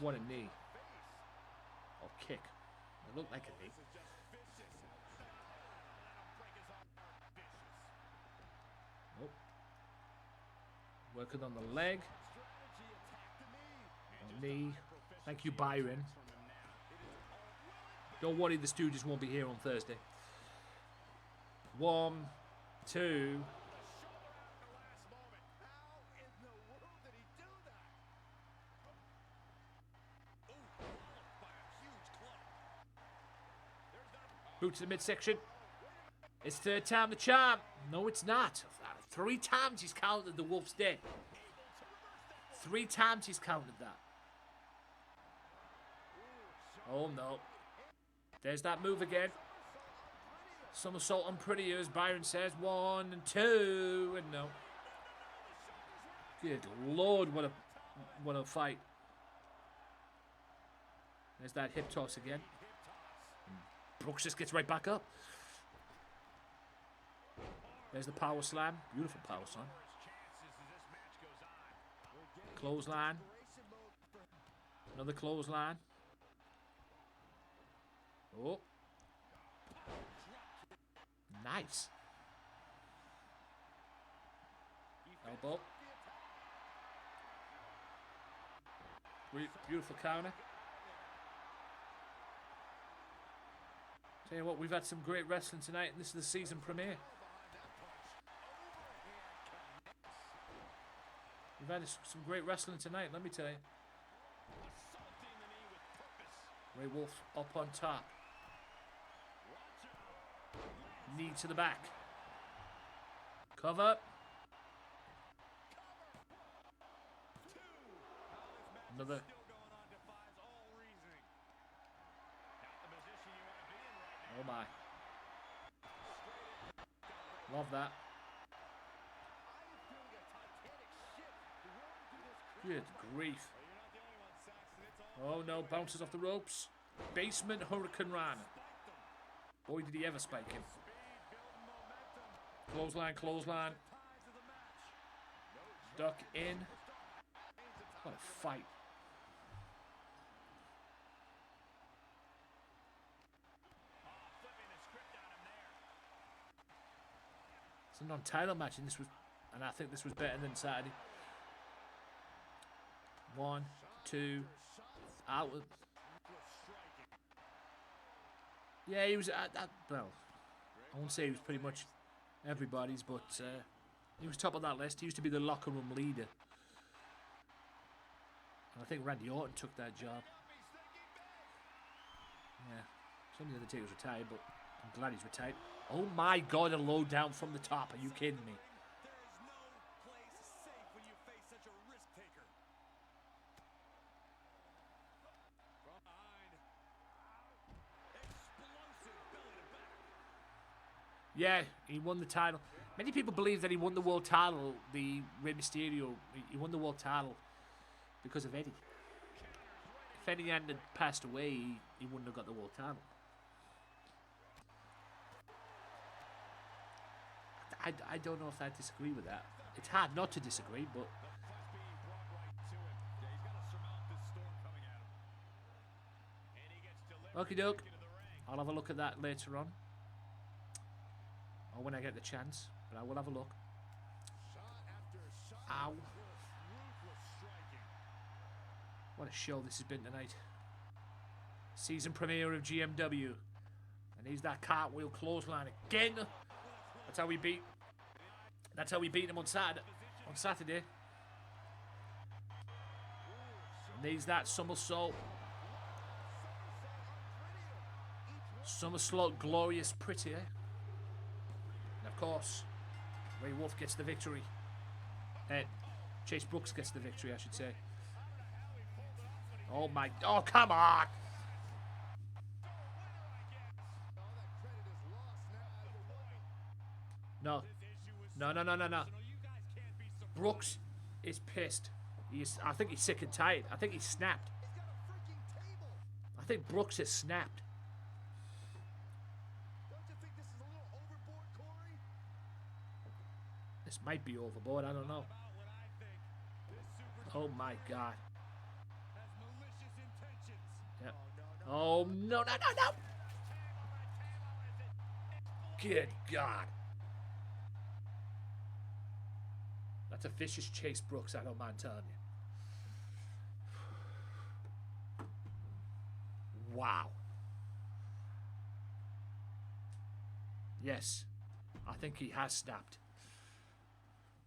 What a knee. Or kick. It looked like a knee. Nope. Working on the leg. On knee. Thank you, Byron. Don't worry, the Stooges won't be here on Thursday. 1, 2. Boot to the midsection. It's third time the charm. No, it's not. 3 times he's counted the Wolf's Den. 3 times he's counted that. Oh, no. There's that move again. Somersault on pretty, as Byron says. 1 and 2, and no. Good Lord, what a fight. There's that hip toss again. Brooks just gets right back up. There's the power slam. Beautiful power slam. Clothesline. Another clothesline. Oh. Nice. Elbow. Beautiful counter. Tell you what, we've had some great wrestling tonight, and this is the season premiere. We've had some great wrestling tonight, let me tell you. Ray Wolf up on top. Knee to the back. Cover. Another. Oh my. Love that. Good grief. Oh no, bounces off the ropes. Basement Hurricane Rana. Boy, did he ever spike him. Clothesline, clothesline. Duck in. What a fight. It's a non-title match, and I think this was better than Saturday. 1, 2, out. Yeah, he was well, I won't say he was pretty much everybody's, but he was top of that list. He used to be the locker room leader. And I think Randy Orton took that job. Yeah, some of the Undertaker's retired, but I'm glad he's retired. Oh my God, a low down from the top. Are you kidding me? Yeah, he won the title. Many people believe that he won the world title, the Rey Mysterio. He won the world title because of Eddie. If Eddie hadn't passed away, he wouldn't have got the world title. I don't know if I disagree with that. It's hard not to disagree, but... Okie doke. I'll have a look at that later on. Or when I get the chance. But I will have a look. Ow. What a show this has been tonight. Season premiere of GMW. And he's that cartwheel clothesline again. That's how we beat. That's how we beat him on Saturday. And there's that somersault. Somersault, glorious, pretty, eh? And of course, Ray Wolf gets the victory. Chase Brooks gets the victory, I should say. Oh my, oh come on! No. No. Brooks is pissed. I think he's sick and tired. I think he's snapped. I think Brooks has snapped. This might be overboard, I don't know. Oh my God. Yep. Oh no. Good God. That's a vicious Chase Brooks, I don't mind telling you. Wow. Yes, I think he has snapped.